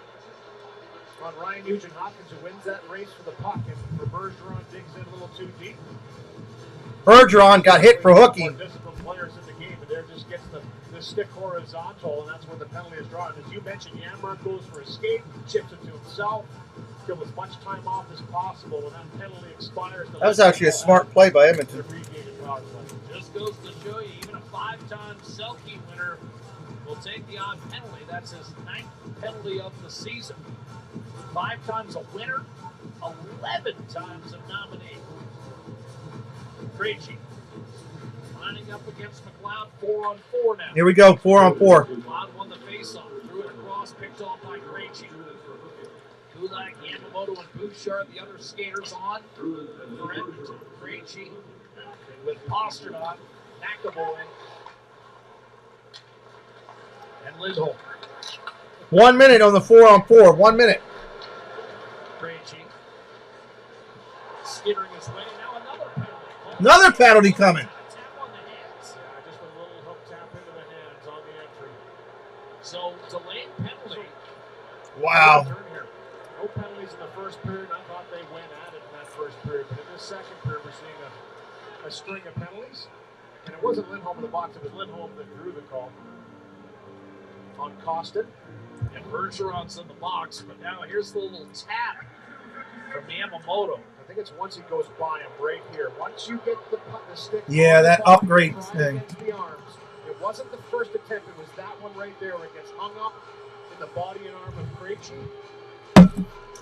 on Ryan Nugent-Hopkins, who wins that race for the puck. And Bergeron digs in a little too deep. Bergeron got hit for hooking. Disciplined players in the game, but there just gets the stick horizontal, and that's where the penalty is drawn. As you mentioned, Janmark goes for a skate, chips it to himself, give as much time off as possible when that penalty expires. That was actually a smart play by Edmonton. Just goes to show you, even a 5-time Selke winner will take the odd penalty. That's his 9th penalty of the season. 5 times a winner, 11 times a nominee. Krejci lining up against McLeod, 4-on-4 now. Here we go, 4-on-4. McLeod won the faceoff, threw it across, picked off by Krejci. Kulak, Yamamoto, and Bouchard, the other skaters on for Edmonton. Krejci with Pasternak, McAvoy, and Lindholm. 1 minute on the 4-on-4. 1 minute. Krejci skittering his way. Now another penalty. Another penalty coming. Tap on the hands. Just a little hook tap into the hands on the entry. So delayed penalty. Wow. No penalties in the first period. I thought they went at it in that first period. But in this second period, we're seeing a string of penalties. And it wasn't Lindholm in the box. It was Lindholm that drew the call on Costin. And Bergeron's in the box. But now here's the little tap from Yamamoto. I think it's once he goes by him right here. Once you get the stick. Yeah, that upgrade thing. The arms. It wasn't the first attempt. It was that one right there where it gets hung up in the body and arm of Krejci.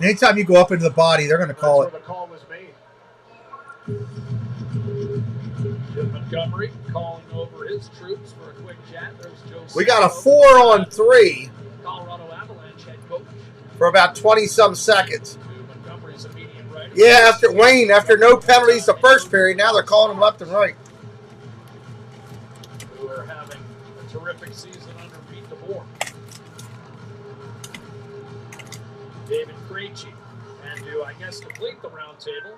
Anytime you go up into the body, they're going to call it. That's where the call was made. Jim Montgomery calling over his troops for a quick chat. There's Joe. We got a 4-on-3 Colorado Avalanche head coach. for about 20-some seconds. Montgomery's a medium right. Yeah, after no penalties the first period, now they're calling them left and right. Who are having a terrific season under Pete DeBoer. David Krejci. And to, I guess, complete the roundtable,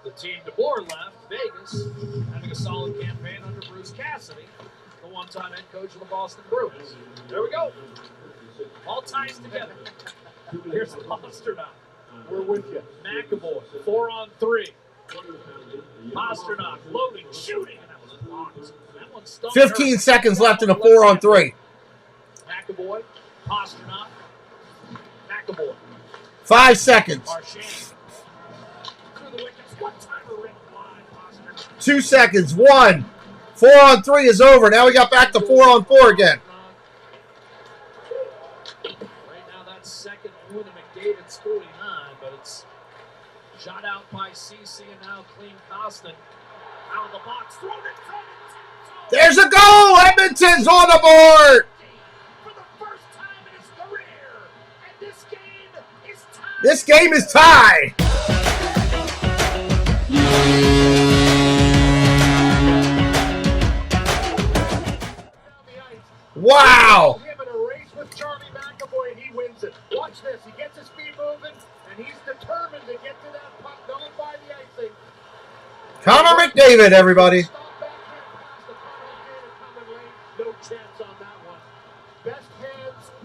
the team DeBoer left, Vegas, having a solid campaign under Bruce Cassidy, the one-time head coach of the Boston Bruins. There we go. All ties together. Here's Pasternak. We're with you. McAvoy, 4-on-3. Pasternak loading, shooting, and that was blocked. That one stung 15 seconds left in a 4-on-3. McAvoy, Pasternak, McAvoy. 5 seconds. Marchand. Through the wickets, one-timer ring line, Pasternak. 2 seconds. 1. 4-on-3 is over. Now we got back to 4-on-4 again. Right now, that's second win of McDavid's 49, but it's shot out by CC and now clean Costin. Out of the box, thrown it. There's a goal. Edmonton's on the board. For the first time in his career, and this game is tied. This game is tied. Wow. Him in a race with Charlie McAvoy, and he wins it. Watch this. He gets his feet moving, and he's determined to get to that puck. Don't buy the icing. Connor McDavid, everybody. Stop back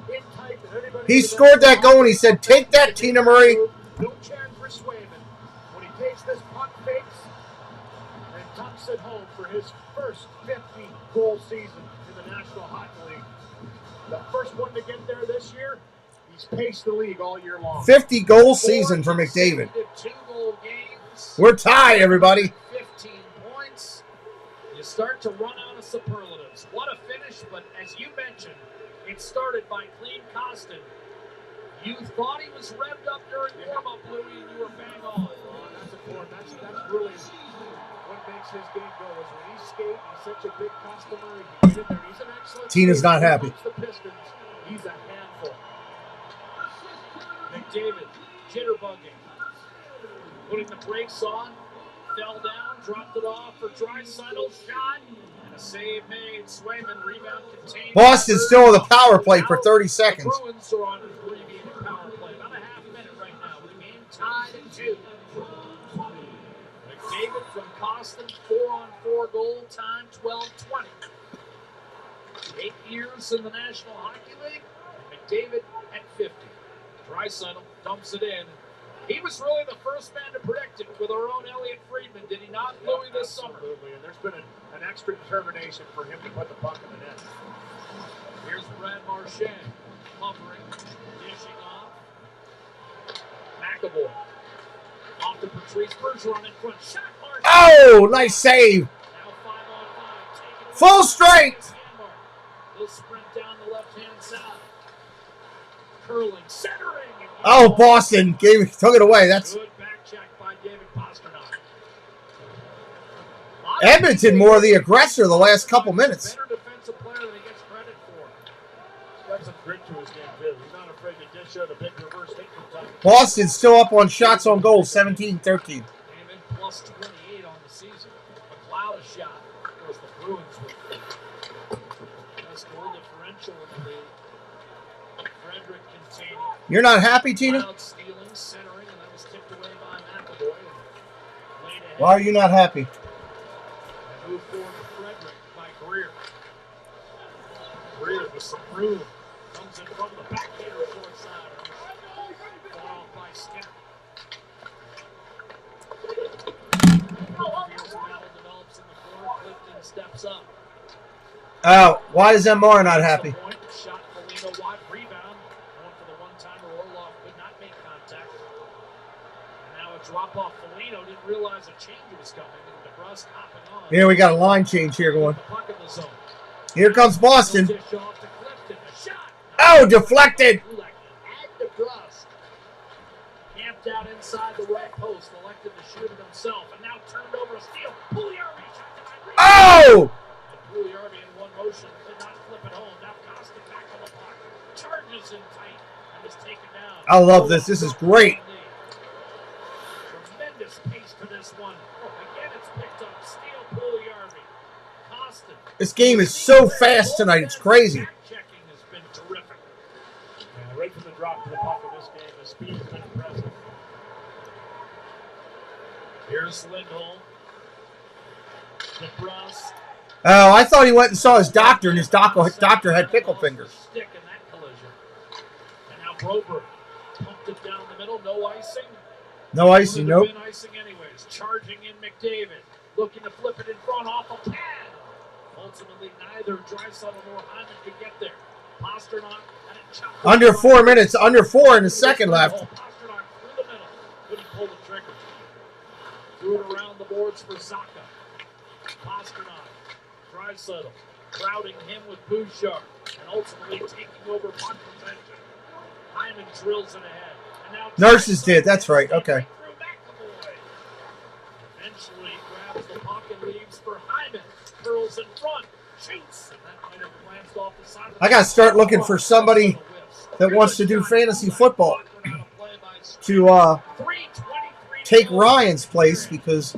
in tight, and everybody. He scored that goal and he said, "Take that, Tina Marie." No chance for Swayman. When he takes this puck, fakes, and tucks it home for his first 50-goal season in the National Hockey League. The first one to get there this year. He's paced the league all year long. 50-goal season for McDavid. 2-goal games. We're tied, everybody. 15 points. You start to run out of superlatives. What a finish, but as you mentioned, it started by Clean Costin. You thought he was revved up during warm-up, Louie, and you were bang on. That's important. That's really what makes his game go. Is when he skates, he's such a big customer. He gets in there. He's an excellent Tina's not happy. The Pistons, he's a handful. McDavid, jitterbugging, putting the brakes on, fell down, dropped it off for Draisaitl, shot, and a save made. Swayman, rebound contained. Boston's still on the power play for 30 seconds. The Bruins are on an abbreviated power play. About a half minute right now with the game tied at 2. McDavid from Costin, 4-on-4 goal time, 12-20. 8 years in the National Hockey League, McDavid at 50. Draisaitl dumps it in. He was really the first man to predict it with our own Elliot Friedman, did he not, Louie, this summer? Absolutely, and there's been an extra determination for him to put the puck in the net. Here's Brad Marchand, hovering, dishing off. McAvoy, off to Patrice Bergeron in front. Shot Marchand. Oh, nice save. Now 5-on-5. Full strength. He'll sprint down the left-hand side. Curling, centering. Oh, Boston took it away. That's Good back check by David Pastrnak. Edmonton, more the aggressor the last couple minutes. Better defensive player than he gets credit for. He's got some grit to his game, too. He's not afraid to dish out a big reverse hit from time. Boston's still up on shots on goal, 17-13. Came in plus 28 on the season. McLeod a shot. Of course, the Bruins with best goal differential in the league. Frederick containing. You're not happy, Tina? McLeod stealing, centering, and that was tipped away by McAvoy. Lane ahead. Why are you not happy? Move forward to Frederick by Greer. Greer with some room. Comes in from the backhander short side. Fought off by Skinner. Fierce battle develops in the corner. Clifton steps up. Oh, why is MR not happy? Point. Shot Foligno wide. Rebound. Going for the one-timer. Orlov could not make contact. And now a drop off. Foligno didn't realize a change was coming. And DeBrusque hopping on. Yeah, we got a line change here going. The puck in the zone. Here comes Boston. Dish off to Clifton. A shot. Oh, deflected. At DeBrusque. Camped out inside the right post. Elected to shoot it himself. And now turned over a steal. Pugliarvi shot to my Oh! Pugliarvi in one motion did not flip it home. Now Costa back on the puck. Charges in tight and is taken down. I love this. This is great. Tremendous pace to this one. Again, it's picked up. Steal Pugliarvi. Costa. This game is so fast tonight. It's crazy. Checking has been terrific. Yeah, right from the drop to the puck in this game, the speed has been impressive. Here's Lindholm. DeBrusque. Oh, I thought he went and saw his doctor, and his doctor had pickle fingers. Stick in that collision. And now Broberg pumped it down the middle. No icing. No icing, Would have nope. been icing anyways. Charging in McDavid. Looking to flip it in front off a pad. Ultimately, neither Draisaitl nor Hyman could get there. Pastrnak had it chopped. Under 4 minutes, under 4 in the second left. Pastrnak through the middle. Couldn't pull the trigger. Threw it around the boards for Zacha. Pastrnak. Draisaitl crowding him with Bouchard and ultimately taking over puck possession. Hyman drills it ahead. And now Nurses did. That's right. Okay. eventually grabs the puck and leaves for Hyman. Curls in front. Shoots. And that might have glanced off the side of the I got to start looking for somebody that wants to do fantasy football to take Ryan's place because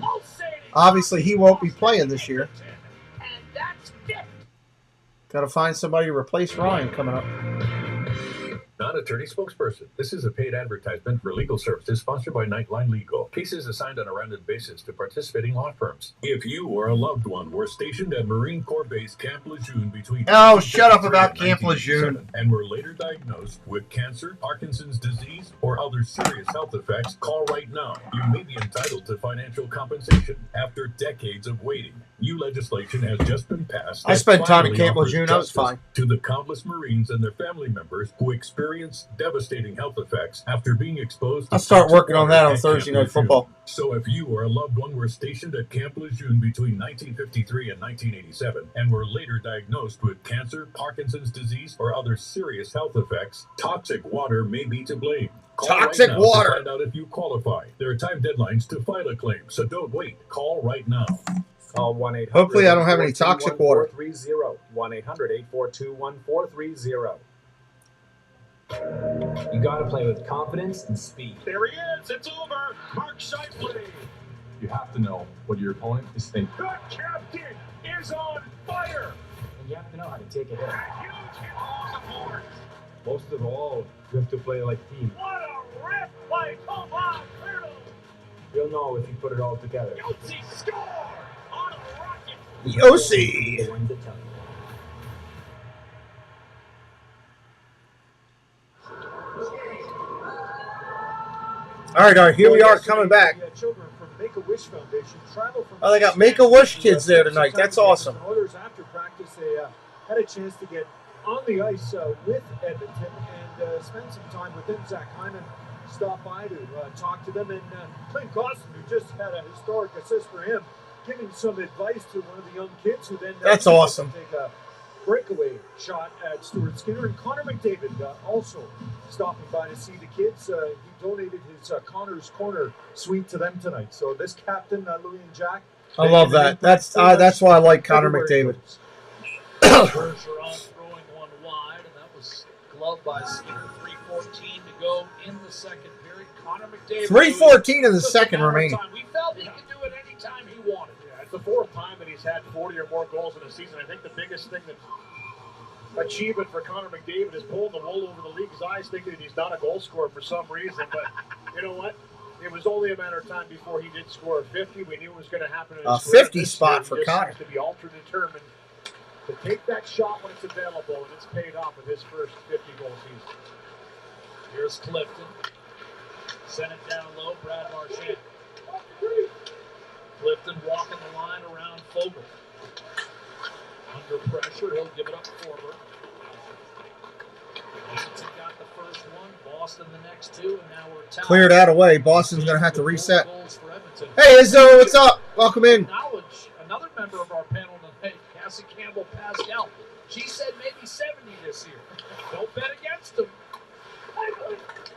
obviously he won't be playing this year. Got to find somebody to replace Ryan coming up. Non-attorney spokesperson. This is a paid advertisement for legal services sponsored by Nightline Legal. Cases assigned on a random basis to participating law firms. If you or a loved one were stationed at Marine Corps Base Camp Lejeune between shut up about Camp Lejeune and were later diagnosed with cancer, Parkinson's disease, or other serious health effects, call right now. You may be entitled to financial compensation after decades of waiting. New legislation has just been passed. I spent time at Camp Lejeune. I was fine. To the countless Marines and their family members who experience devastating health effects after being exposed to I'll start working on that on Thursday Night Football. So if you or a loved one were stationed at Camp Lejeune between 1953 and 1987 and were later diagnosed with cancer, Parkinson's disease, or other serious health effects, toxic water may be to blame. Call toxic right now water. to find out if you qualify. There are time deadlines to file a claim, so don't wait. Call right now. Call 1-800. Hopefully I don't have any toxic water. 1-800-842-1430. You got to play with confidence and speed. There he is. It's over. Mark Scheifele. You have to know what your opponent is thinking. The captain is on fire. And you have to know how to take a hit. Huge hit on the board. Most of all, you have to play like a team. What a rip by Tomas Hertl. You'll know if you put it all together. Yossi score on a rocket. Yossi. All right, here we are coming back. Children from Make-A-Wish Foundation travel from Oh, they got Make-A-Wish kids there tonight. That's awesome. Others after practice, they had a chance to get on the ice with Edmonton and spend some time with them. Zach Hyman stopped by to talk to them, and Clint Costin, who just had a historic assist for him, giving some advice to one of the young kids who then That's awesome. take a breakaway shot at Stuart Skinner. And Connor McDavid also stopping by to see the kids. He donated his Connor's Corner suite to them tonight. So this captain, Louis and Jack, I love that. That's why I like Connor McDavid. Bergeron throwing one wide, and that was gloved by Skinner. 3:14 to go in the second period. Connor McDavid. 3:14 in the second remaining. We felt he could do it anytime he wanted. Yeah, it's the fourth time that he's had 40 or more goals in a season. I think the biggest thing that achievement for Connor McDavid is pulling the wool over the league's eyes, thinking that he's not a goal scorer for some reason. But you know what? It was only a matter of time before he did score a 50. We knew it was going to happen in his A 50 spot for Connor. To be ultra determined to take that shot when it's available, and it's paid off with his first 50-goal season. Here's Clifton. Sent it down low, Brad Marchand. Clifton walking the line around Fogle. Under pressure, he'll give it up forward. Edmonton got the first one, Boston the next two, and now we're tied. Cleared out away. Boston's going to have to reset. Hey, Izzo, what's up? Welcome in. Another member of our panel tonight, Cassie Campbell Pascal. She said maybe 70 this year. Don't bet against them.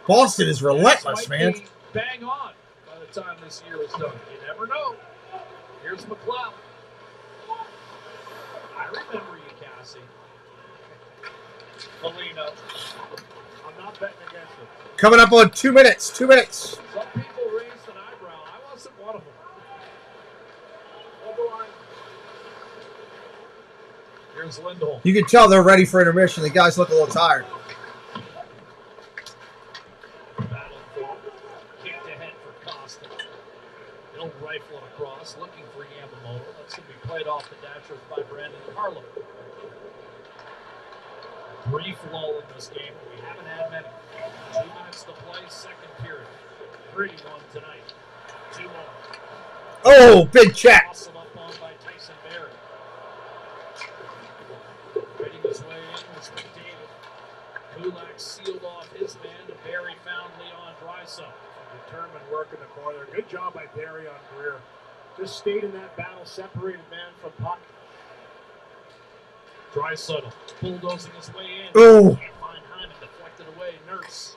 Boston is relentless, man. Bang on by the time this year is done. You never know. Here's McLeod. I remember you, Cassie. Polino. I'm not betting against him. Coming up on 2 minutes. 2 minutes. Some people raised an eyebrow. I wasn't one of them. Here's Lindholm. You can tell they're ready for intermission. The guys look a little tired. Kicked ahead for Costa. He'll rifle it across, looking for Yamamoto. That's going to be played off the dasher by Brandon Carlo. Brief lull in this game. We haven't had many. 2 minutes to play, second period. Pretty one tonight. 2 more. Oh, big check. Awesome up on by Tyson Barry. Fighting his way in was McDavid. Kulak sealed off his man. Barry found Leon Draisaitl. Determined work in the corner. Good job by Barry on Greer. Just stayed in that battle, separated man from puck. Draisaitl bulldozing his way in. Ooh. Can't find Hyman, deflected away. Nurse.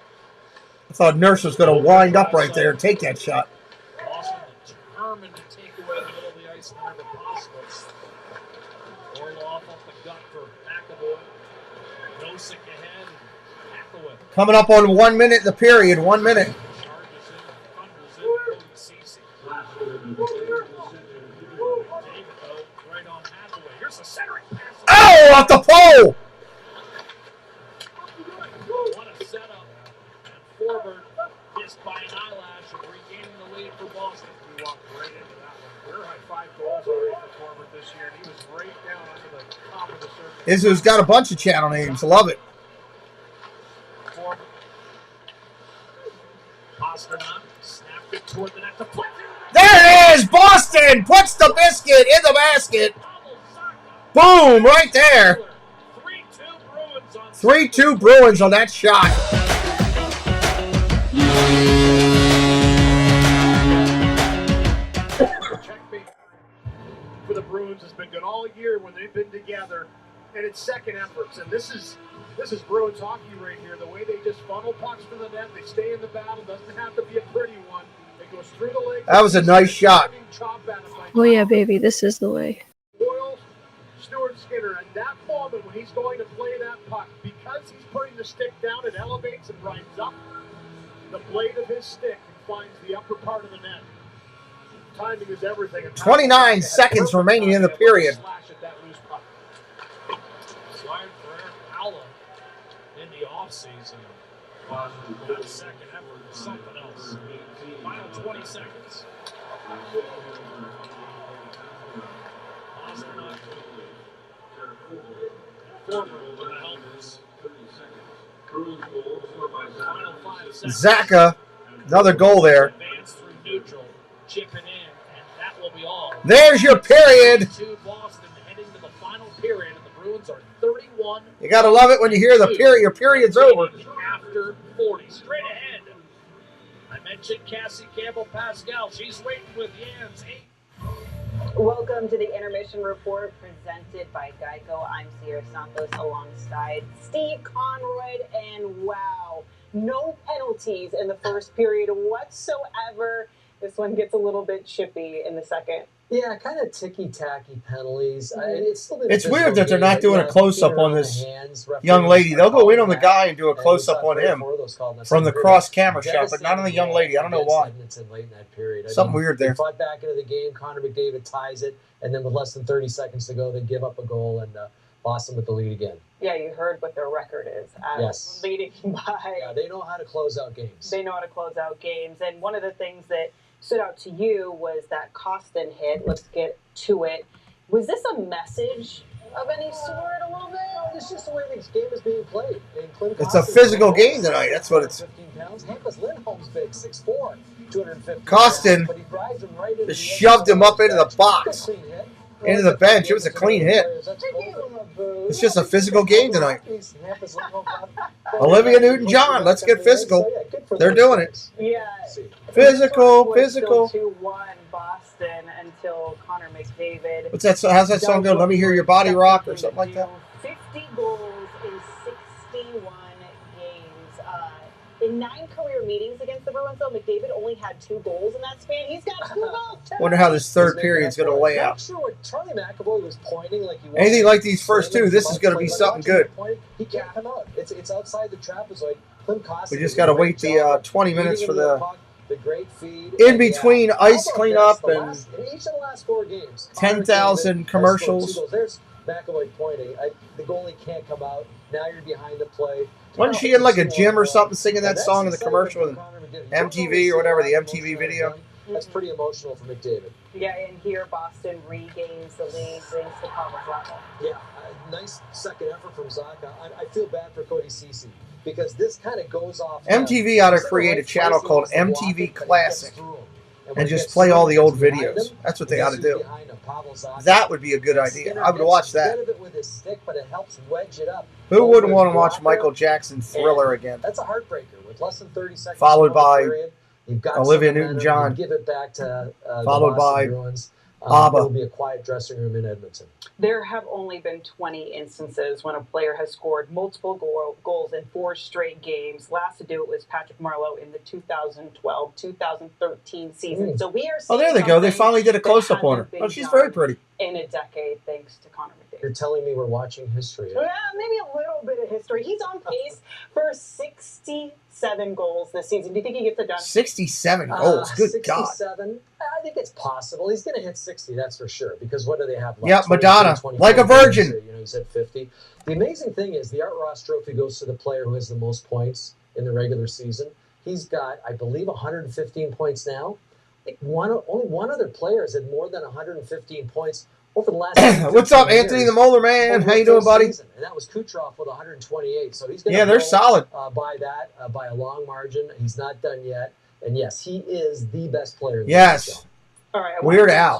I thought Nurse was going to wind up right there and take that shot. Boston determined to take away the middle of the ice whenever possible. Orlov off the gut for McAvoy. Nosek ahead. Hathaway. Coming up on 1 minute in the period. 1 minute. Oh, off the pole! What a 7 forward, missed by an eyelash, and regaining the lead for Boston. He walked right into that one. We're had 5 goals already for Corbett this year, and he was right down under the top of the circle. Izzo's got a bunch of channel names. Love it. Corbett. Pasternak snapped it toward the net to flip. There it is! Boston puts the biscuit in the basket. Boom! Right there. 3-2 Bruins on that shot. Checkmate for the Bruins has been good all year when they've been together, and it's second efforts. And this is Bruins hockey right here. The way they just funnel pucks to the net, they stay in the battle. Doesn't have to be a pretty one. It goes through the legs. That was a nice shot. Oh yeah, baby, this is the way. Boyle, Stuart Skinner, at that moment when he's going to play that puck, because he's putting the stick down, it elevates and rides up the blade of his stick and finds the upper part of the net. Timing is everything. 29 seconds remaining in the period. Slide for Eric Howland in the offseason. That second effort was something else. Final 20 seconds. Pasternak. Former with the Helmets. Final 5 seconds. Zaka, another goal there. Advance through neutral, chipping in, and that will be all. There's your period. To Boston heading to the final period, and the Bruins are 31. You gotta love it when you hear the period. Your period's over. After 40, straight ahead. I mentioned Cassie Campbell-Pascal. She's waiting with Yans. 8. Welcome to the Intermission Report presented by Geico. I'm Sierra Santos alongside Steve Conroy, and wow, no penalties in the first period whatsoever. This one gets a little bit chippy in the second. Yeah, kind of ticky-tacky penalties. It's weird that they're not doing a close-up on this young lady. They'll go in on the guy and do a close-up on him from the cross-camera shot, but not on the young lady. I don't know why. Something weird there. They fought back into the game. Connor McDavid ties it, and then with less than 30 seconds to go, they give up a goal, and Boston with the lead again. Yeah, you heard what their record is. Yes. Leading by... Yeah, they know how to close out games. They know how to close out games, and one of the things that stood out to you was that Costin hit. Let's get to it. Was this a message of any sort a little bit? No, it's just the way this game is being played. It's a physical game tonight. That's what it's. 15 pounds. Hampus Lindholm's big, 6'4", 250 Costin but he drives him right into just shoved him up into the box, into the bench. It was a clean hit. It's just a physical game tonight. Olivia Newton-John, let's get physical. They're doing it. Yeah. Physical. 2-1 Boston until Connor McDavid. What's that? How's that song go? Let me hear your body rock or something like that. 50 goals in 61 games. In 9 career meetings against the Bruins, though, McDavid only had 2 goals in that span. He's got 2 goals. Wonder how this third period's going to lay out. Not sure what Charlie McAvoy was pointing like he was. Anything like these first two, this is going to be something good. He can't come out. It's outside the trapezoid. We just got to wait the 20 minutes for the great feed in between ice cleanup and each of the last 4 games. 10,000 commercials. There's McAvoy pointing. The goalie can't come out. Now you're behind the play. Wasn't she in like a gym or something singing that song in the commercial in MTV or whatever, the MTV video? That's pretty emotional for McDavid. Yeah, and here Boston regains the lead thanks to Pavel Zacha. Yeah, nice second effort from Zacha. I feel bad for Cody Ceci because this kind of goes off. MTV ought to create a channel called MTV Classic and just play all the old videos. That's what they ought to do. That would be a good idea. I would watch that. Who wouldn't want to watch Michael Jackson Thriller again? That's a heartbreaker with less than 30 seconds. Followed by Olivia Newton-John. Give it back to followed by Bruins. ABBA. It will be a quiet dressing room in Edmonton. There have only been 20 instances when a player has scored multiple goals in 4 straight games. Last to do it was Patrick Marleau in the 2012-2013 season. So we are seeing there they go. They finally did a close-up on her. Oh, she's very pretty. In a decade, thanks to Connor McDavid. You're telling me we're watching history. Yeah, maybe a little bit of history. He's on pace for 67 goals this season. Do you think he gets it done? 67 goals. Good 67, God. I think it's possible. He's going to hit 60, that's for sure. Because what do they have left? Yep, Madonna. Like a virgin. You know, he's at 50. The amazing thing is the Art Ross Trophy goes to the player who has the most points in the regular season. He's got, I believe, 115 points now. I think only one other player has had more than 115 points over the last. What's up, Anthony the Molar Man? How you doing, buddy? Season. And that was Kucherov with 128. So he's going they're solid by that by a long margin. He's not done yet. And yes, he is the best player. Yes. All right, Weird Al.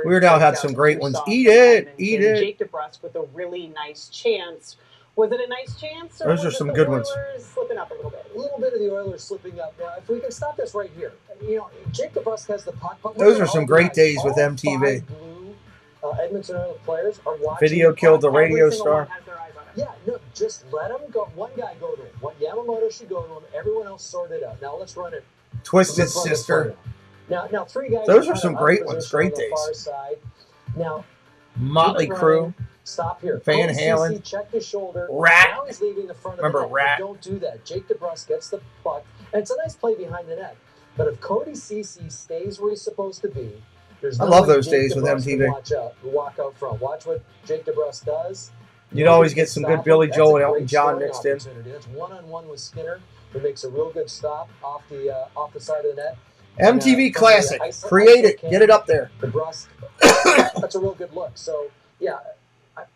Weird Al had some great ones. Eat it. Jake DeBrusk with a really nice chance. Was it a nice chance? Or those are some good ones. Slipping up a little bit. A little bit of the Oilers slipping up. Now, if we can stop this right here, Jake DeBrusk has the puck. But those are some great days with MTV. Edmonton Oilers players are watching. Video killed the radio star. Yeah, no, just let him go. One guy go to him. Yamamoto should go to him. Everyone else sort it out. Now let's run it. Twisted Sister. Now, three guys. Those are some great ones. Great days. Now, Motley Crue. Stop here. Van Halen. Check the shoulder. Rat. Now he's leaving the front of Remember the net. Rat? Don't do that. Jake DeBrusk gets the puck, and it's a nice play behind the net. But if Cody Ceci stays where he's supposed to be, there's no I love way those Jake days with DeBrusk MTV. can walk out front. Watch what Jake DeBrusk does. You'd always get some good Billy Joel and Elton John mixed in. That's one-on-one with Skinner, who makes a real good stop off the side of the net. MTV Classic. Create it. Get it up there. DeBrusk. That's a real good look. So, yeah,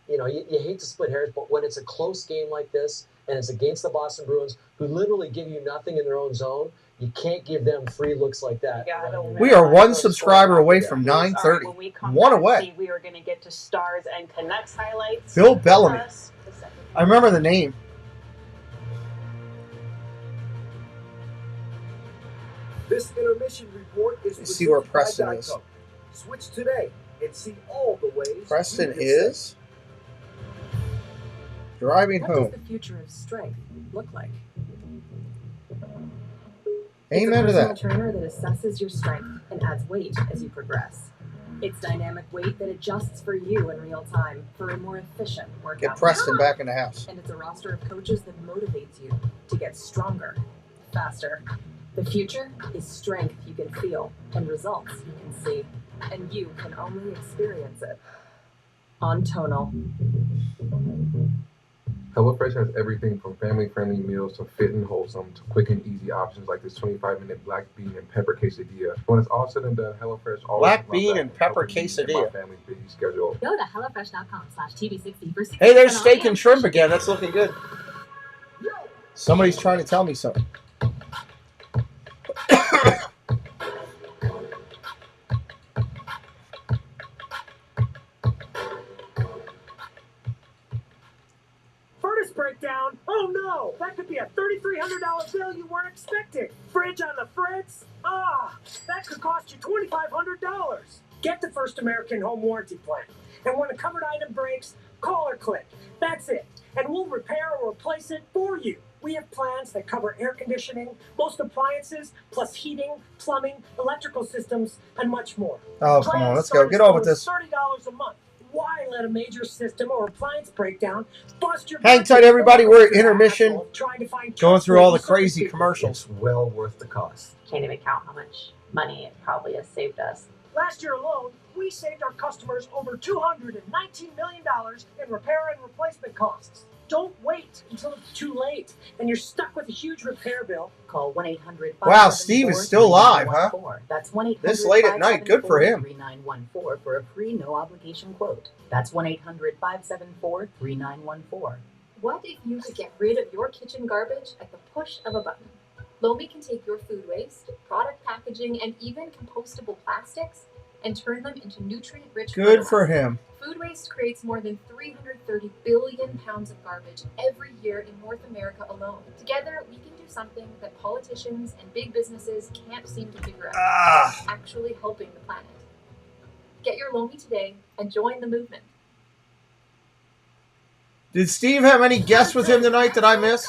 you hate to split hairs, but when it's a close game like this, and it's against the Boston Bruins, who literally give you nothing in their own zone, you can't give them free looks like that. We are one subscriber away from 9:30. One away. We are going to get to Stars and Connects highlights. Bill Bellamy. I remember the name. This intermission report is Let's see where Preston is. Switch today and see all the ways. Preston is driving What home. does the future of strength look like? Amen to It's a that. personal trainer that assesses your strength and adds weight as you progress. It's dynamic weight that adjusts for you in real time for a more efficient workout. Get Preston back in the house. And it's a roster of coaches that motivates you to get stronger, faster. The future is strength you can feel and results you can see. And you can only experience it on Tonal. HelloFresh has everything from family-friendly meals to fit and wholesome to quick and easy options like this 25-minute black bean and pepper quesadilla. When it's all said and done, HelloFresh always Black bean and pepper quesadilla. my family's busy schedule. Go to HelloFresh.com/TV60 for 60% Hey, there's off steak and shrimp again. That's looking good. Somebody's trying to tell me something. Furnace breakdown? Oh no! That could be a $3,300 bill you weren't expecting. Fridge on the fritz? That could cost you $2,500. Get the First American Home Warranty Plan. And when a covered item breaks, call or click. That's it. And we'll repair or replace it for you. We have plans that cover air conditioning, most appliances, plus heating, plumbing, electrical systems, and much more. Oh, come on. Let's go. Get on with this. $30 a month. Why let a major system or appliance breakdown bust your Hang tight, everybody. We're at intermission. trying to find Going through all the crazy commercials. Well worth the cost. Can't even count how much money it probably has saved us. Last year alone, we saved our customers over $219 million in repair and replacement costs. Don't wait until it's too late and you're stuck with a huge repair bill. Call 1-800. Wow, Steve is still live, huh? That's 1-800. This late at night. Good for him. 3914 for a free no obligation quote. That's 1-800-574-3914. What if you could get rid of your kitchen garbage at the push of a button? Lomi can take your food waste, product packaging, and even compostable plastics and turn them into nutrient-rich Good fertilizer. for him. Food waste creates more than 330 billion pounds of garbage every year in North America alone. Together, we can do something that politicians and big businesses can't seem to figure out. Actually helping the planet. Get your Lomi today and join the movement. Did Steve have any guests with him tonight that I missed?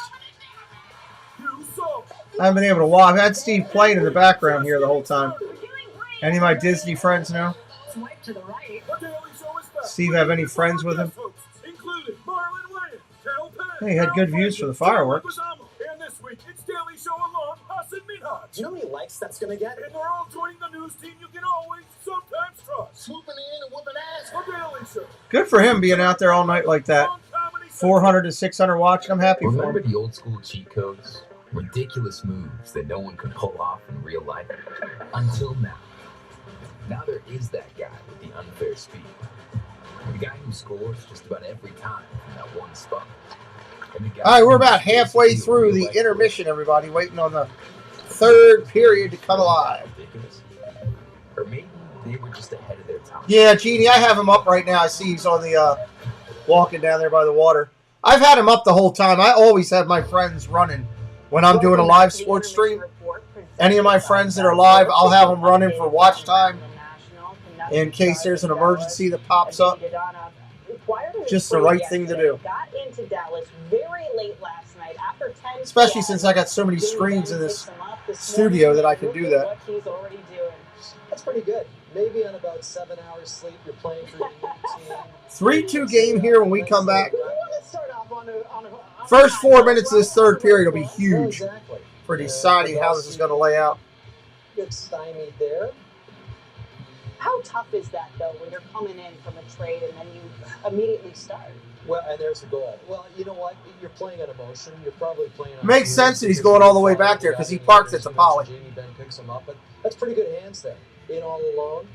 I haven't been able to watch. I had Steve playing in the background here the whole time. Any of my Disney friends now? Swipe to the right. Steve have any friends with him? Hey, he had good views for the fireworks. And this week, it's Daily Show alone, Hassan Minhaj. Do you know how many likes that's going to get? And they're all joining the news team you can always, sometimes trust. Swooping in and whooping ass for Daily Show. Good for him being out there all night like that. 400 to 600 watching. I'm happy for Remember him. the old school cheat codes? Ridiculous moves that no one could pull off in real life. Until now. Now there is that guy with the unfair speed. The guy who scores just about every time from that one spot. All right, we're about halfway through the intermission, everybody, waiting on the third period to come alive. Or maybe they were just ahead of their time. Yeah, Jeannie, I have him up right now. I see he's on the walking down there by the water. I've had him up the whole time. I always have my friends running when I'm doing a live sports stream. Any of my friends that are live, I'll have them running for watch time in case there's an emergency that pops up. Just the right thing to do. Got into Dallas very late last night after 10 Especially since I got so many screens in this studio that I can do that. What he's already doing. That's pretty good. Maybe on about 7 hours sleep, you're playing for your new team. 3-2 game here when we come back. First 4 minutes of this third period will be huge for deciding how this is going to lay out. Get stymied there. How tough is that, though, when you're coming in from a trade and then you immediately start? Well, and there's the goal. Well, you know what? You're playing on emotion. You're probably playing on... Makes sense that he's going all the way back there because he parked at the poly. Jamie Benn picks him up, but that's pretty good hands there. In all alone,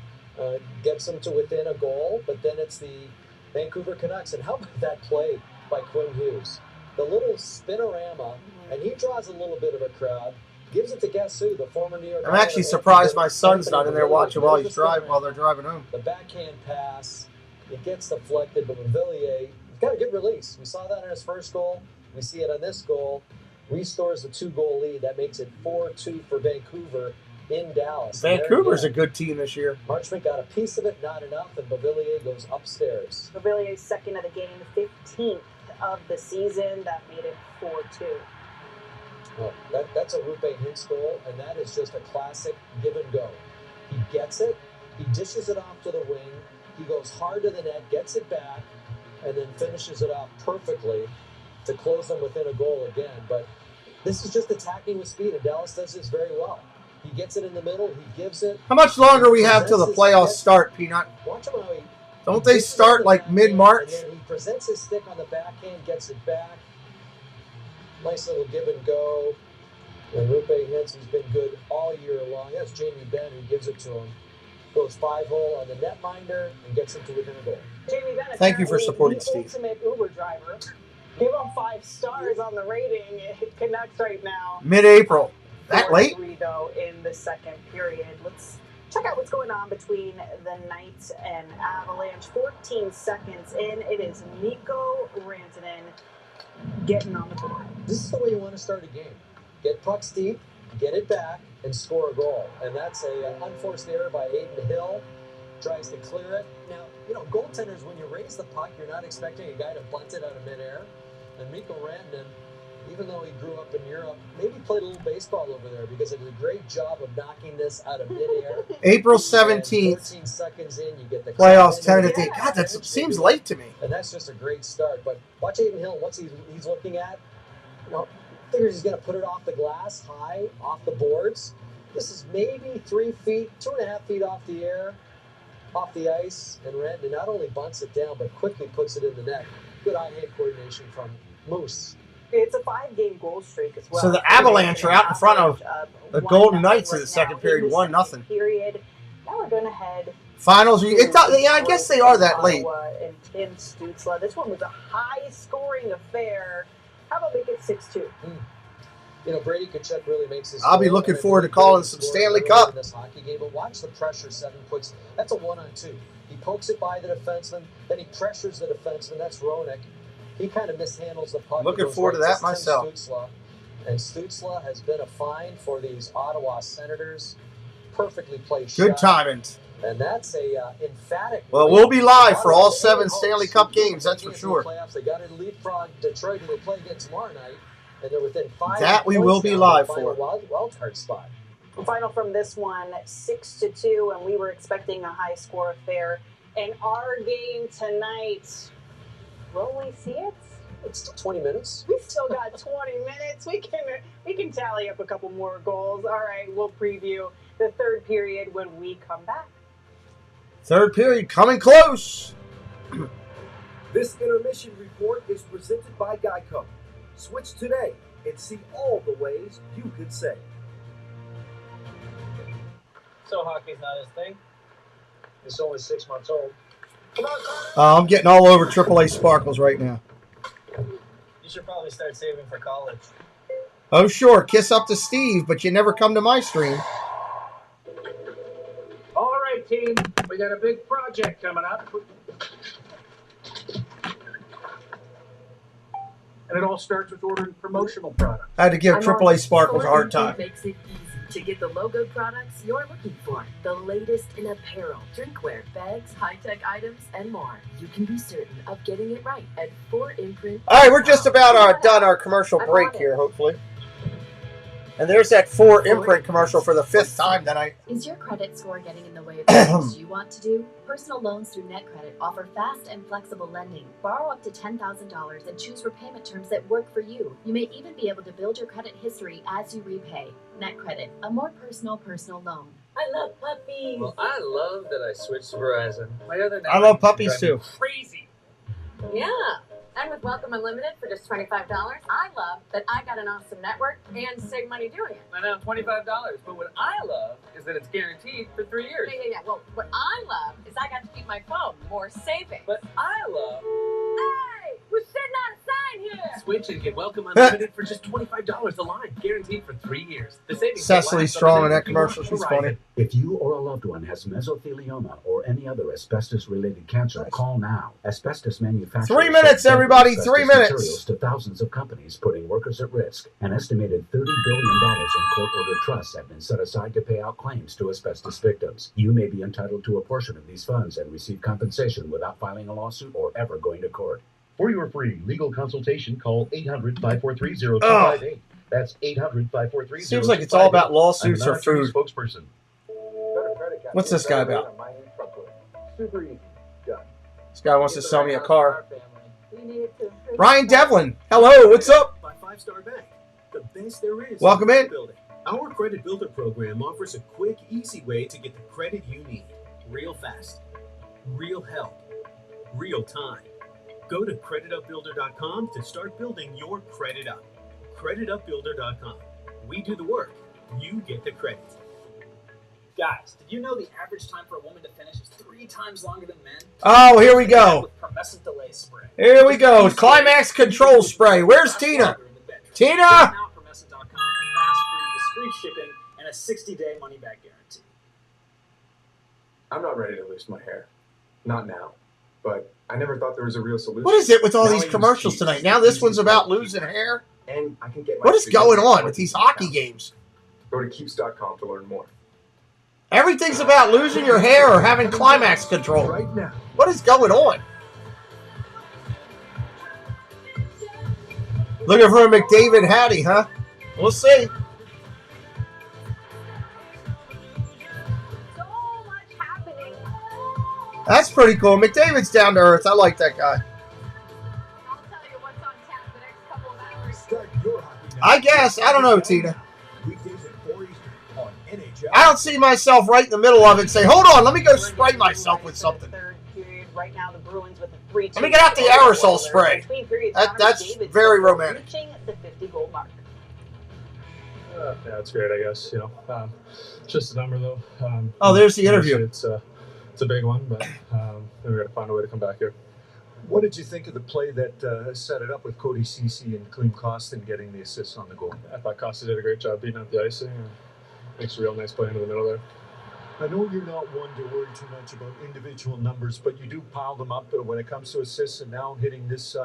gets him to within a goal, but then it's the Vancouver Canucks. And how about that play by Quinn Hughes? The little spinorama, and he draws a little bit of a crowd. Gives it to guess who? The former New York. I'm actually surprised my son's not in there watching while they're driving home. The backhand pass, it gets deflected, but Villiers got a good release. We saw that in his first goal. We see it on this goal. Restores the 2-goal lead. That makes it 4-2 for Vancouver in Dallas. Vancouver's a good team this year. Marchment got a piece of it, not enough, and Villiers goes upstairs. Villiers' second of the game, 15th of the season. That made it 4-2. Well, that's a Rupe Hintz goal, and that is just a classic give and go. He gets it, he dishes it off to the wing, he goes hard to the net, gets it back, and then finishes it off perfectly to close them within a goal again. But this is just attacking with speed, and Dallas does this very well. He gets it in the middle, he gives it. How much longer we have till the playoffs start, Peanut? Watch him how he... Don't they start like mid-March? And then he presents his stick on the backhand, gets it back. Nice little give and go. And Rupe Hintz, who's been good all year long. That's Jamie Benn who gives it to him. Goes 5-hole on the netminder and gets him to within a goal. Jamie Benn, thank you for supporting the Steve. Ultimate Uber driver. Give him 5 stars on the rating. It connects right now. Mid-April. That late? 4-3 though in the second period. Let's check out what's going on between the Knights and Avalanche. 14 seconds in. It is Mikko Rantanen getting on the board. This is the way you want to start a game. Get pucks deep, get it back, and score a goal. And that's an unforced error by Aiden Hill. Tries to clear it. Now, you know, goaltenders, when you raise the puck, you're not expecting a guy to bunt it out of midair. And Mikko Rantanen, even though he grew up in Europe, maybe played a little baseball over there because it did a great job of knocking this out of midair. April 17th. 14 seconds in, you get the playoffs tentative. God, that seems late to me. And that's just a great start. But watch Aiden Hill. What's he's looking at? You know, figures he's going to put it off the glass, high, off the boards. This is maybe 3 feet, 2.5 feet off the air, off the ice. And Rantanen not only bunts it down, but quickly puts it in the net. Good eye-hand coordination from Moose. It's a 5-game goal streak as well. So the Avalanche are out in front of the Golden Knights in the second period, 1-0. Period. Now we're going to head. Finals. I guess they are that late. And Tim Stützle. This one was a high-scoring affair. How about make it 6-2? You know, Brady Tkachuk really makes his. I'll be looking forward to calling some Stanley Cup in this hockey game. But watch the pressure 7 puts. That's a 1-on-2. He pokes it by the defenseman, then he pressures the defenseman. That's Roenick. He kind of mishandles the puck. Looking forward to that myself. Stützle. And Stützle has been a find for these Ottawa Senators. Perfectly placed. Good timing. And that's a emphatic. Well, we'll be live for all 7 Stanley Cup games, that's for sure. They got to leapfrog Detroit, who they play again tomorrow night, and they're within 5. That we will be live for. Wild card spot. Final from this one, 6-2, and we were expecting a high score affair. And our game tonight, will we see it? It's still 20 minutes. We still got 20 minutes. We can tally up a couple more goals. All right, we'll preview the third period when we come back. Third period coming close. This intermission report is presented by Geico. Switch today and see all the ways you could save. So hockey's not his thing? It's only 6 months old. I'm getting all over AAA Sparkles right now. You should probably start saving for college. Oh, sure. Kiss up to Steve, but you never come to my stream. All right, team. We got a big project coming up. And it all starts with ordering promotional products. I had to give AAA Sparkles a hard time. Makes it easy to get the logo products you're looking for. The latest in apparel, drinkware, bags, high-tech items, and more. You can be certain of getting it right at 4imprint. All right, we're just about done our commercial break here, hopefully. And there's that 4imprint commercial for the 5th time tonight. Is your credit score getting in the way of the things you want to do? Personal loans through NetCredit offer fast and flexible lending. Borrow up to $10,000 and choose repayment terms that work for you. You may even be able to build your credit history as you repay. NetCredit, a more personal loan. I love puppies. Well, I love that I switched to Verizon. My other I love puppies too. Crazy. Yeah. And with Welcome Unlimited for just $25, I love that I got an awesome network and save money doing it. I know, $25. But what I love is that it's guaranteed for 3 years. Yeah. Well, what I love is I got to keep my phone more savings. But I love... Hey! Who's sitting on a sign here? Switch and get Welcome Unlimited for just $25 a line, guaranteed for 3 years. The savings Cecily Strong in that commercial, she's funny. If you or a loved one has mesothelioma or any other asbestos-related cancer, call now. Asbestos manufacturers... 3 minutes, everybody, 3 minutes. ...materials to thousands of companies, putting workers at risk. An estimated $30 billion in court-ordered trusts have been set aside to pay out claims to asbestos victims. You may be entitled to a portion of these funds and receive compensation without filing a lawsuit or ever going to court. For your free legal consultation, call 800-543-0258. That's 800-543-0258. Seems like it's all about lawsuits or food. Spokesperson. What's this guy about? Super easy. Done. This guy wants to sell me a car. Ryan Devlin, hello, what's up? By 5-Star Bank, the best there is. Welcome in. Building. Our Credit Builder program offers a quick, easy way to get the credit you need. Real fast, real help, real time. Go to creditupbuilder.com to start building your credit up. Creditupbuilder.com. We do the work. You get the credit. Guys, did you know the average time for a woman to finish is 3 times longer than men? Oh, here we go. With permescent delay spray. Here we go. Climax Control Spray. Where's Tina? Tina! Now permescent.com for fast, free, discreet shipping and a 60-day money-back guarantee. I'm not ready to lose my hair. Not now. But I never thought there was a real solution. What is it with all Now these I use commercials Keeps. tonight? Now this one's about losing hair? And I can get my What is going on free with these hockey games? Go to keeps.com to learn more. Everything's about losing your hair or having climax control. Right now. What is going on? Looking for a McDavid Hattie, huh? We'll see. So much happening. That's pretty cool. McDavid's down to earth. I like that guy. I'll tell you what's on tap the next couple of hours. Start your hockey night. I guess. I don't know, Tina. Weekdays at 4 Eastern on NHL. I don't see myself right in the middle of it and say, hold on, let me go spray myself with something. Third period right now, the Bruins with a 3-2. Let me get out the aerosol spray. Between periods, That's David's very romantic. reaching the 50-goal mark. Yeah, it's great, I guess. It's just a number, though. Oh, there's the interview. It's a big one, but we got to find a way to come back here. What did you think of the play that set it up with Cody Ceci and Klim Kostin getting the assists on the goal? I thought Costa did a great job beating out the icing. Makes a real nice play into the middle there. I know you're not one to worry too much about individual numbers, but you do pile them up when it comes to assists and now hitting this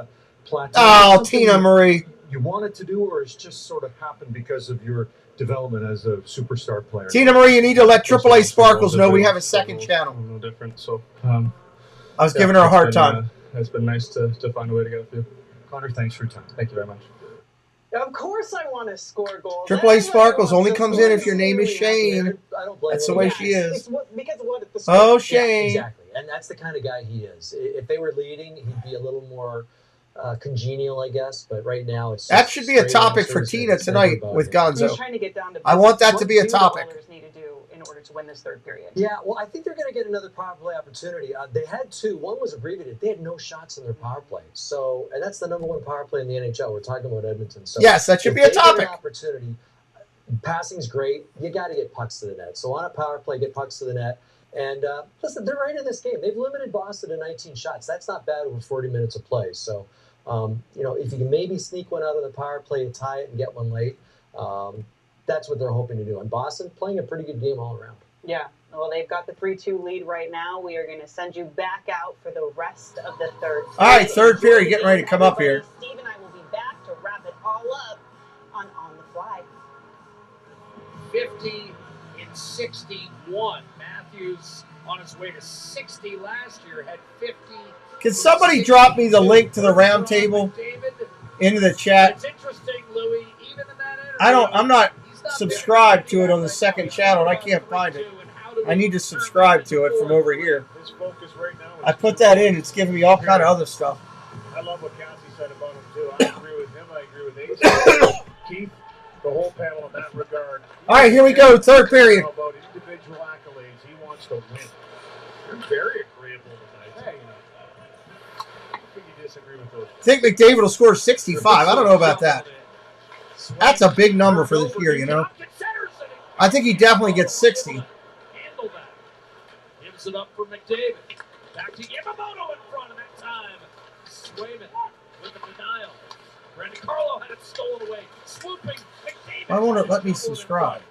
plateau. Oh, Tina Marie. You wanted to do, or it's just sort of happened because of your development as a superstar player? Tina Marie, you need to let AAA Sparkles know we have a second channel. No different. So I was giving her a hard time. It's been nice to find a way to get a few. Connor, thanks for your time. Thank you very much. Of course I want to score goals. AAA Sparkles only comes in if your name is Shane. That's the way she is. Because of what the Oh, Shane. Yeah, exactly. And that's the kind of guy he is. If they were leading, he'd be a little more congenial, I guess. But right now, it's That should be a topic for Tina tonight with Gonzo. He's trying to get down to I want that to be a what do topic. ballers need to do in order to win this third period. Yeah, well, I think they're going to get another power play opportunity. They had two. One was abbreviated. They had no shots in their power play. So, and that's the #1 power play in the NHL. We're talking about Edmonton. So yes, that should be a topic. Get an opportunity. Passing's great. You got to get pucks to the net. So on a power play, get pucks to the net. And listen, they're right in this game. They've limited Boston to 19 shots. That's not bad over 40 minutes of play. So, if you can maybe sneak one out on the power play to tie it and get one late, that's what they're hoping to do. And Boston playing a pretty good game all around. Yeah. Well, they've got the 3-2 lead right now. We are going to send you back out for the rest of the third period. All right, third period, getting ready to come up here. Steve and I will be back to wrap it all up on the Fly. 50 in 61. Matthews on his way to 60 last year had 50. Can somebody drop me the link to the round table into the chat? It's interesting, Louis. Even in that I'm not subscribed to it on the second channel, and I can't find it. I need to subscribe to it from over here. His focus right now. I put that in. It's giving me all kind of other stuff. I love what Cassie said about him too. I agree with him. I agree with Ace. Keith, the whole panel in that regard. All right, here we go. Third period. About individual accolades, he wants to win. You're very agreeable tonight. Hey, I think you disagree with those. I think McDavid will score 65. I don't know about that. That's a big number for this year, you know. I think he definitely gets 60. Handle that. Gives it up for McDavid. Back to Yamamoto in front of that time. Swayman with the denial. Randy Carlo had it stolen away. Swooping. McDavid. I won't let me subscribe.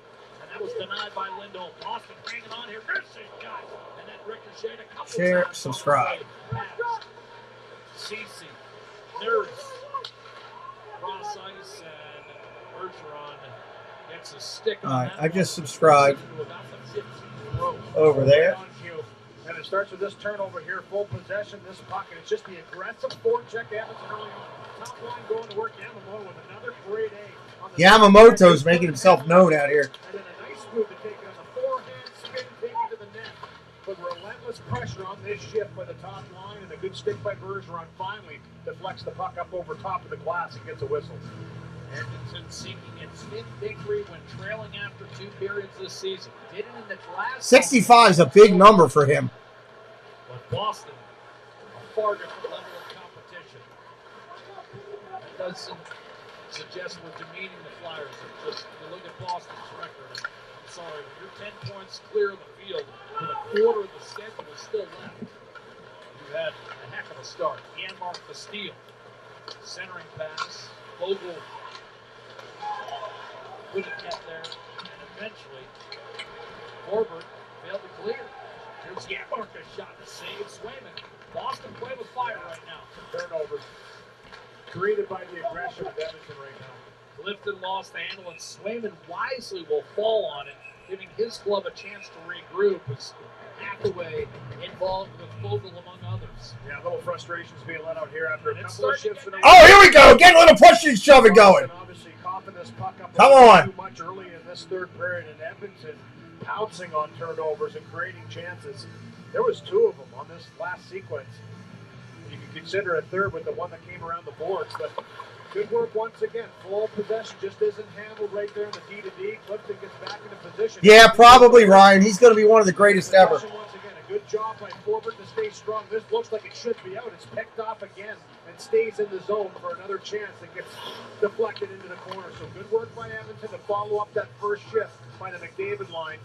And that was denied by Lindholm. Boston hanging on here. Missing guy. And then ricocheted a couple Share, times. subscribe. CC. Nurse. Cross ice and Bergeron gets a stick on All right, that. I just subscribed over there. And it starts with this turnover here, full possession, this puck, and it's just the aggressive forecheck Edmonton early on. Top line going to work, Yamamoto with another grade A. On the Yamamoto's making himself known out here. and then a nice move to take it on the forehand, spin, take it to the net. But relentless pressure on this shift by the top line, and a good stick by Bergeron finally deflects the puck up over top of the glass and gets a whistle. Edmonton seeking its fifth victory when trailing after 2 periods this season. Did it in the last 65 is a big number for him. But Boston, a far different level of competition. That doesn't suggest we're demeaning the Flyers. It's just, you look at Boston's record. I'm sorry, you're 10 points clear of the field with a quarter of the schedule is still left. You had a heck of a start. Janmark the steal. Centering pass. Vogel couldn't get there. And eventually, Forbert failed to clear. Here's Janmark a shot to save Swayman. Boston playing with fire right now. Turnovers created by the aggression of Edmonton right now. Clifton lost the handle, and Swayman wisely will fall on it, giving his club a chance to regroup. As Hathaway involved with Vogel, among others. Yeah, a little frustrations being let out here after a couple of shifts. Oh, here we go. Get a little push and shove it going. Obviously coughing this puck up Come on. too much early in this third period, and Edmonton pouncing on turnovers and creating chances. There was 2 of them on this last sequence. You can consider a third with the one that came around the boards, but good work once again. Full possession just isn't handled right there in the D-to-D. Clifton gets back into position. Yeah, probably, Ryan. He's going to be one of the greatest ever. Once again, a good job by Forbert to stay strong. This looks like it should be out. It's picked off again and stays in the zone for another chance. It gets deflected into the corner. So good work by Edmonton to follow up that first shift by the McDavid line.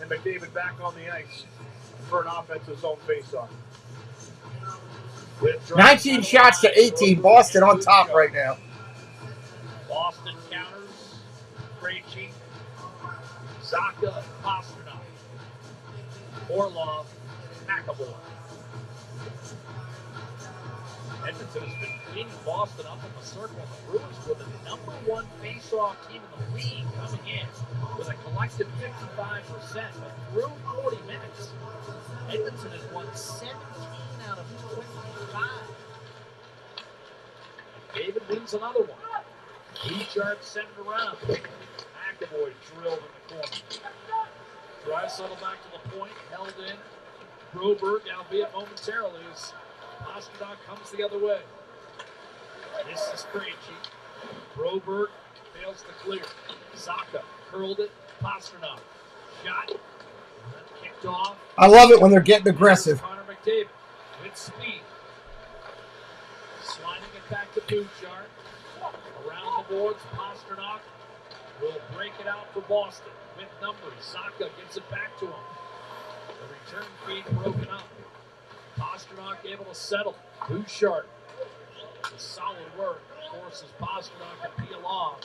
And McDavid back on the ice for an offensive zone faceoff. 19 shots to 18. Boston on top right now. Boston counters. Krejci. Zaka. Pasternak. Orlov. McAvoy. Edmonton has been cleaning Boston up in the circle. The Bruins were the #1 face-off team in the league coming in with a collective 55%. But through 40 minutes, Edmonton has won 17 out of 25. David wins another one. Richard sent it around. McAvoy drilled in the corner. Draisaitl back to the point, held in. Broberg, albeit momentarily, as Pasternak comes the other way. This is Krejci. Broberg fails to clear. Zaka curled it. Pasternak. Shot. Kicked off. I love it when they're getting aggressive. Connor McDavid with speed. Sliding it back to Bouchard. Around the boards, Pasternak will break it out for Boston. With numbers, Zacha gets it back to him. The return feed broken up. Pasternak able to settle. Bouchard. Solid work. Forces Pasternak to peel off.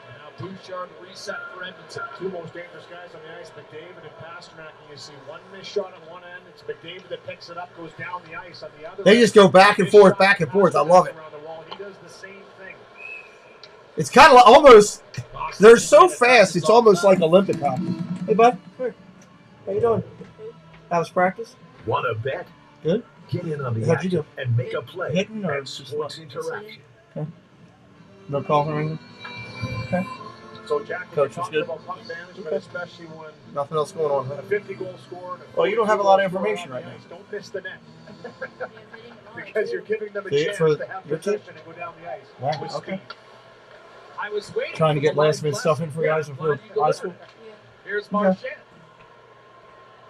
And now Bouchard reset for Edmonton. Two most dangerous guys on the ice, McDavid and Pasternak. And you see one missed shot on one end. It's McDavid that picks it up, goes down the ice on the other. They just go back and forth, back and forth. I love it. He does the same thing. It's kind of almost, they're so fast, it's almost like Olympic hockey. Hey, bud. Here. How you doing? That was practice? Want to bet? Good. Get in on the How'd you action do? and make a play Hitting or at Sports Interaction. Okay. No call or anything? Okay. So Jack, Coach was good. about puck management, especially when Nothing else going on, huh? a 50-goal scorer. Well, you don't have a lot of information right now. Don't miss the net. Because you're giving them a See it chance for to have your team? possession and go down the ice. Wow, with okay. speed. I was waiting Trying to for get the live last minute stuff in for guys before high school. Here's Marchand.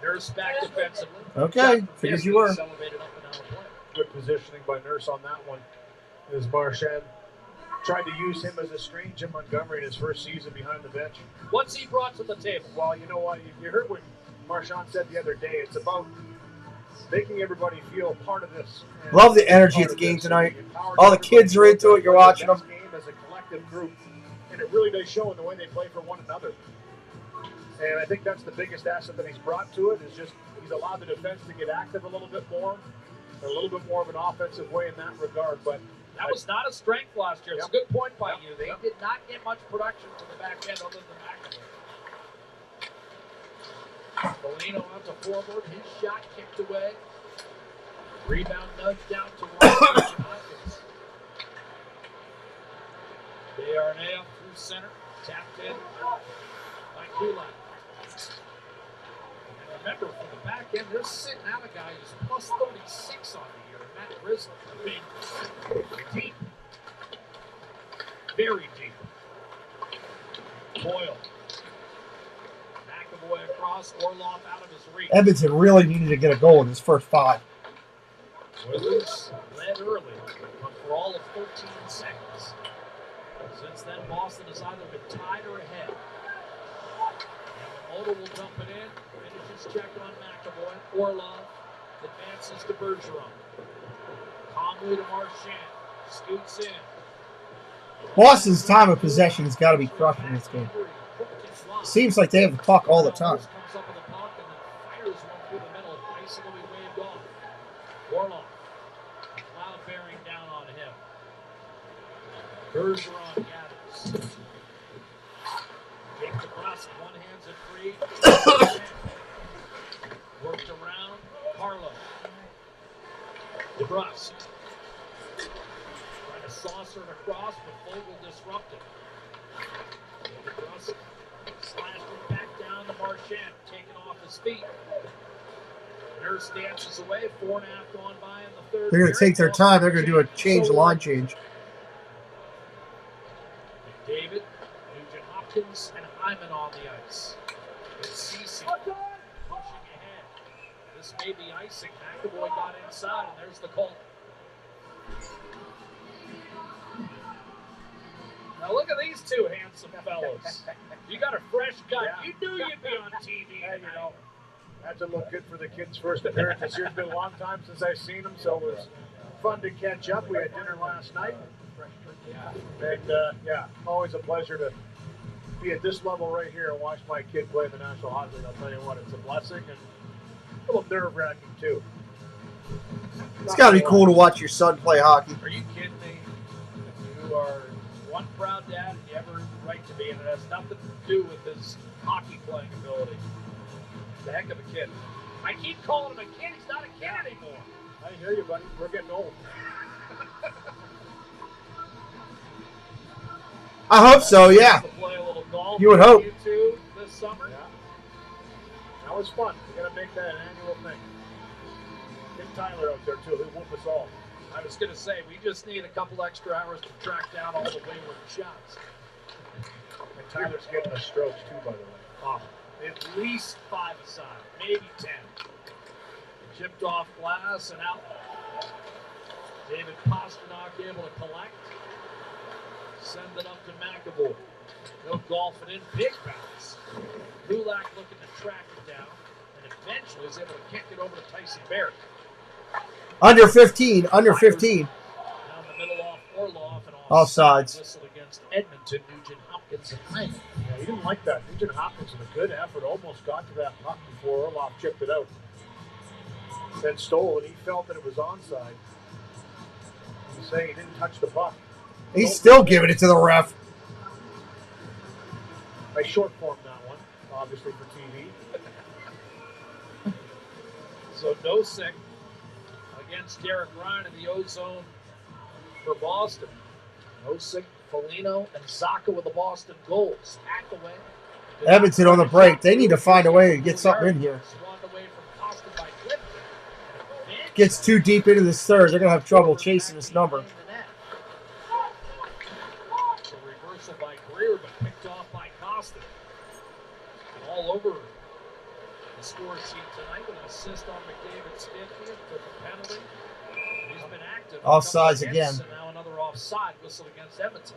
Nurse back defensively. Okay, figured you were. Elevated up and out of play. Good positioning by Nurse on that one. As Marchand tried to use him as a screen, Jim Montgomery in his first season behind the bench. What's he brought to the table? Well, you know what? You heard what Marchand said the other day. It's about making everybody feel part of this. Love the energy at the game tonight. All the kids are into it. You're watching them. Game as a collective group, and it really does show in the way they play for one another. And I think that's the biggest asset that he's brought to it is just he's allowed the defense to get active a little bit more, a little bit more of an offensive way in that regard. But that was not a strength last year. It's a good point by you. They did not get much production from the back end other than McAvoy. Polino out to forward. His shot kicked away. Rebound nudged down to Hopkins. Darnell through center. Tapped in by Kulak. And remember, from the back end, they're sitting out a guy who's plus 36 on the year. Matt Grizzly. Deep. Very deep. Boyle. McAvoy across. Orlov out of his reach. Edmonton really needed to get a goal in his first 5. Oilers led early, but for all of 13 seconds. Since then, Boston has either been tied or ahead. Yamamoto will dump it in. Finishes check on McAvoy. Orlov advances to Bergeron. Calmly to Marchand. Scoots in. Boston's time of possession has got to be crushing this game. Seems like they have the puck all the time. Comes up with the puck and then fires one through the middle. Icing will be waved off. Orlov. Cloud bearing down on him. Bergeron gathers. Jake DeBrusque, one hands it free. Worked around. Carlo. DeBrusque. Trying to saucer it across, but Vogel disrupted. DeBrusque slashed it back down to Marchand, taken off his feet. Nurse dances away, 4.5 gone by in the third. They're going to take their time. They're going to do a line change. McDavid, Nugent Hopkins, and Hyman on the ice. It's Ceci pushing ahead. This may be icing. McAvoy got inside, and there's the call. Now look at these two handsome fellows. You got a fresh cut. Yeah. You knew you'd be on TV. Hey, you know, had to look good for the kids' first appearance. This year's been a long time since I've seen them, so it was fun to catch up. We had dinner last night. And, always a pleasure to be at this level right here and watch my kid play in the National Hockey League. I'll tell you what, it's a blessing and a little nerve-wracking, too. It's got to be cool to watch your son play hockey. Are you kidding me? You are one proud dad, and you have every right to be, and it has nothing to do with his hockey playing ability. He's a heck of a kid. I keep calling him a kid. He's not a kid anymore. I hear you, buddy. We're getting old. I hope so, yeah. Play a little golf. You would hope. You two this summer. Yeah. That was fun. We got to make that an annual thing. Get Tyler out there, too. He'll whoop us all. I was going to say, we just need a couple extra hours to track down all the wayward shots. And Tyler's getting the strokes, too, by the way. Oh, At least 5 aside, maybe 10. Chipped off glass and out. David Pastrnak able to collect. Send it up to McAvoy. No golfing in. Big bounce. Kulak looking to track it down. And eventually is able to kick it over to Tyson Barrett. Under 15. Under 15. Down the middle off Orlov and Offsides. Whistle against Edmonton. Nugent Hopkins and Hyman. Yeah, he didn't like that. Nugent Hopkins with a good effort almost got to that puck before Orlov chipped it out. Then stole it. He felt that it was onside. He's saying he didn't touch the puck. He's still giving it to the ref. I short formed that one, obviously for TV. So Nosek against Derek Ryan in the O-zone for Boston. Nosek, Foligno, and Zaka with the Boston goals. Packed away. Edmonton on the break. They need to find a way to get something in here. Swanned away from Boston by Clifton. Gets too deep into this third. They're going to have trouble chasing this number. A reversal by Greer, but picked off by Costin. And all over the score sheet tonight with an assist on McDavid's 50th for the penalty. He's been active. Offsides again. And now another offside whistle against Edmonton.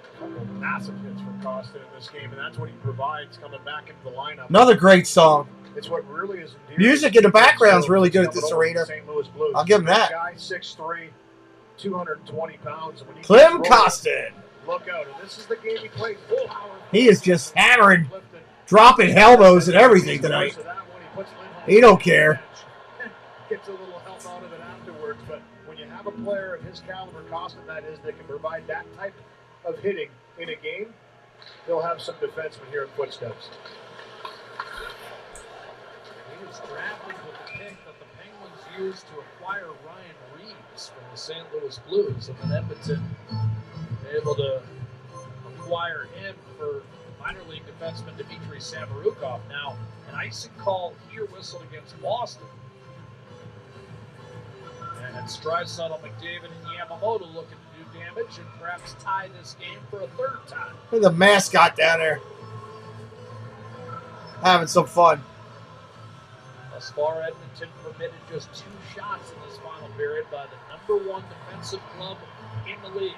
Massive hits from Costin in this game, and that's what he provides coming back into the lineup. Another great song. It's what really is endearing. Music in the background is really good at this arena. St. Louis Blues. I'll give him that. Guy 6'3", 220 pounds. When he Clem gets rolling, Costin. Look out. And this is the game he played. Full hour. He is just hammering, dropping elbows and everything tonight. He don't care. Gets a little help out of it afterwards, but when you have a player of his caliber, Costin, that is, that can provide that type of hitting in a game, they'll have some defensemen here in footsteps. He was drafted with the pick that the Penguins used to acquire Ryan Reeves from the St. Louis Blues, and then Edmonton able to acquire him for minor league defenseman Dmitry Samorukov. Now, an icing call here whistled against Boston. And Strysaddle, McDavid, and Yamamoto looking to do damage and perhaps tie this game for a third time. Look at the mascot down there. Having some fun. Thus far, Edmonton permitted just 2 shots in this final period by the #1 defensive club in the league.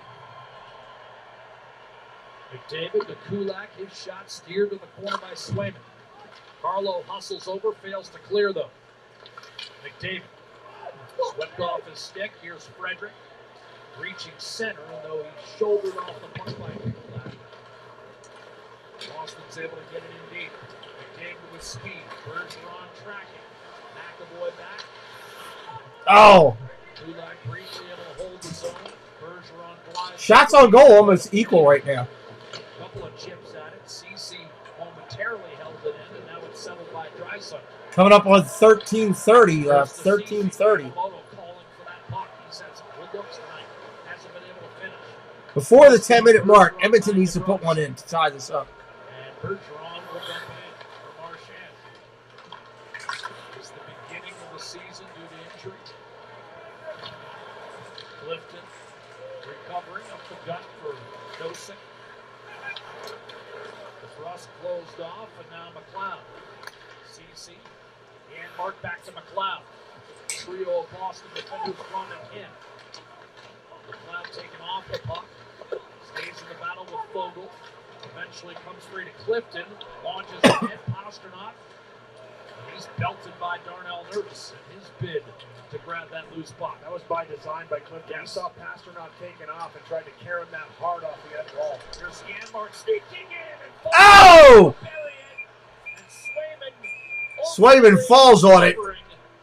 McDavid to Kulak, his shot steered to the corner by Swayman. Carlo hustles over, fails to clear though. McDavid swept off his stick. Here's Frederick reaching center, though he shouldered off the puck by Kulak. Boston's able to get it in deep. McDavid with speed. Bergeron tracking. McAvoy back. Oh. Kulak briefly able to hold the zone. Bergeron glides. Shots on goal almost equal right now. Couple of chips at it. CC momentarily held it in, and now it's settled by Draisaitl. Coming up on 13:30 left. 13:30. Before the 10-minute mark, Edmonton needs to put one in to tie this up. And Bergeron will dump in for Marchand. It's the beginning of the season due to injury. Clifton recovering up the gut for Nosek. The thrust closed off, and now McLeod. CC and Mark back to McLeod. Trio of Boston defenders running in. McLeod taking off the puck. Stays in the battle with Fogle. Eventually comes free to Clifton. Launches ahead. Pastrnak. He's belted by Darnell Nurse in his bid to grab that loose puck. That was by design by Clifton. Yes. He saw Pastrnak taking off and tried to carry him that hard off the end wall. Here's Scanmark sneaking in. And Oh! And Swayman falls on it.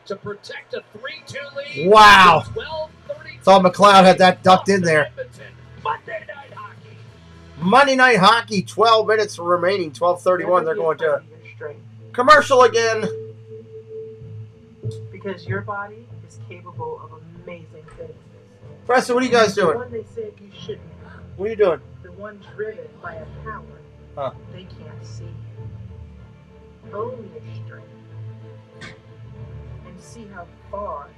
To protect a 3-2 lead. Wow. Thought McLeod had that ducked in there. Monday Night Hockey. Monday Night Hockey, 12 minutes remaining, 12:31. They're going to commercial again. Because your body is capable of amazing things. Preston, what are you guys doing? The one they said you shouldn't. What are you doing? The one driven by a power they can't see. Own your strength. And see how far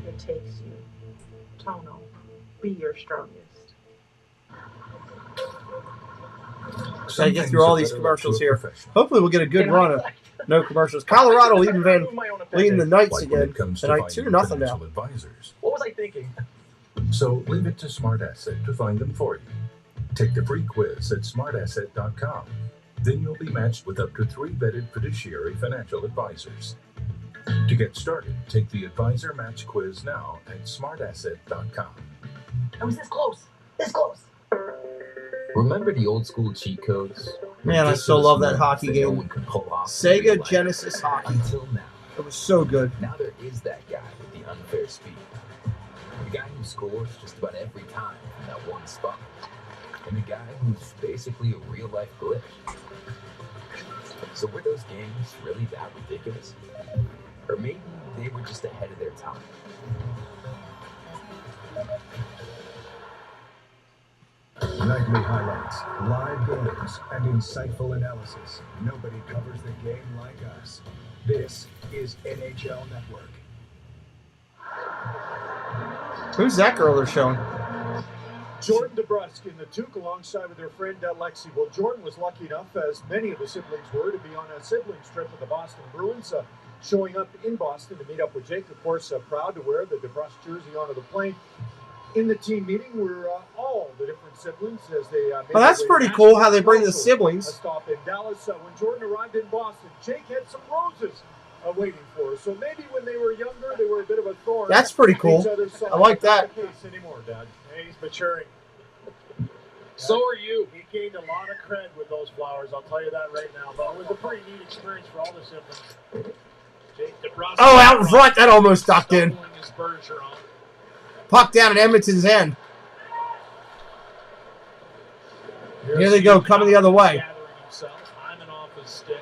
it takes you. Tono, be your strongest. Gotta get through all these commercials here. Hopefully we'll get a good run of no commercials. Colorado leading the Knights again tonight, 2-0 now. What was I thinking? So leave it to Smart Asset to find them for you. Take the free quiz at smartasset.com. Then you'll be matched with up to 3 vetted fiduciary financial advisors. To get started, take the Advisor Match quiz now at smartasset.com. I was this close. This close. Remember the old school cheat codes? Man, I still love that hockey game. Sega Genesis Hockey. Until now. It was so good. Now there is that guy with the unfair speed. The guy who scores just about every time from that one spot. And the guy who's basically a real-life glitch. So were those games really that ridiculous? Or maybe they were just ahead of their time. Nightly highlights, live goals, and insightful analysis. Nobody covers the game like us. This is NHL Network. Who's that girl they're showing? Jordan DeBrusk in the Toque alongside with their friend Lexi. Well, Jordan was lucky enough, as many of the siblings were, to be on a siblings trip with the Boston Bruins, showing up in Boston to meet up with Jake. Of course, proud to wear the DeBrusk jersey onto the plane. In the team meeting were all the different siblings as they. Well, that's pretty cool how they bring the siblings. A stop in Dallas. When Jordan arrived in Boston, Jake had some roses waiting for her. So maybe when they were younger, they were a bit of a thorn. That's pretty cool. I like that. Not the case anymore, Dad. Hey, he's maturing. So are you. He gained a lot of cred with those flowers, I'll tell you that right now. But it was a pretty neat experience for all the siblings. Jake DeBrusk. Oh, out in front. That almost ducked in. Puck down at Edmonton's end. Here they go, coming the other way. Hyman off his stick.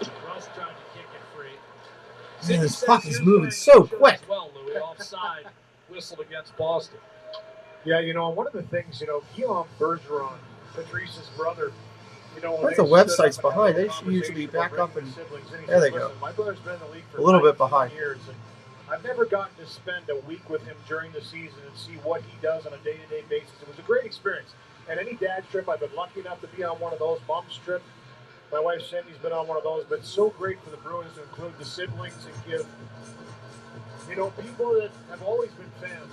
DeBrusk trying to kick it free. Man, this puck is moving so quick. Well, Louis, offside, whistled against Boston. Yeah, one of the things, Guillaume Bergeron, Patrice's brother, Where's the websites behind? They should usually be back up and there they go. My brother's been in the league for a little bit behind. Years, and I've never gotten to spend a week with him during the season and see what he does on a day-to-day basis. It was a great experience. And any dad's trip, I've been lucky enough to be on one of those. Mom's trip, my wife Cindy's been on one of those. But it's so great for the Bruins to include the siblings and give, people that have always been fans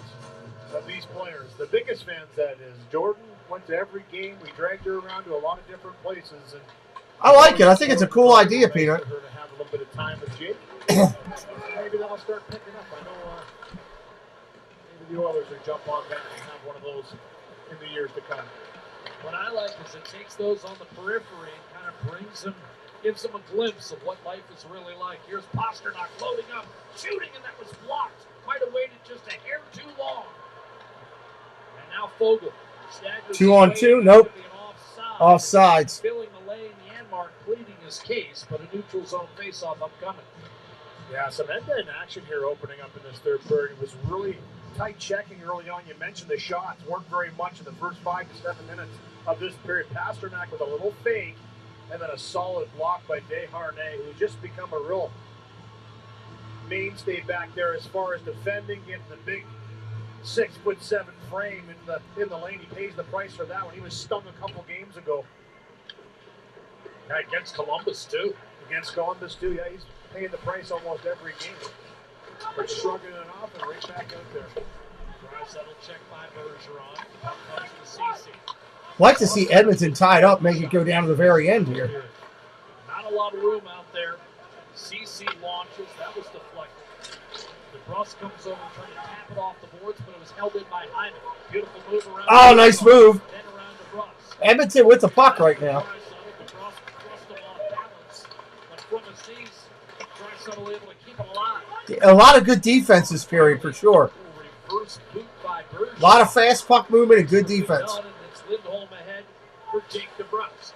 of these players. The biggest fans, that is. Jordan went to every game. We dragged her around to a lot of different places. And I like it. I think it's a cool idea, Peanut. Her to have a little bit of time with Jake. Maybe that'll start picking up. I know maybe the Oilers will jump on that and have one of those in the years to come. What I like is it takes those on the periphery and kind of gives them a glimpse of what life is really like. Here's Pasternak loading up, shooting, and that was blocked. Might have waited just a hair too long. And now Fogle. 2-on-2? Nope. Offsides. Filling the lane, Janmark pleading his case, but a neutral zone faceoff upcoming. Yeah, some end-to-end action here opening up in this third period. It was really tight checking early on. You mentioned the shots weren't very much in the first 5 to 7 minutes of this period. Pasternak with a little fake, and then a solid block by Desharnais, who's just become a real mainstay back there as far as defending, getting the big 6'7" frame in the lane. He pays the price for that one. He was stung a couple games ago. Yeah, against Columbus too. Yeah, he's paying the price almost every game. But shrugging it off and right back out there. Settle check by Bergeron. Up comes to CC. Like to see Edmonton tied up, make it go down to the very end here. Not a lot of room out there. CC launches. That was deflected. DeBrusk comes over trying to tap it off the boards, but it was held in by Hyman. Beautiful move around. Oh, nice move. Then around DeBrusk. Edmonton with the puck right now. DeBrusk thrust him off balance. But from a seas, Draisaitl able to keep it alive. A lot of good defense this period, for sure. Reverse boot by Bergeron. A lot of fast puck movement and good defense. It's Lindholm ahead for Jake DeBrusk.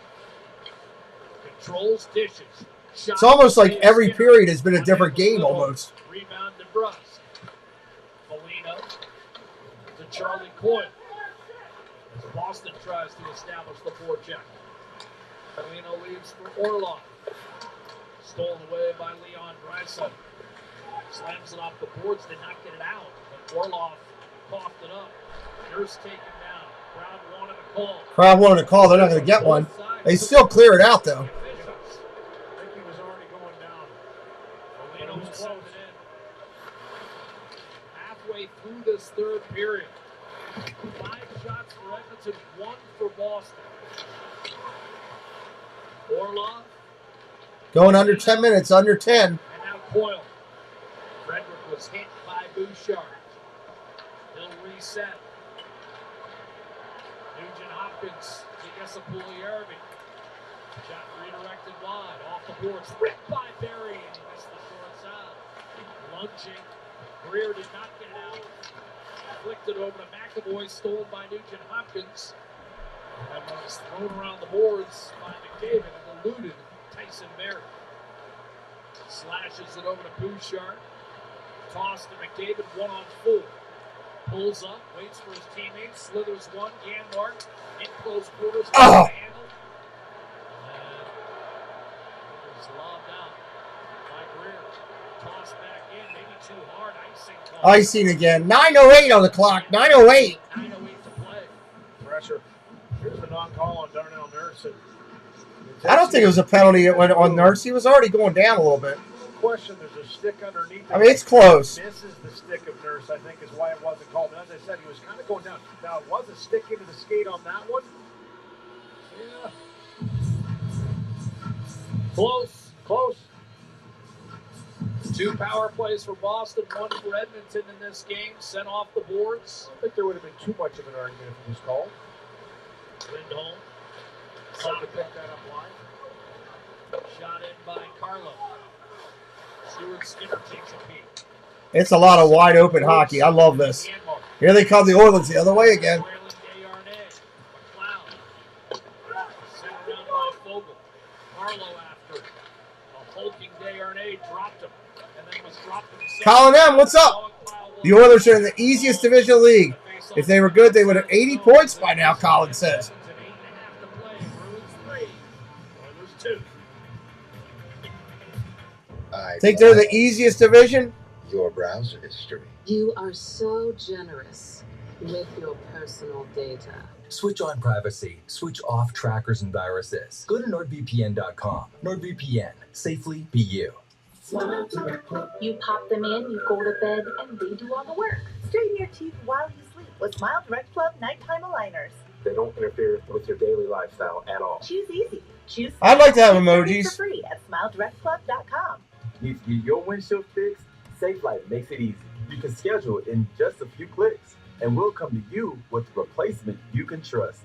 Controls, dishes. It's almost like every period has been a different game almost. Rebound DeBrusk. Molina to Charlie Coyle. As Boston tries to establish the forecheck. Molina leaves for Orlov. Stolen away by Leon Draisaitl. Slams it off the boards, did not get it out. But Orlov coughed it up. Nurse taken down. Crowd wanted a call. They're not going to get one. They still clear it out, though. Halfway through this third period. 5 shots for Edmonton, 1 for Boston. Orlov. Going under 10 minutes, under 10. And now Coyle. Frederick was hit by Bouchard. He'll reset. Nugent Hopkins to Jesse Pugliarvi. Shot redirected wide, off the boards. Ripped by Barry, and he missed the short side. Lunging. Greer did not get it out. Flicked it over to McAvoy, stolen by Nugent Hopkins. And was thrown around the boards by McDavid and eluded Tyson Barry. Slashes it over to Bouchard. Tossed to McDavid, 1-on-4. Pulls up, waits for his teammates, slithers one, Janmark, in close quarters, handle. And it was lobbed out by Greer. Tossed back in, maybe too hard, icing call. Icing again. 9:08 on the clock. 9:08. 9:08 to play. Pressure. Here's the non-call on Darnell Nurse. I don't think it was a penalty on Nurse. He was already going down a little bit. Question, there's a stick underneath. I mean, it's close. Misses the stick of Nurse, I think, is why it wasn't called. And as I said, he was kind of going down. Now, it was a stick into the skate on that one. Yeah. Close. 2 power plays for Boston, 1 for Edmonton in this game. Sent off the boards. I don't think there would have been too much of an argument if it was called. Lindholm. Hard to pick that up live. Shot in by Carlo. Stuart Skinner takes a peek. It's a lot of wide open hockey. I love this. Here they come, the Oilers, the other way again. Sent around by Fogle. Carlo after. A hulking Desharnais dropped him. And then was dropped himself. Colin M., what's up? The Oilers are in the easiest division of the league. If they were good, they would have 80 points by now, Colin says. Think they're the easiest division? Your browser history. You are so generous with your personal data. Switch on privacy. Switch off trackers and viruses. Go to NordVPN.com. NordVPN. Safely be you. You pop them in, you go to bed, and they do all the work. Straighten your teeth while you sleep with Smile Direct Club Nighttime Aligners. They don't interfere with your daily lifestyle at all. Choose easy. Choose I'd like to have for emojis. free at SmileDirectClub.com. Need to get your windshield fixed? SafeLight makes it easy. You can schedule it in just a few clicks, and we'll come to you with a replacement you can trust.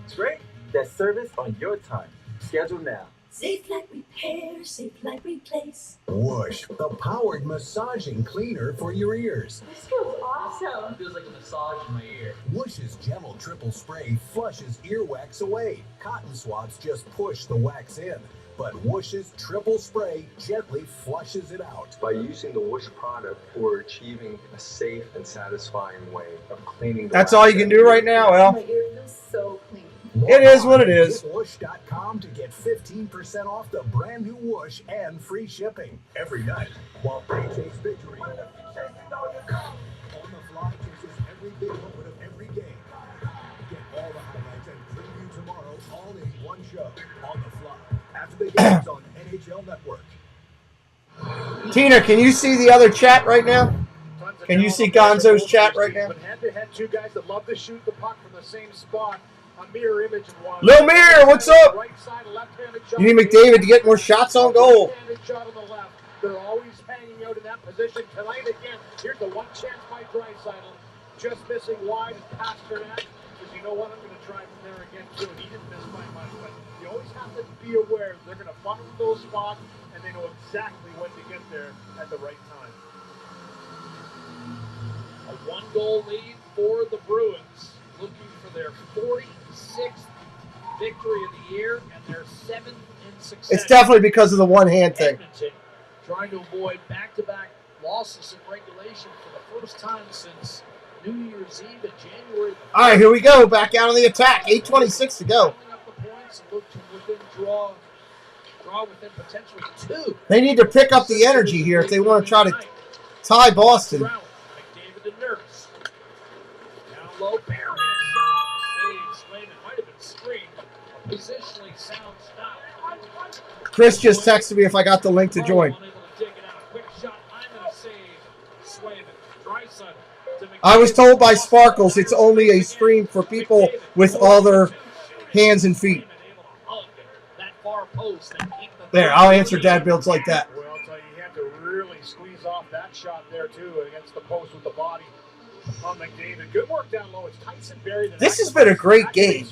It's great. That service on your time. Schedule now. Safe like repair, safe like replace. Whoosh, the powered massaging cleaner for your ears. This feels awesome. It feels like a massage in my ear. Whoosh's gentle triple spray flushes earwax away. Cotton swabs just push the wax in. But Whoosh's triple spray gently flushes it out. By using the Whoosh product, we're achieving a safe and satisfying way of cleaning the That's wax all you can do right now, Al. My ear feels so clean. It is what it is. Visit Whoosh.com to get 15% off the brand new Whoosh and free shipping every night while they chase victory. On the Fly chases every big moment of every game. Get all the highlights and preview tomorrow all in one show on the Fly after the games on NHL Network. Tina, can you see the other chat right now? Can you see Gonzo's chat right now? But head-to-head, 2 guys that love to shoot the puck from the same spot. A mirror image of one. Lil Mirror, what's up? Right side, left-handed shot. You need McDavid to get more shots on goal. Left-handed shot on the left. They're always hanging out in that position. Tonight again, here's the one chance by Draisaitl. Just missing wide past Burnett. Because you know what? I'm going to try from there again, too. And he didn't miss by much. But you always have to be aware they're going to funnel those spots, and they know exactly when to get there at the right time. A 1-goal lead for the Bruins, looking for their 46th victory of the year and their 7th in succession. It's definitely because of the one-hand thing. Edmonton trying to avoid back-to-back losses in regulation for the first time since New Year's Eve in January. All right, here we go. Back out on the attack. 8:26 to go. Up the points and look to within draw within potentially 2. They need to pick up the energy here if they want to try to tie Boston. McDavid to Nurse. Down low, Barry, a shot. Save sound stop. Chris just texted me if I got the link to join. Unable to dig it out. Quick shot. Hyman save. Swayman. Draisaitl to McDavid. I was told by Sparkles it's only a stream for people with all their hands and feet. That far post and keep the There, I'll answer dad builds like that. Well, I'll tell you, he had to really squeeze off that shot there, too, against the post with the body on McDavid. Good work down low. It's Tyson Berry. This has been a great game.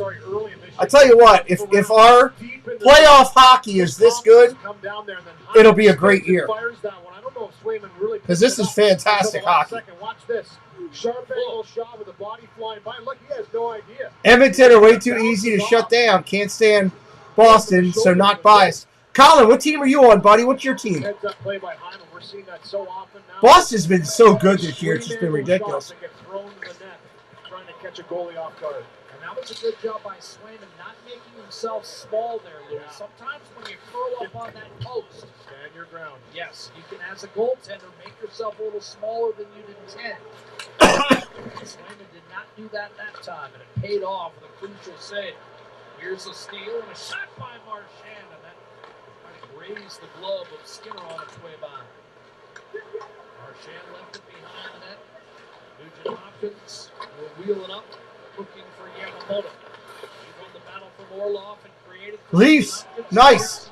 I tell you what, if our playoff hockey is this good, it'll be a great year. Because this is fantastic hockey. Watch this. Sharp angle shot with the body flying by. Look, he has no idea. Edmonton are way too easy to shut down. Can't stand Boston, so not biased. Colin, what team are you on, buddy? What's your team? Heads up play by Hyman. We're seeing that so often now. Boston's been so good this year. It's just been ridiculous. Get thrown to the net, trying to catch a goalie off guard. And that was a good job by Swayman, not making himself small there, Louis. Sometimes when you curl up on that post, stand your ground. Yes, you can, as a goaltender, make yourself a little smaller than you'd intend. Swayman did not do that time, and it paid off with a crucial save. Here's a steal and a shot by Marchand, and that kind of grazed the glove of Skinner on its way by. Marchand left it behind the net. Nugent Hopkins will wheel it up, looking for Yamamoto. He won the battle from Orlov and created... Leafs, nice.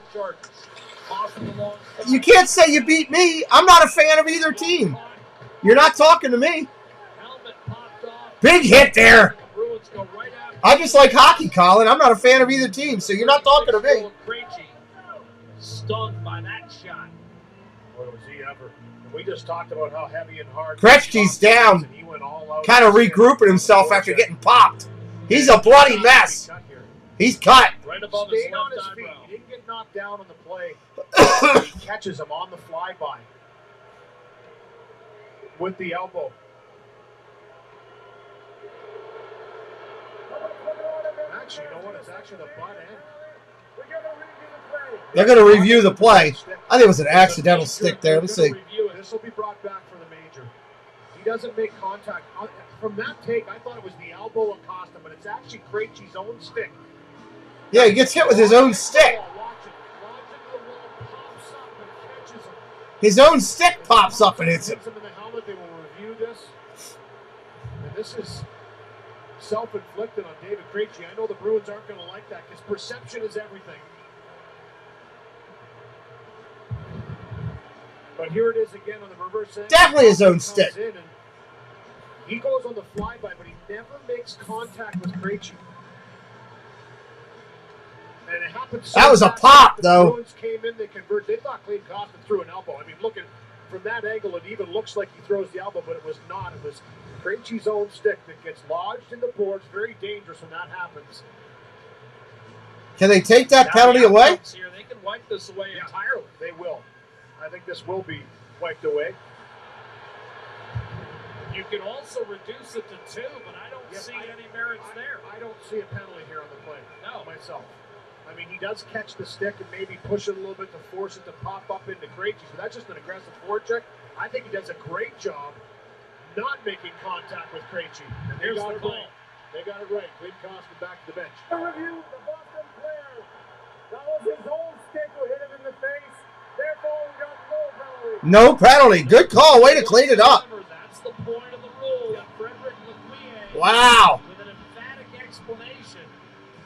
You can't say you beat me. I'm not a fan of either team. You're not talking to me. Big hit there. I just like hockey, Colin. I'm not a fan of either team, so you're not talking to me. Stunned by that shot. Boy, was he ever. We just talked about how heavy and hard. Krejci's down, kind of regrouping himself after getting popped. He's a bloody mess. He's cut. Right above his left on his feet. He didn't get knocked down on the play. He catches him on the flyby with the elbow. Actually, you know what? It's actually the butt end. They're going to review the play. I think it was an accidental stick there. Let's see. This will be brought back for the major. He doesn't make contact. From that take, I thought it was the elbow of Costa, but it's actually Krejci's own stick. Yeah, he gets hit with his own stick. His own stick pops up and hits him. They will review this. And this is self-inflicted on David Krejci. I know the Bruins aren't going to like that because perception is everything. But here it is again on the reverse end. Definitely his own stick. He goes on the flyby, but he never makes contact with Krejci. And it happened so that was a fast. pop, The though. Bruins came in, they converted. They thought Clayton Costa threw an elbow. I mean, looking from that angle, it even looks like he throws the elbow, but it was not. It was Krejci's own stick that gets lodged in the boards. Very dangerous when that happens. Can they take that penalty away? Here, they can wipe this away entirely. They will. I think this will be wiped away. You can also reduce it to 2, but I don't see any merits there. I don't see a penalty here on the play. No, myself. I mean, he does catch the stick and maybe push it a little bit to force it to pop up into Krejci. So that's just an aggressive forecheck. I think he does a great job not making contact with Krejci. And they got it right. They got it right. Clayton Costa back to the bench. To review, the Boston player. That was his own stick who hit him in the face. Therefore, we got no penalty. No penalty. Good call. Way to clean it up. That's the point of the rule. Frederick Lafleur Wow. with an emphatic explanation.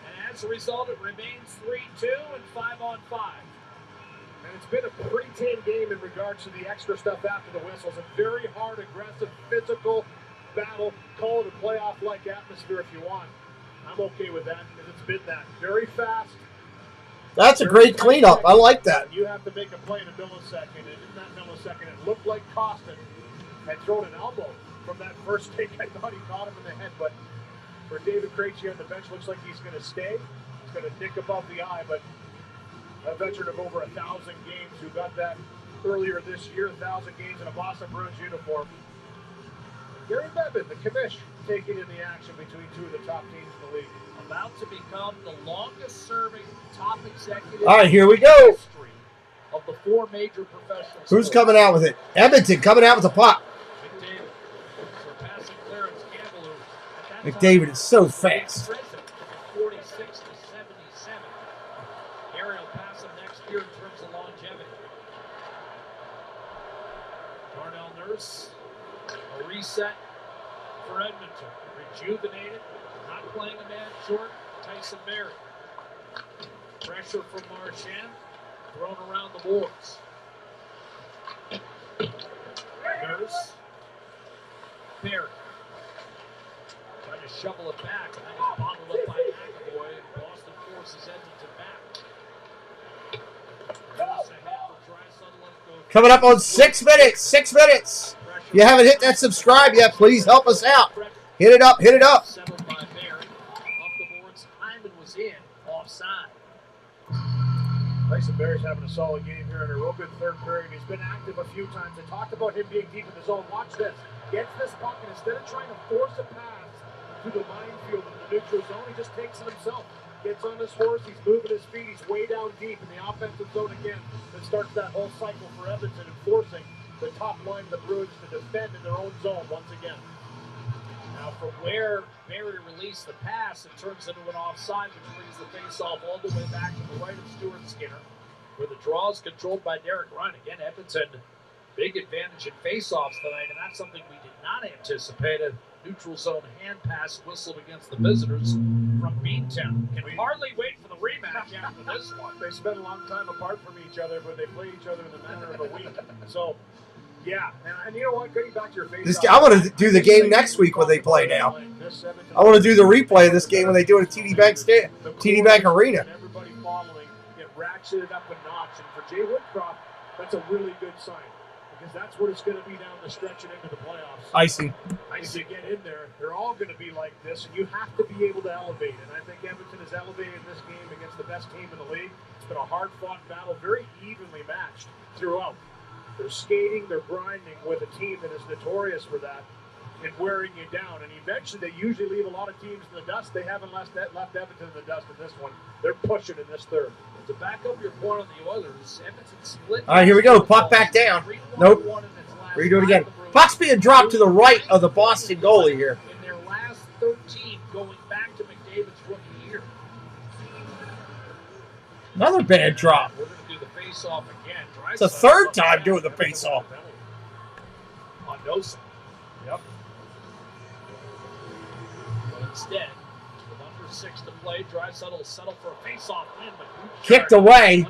And as a result, it remains 3-2 and 5-on-5. And it's been a pretty tame game in regards to the extra stuff after the whistles. A very hard, aggressive, physical battle. Call it a playoff-like atmosphere if you want. I'm okay with that because it's been that. Very fast. That's a great cleanup. I like that. You have to make a play in a millisecond, and in that millisecond, it looked like Costin had thrown an elbow from that first take. I thought he caught him in the head, but for David Krejci on the bench, looks like he's going to stay. He's going to nick above the eye, but a veteran of over 1,000 games who got that earlier this year, 1,000 games in a Boston Bruins uniform. Gary Bettman, the commish, taking in the action between two of the top teams in the league. About to become the longest-serving top executive All right, here we go. in history of the 4 major professional Who's sports. coming out with it? Edmonton coming out with the puck. McDavid surpassing Clarence Campbell, who at that McDavid time is so fast. president, 46 to 77. Nurse, a reset for Edmonton. Rejuvenated, not playing a man short, Tyson Berry. Pressure from Marchand, thrown around the boards. Nurse, Berry. Trying to shovel it back, and that was bottled up by McAvoy, and Boston forces Edmonton back. Nurse ahead for Draisaitl. Coming up on 6 minutes. 6 minutes. If you haven't hit that subscribe yet, please help us out. Hit it up. Hit it up. Settled by Berry. Off the boards, Hyman was in, offside. Tyson Berry's having a solid game here in a real good third period. He's been active a few times. I talked about him being deep in the zone. Watch this. Gets this puck, and instead of trying to force a pass to the minefield in the neutral zone, he just takes it himself. Gets on his horse. He's moving his feet. He's way down deep in the offensive zone again. That starts that whole cycle for Edmonton and forcing the top line of the Bruins to defend in their own zone once again. Now, from where Berry released the pass, it turns into an offside, which brings the face-off all the way back to the right of Stuart Skinner, where the draw is controlled by Derek Ryan. Again, Edmonton, big advantage in face-offs tonight, and that's something we did not anticipate. A neutral zone hand pass whistled against the visitors from Beantown. Can hardly wait for the rematch after this one. They spent a long time apart from each other, but they play each other in the manner of a week. So, yeah, and you know what? Getting back to your face, I want to do the game next week when they play now. I want to do the replay of this game when they do it at TD Bank Arena. Everybody following, it ratcheted up a notch, and for Jay Woodcroft, that's a really good sign because that's what it's going to be down the stretch and into the playoffs. Icy. If you get in there, they're all going to be like this, and you have to be able to elevate. And I think Edmonton has elevated this game against the best team in the league. It's been a hard-fought battle, very evenly matched throughout. They're skating, they're grinding with a team that is notorious for that and wearing you down. And eventually, they usually leave a lot of teams in the dust. They haven't left Edmonton in the dust in this one. They're pushing in this third. To back up your point on the Oilers, Edmonton split. All right, here we go. Puck back down. Nope. Redo it again. Puck's being dropped to the right of the Boston goalie here. In their last 13, going back to McDavid's rookie year. Another bad drop. We're going to do the face-off again. It's the third time doing the face-off. On Nosa. Yep. But instead, with under 6 to play, Draisaitl will settle for a face-off win. Kicked away.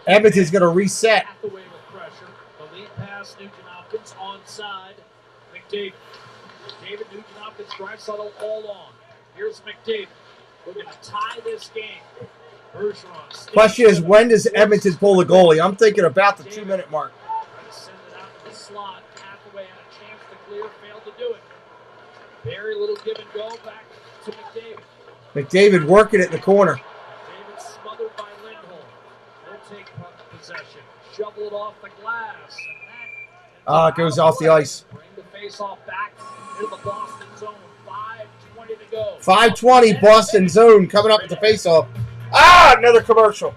Edmonton's going to reset. Hathaway with pressure. The lead pass, Nugent-Hopkins onside. McDavid. McDavid, Nugent-Hopkins, Draisaitl all on. Here's McDavid. We're going to tie this game. Bergeron. Question is, when does Edmonton pull the goalie? I'm thinking about the 2-minute mark. Trying to send it out to the slot. Hathaway had a chance to clear, failed to do it. Very little give and go back to McDavid. McDavid working it in the corner. McDavid smothered by Lindholm. He'll take possession. Shovel it off the glass. And It goes off the ice. bring the face-off back into the Boston zone. 5:20 to go. 5:20 Boston zone coming up with the face-off. Another commercial.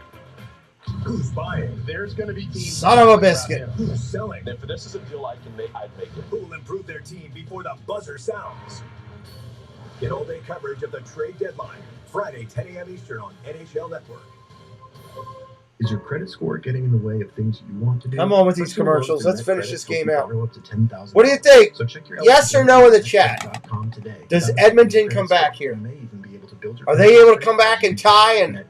Who's buying? There's going to be teams. Son of a biscuit. Who's selling? If this is a deal I can make, I'd make it. Who will improve their team before the buzzer sounds? Get all-day coverage of the trade deadline. Friday, 10 a.m. Eastern on NHL Network. Is your credit score getting in the way of things you want to do? Come on with these commercials. Let's finish this game out. Up to $10,000. What do you think? So check your Yes or no in the chat. today. Does Edmonton come back here? Are they able to come back and tie and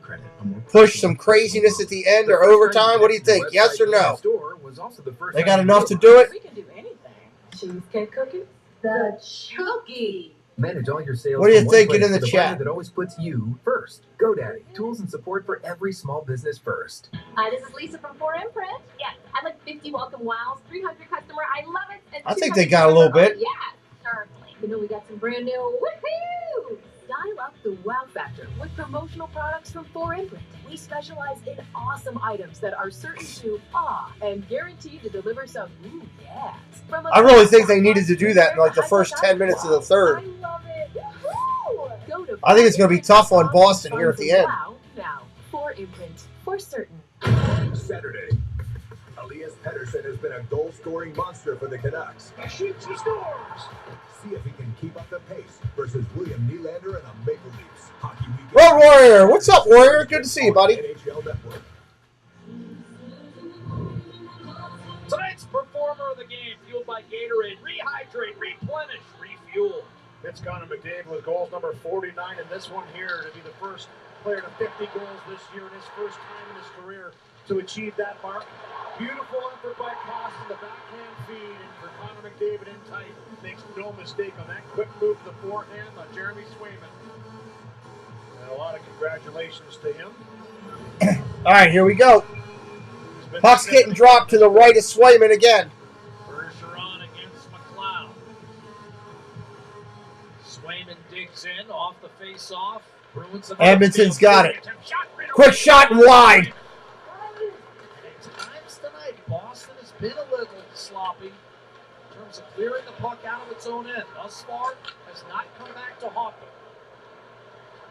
push some craziness at the end or overtime? What do you think? Yes or no? They got enough to do it? We can do anything. Cheesecake cookies? The Chunky. Manage all your sales. What are you from one thinking place in the with a chat? brand that always puts you first. GoDaddy. Tools and support for every small business first. Hi, this is Lisa from 4Imprint. Yes, I like 50 welcome wows, 300 customer. I love it. And I think they got a little bit. Yeah, certainly. You know, we got some brand new woohoo! Dial up the wow factor with promotional products from 4Imprint. We specialize in awesome items that are certain to and guaranteed to deliver some ooh yes. I really think they needed to do that in like the first 10 minutes of the third. I love it. Go to I think it's going to be tough on Boston here at the end. Wow now. 4Imprint for certain. Saturday, Elias Pettersson has been a goal-scoring monster for the Canucks. He shoots, he scores. See if he can keep up the pace versus William Nylander and the Maple Leafs. Hockey Weekend. Road Warrior, what's up, Warrior? Good to see you, buddy. NHL Network. Tonight's performer of the game, fueled by Gatorade. Rehydrate, replenish, refuel. It's Connor McDavid with goals number 49, and this one here to be the first player to 50 goals this year in his first time in his career to achieve that mark. Beautiful effort by Koss in the backhand feed, and for Connor McDavid in tight, makes no mistake on that quick move to the forehand on Jeremy Swayman. And a lot of congratulations to him. All right, here we go. Puck's getting dropped to the right of Swayman again. Bergeron against McLeod. Swayman digs in off the face-off. Bruins Edmonton's got it. Quick shot and wide. At times tonight, Boston has been a little sloppy in terms of clearing the puck out of its own end. Thus far, has not come back to haunt them.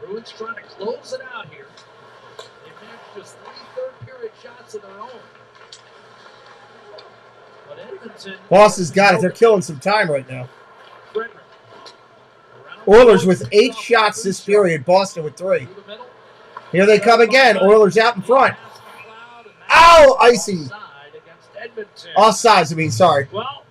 Bruins trying to close it out here. They've had just 3 third-period shots of their own. But Edmonton... Boston's got it. They're killing some time right now. Oilers with 8 shots this period. Boston with 3. Here they come again. Oilers out in front. Ow! Icy. Offsides, I mean, sorry. Well,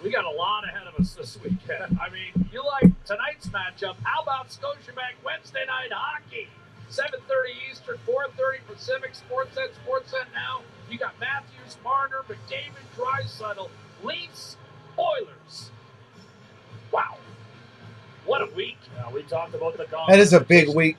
we got a lot ahead of us this weekend. I mean, you like tonight's matchup. How about Scotiabank Wednesday night hockey? 7:30 Eastern, 4:30 Pacific, Sportsnet now. You got Matthews, Marner, McDavid, Draisaitl, Leafs, Oilers. Wow. What a week. We talked about the That is a big week.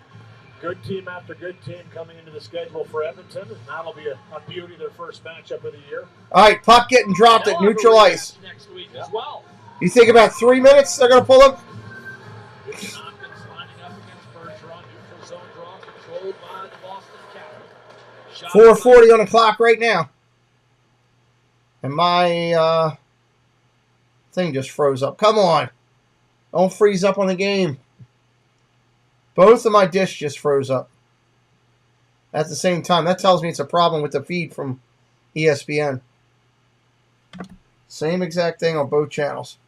Good team after good team coming into the schedule for Edmonton, and that'll be a beauty, their first matchup of the year. All right, puck getting dropped at neutral ice. Next week as well. You think about 3 minutes they're going to pull up? 4:40 on the clock right now. And my thing just froze up. Come on. Don't freeze up on the game. Both of my discs just froze up at the same time. That tells me it's a problem with the feed from ESPN. Same exact thing on both channels.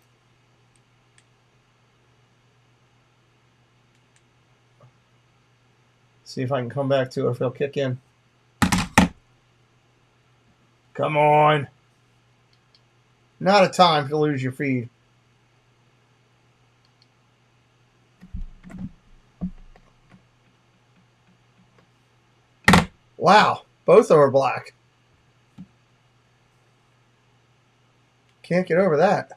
See if I can come back to it, if it'll kick in. Come on. Not a time to lose your feed. Wow, both of them are black. Can't get over that.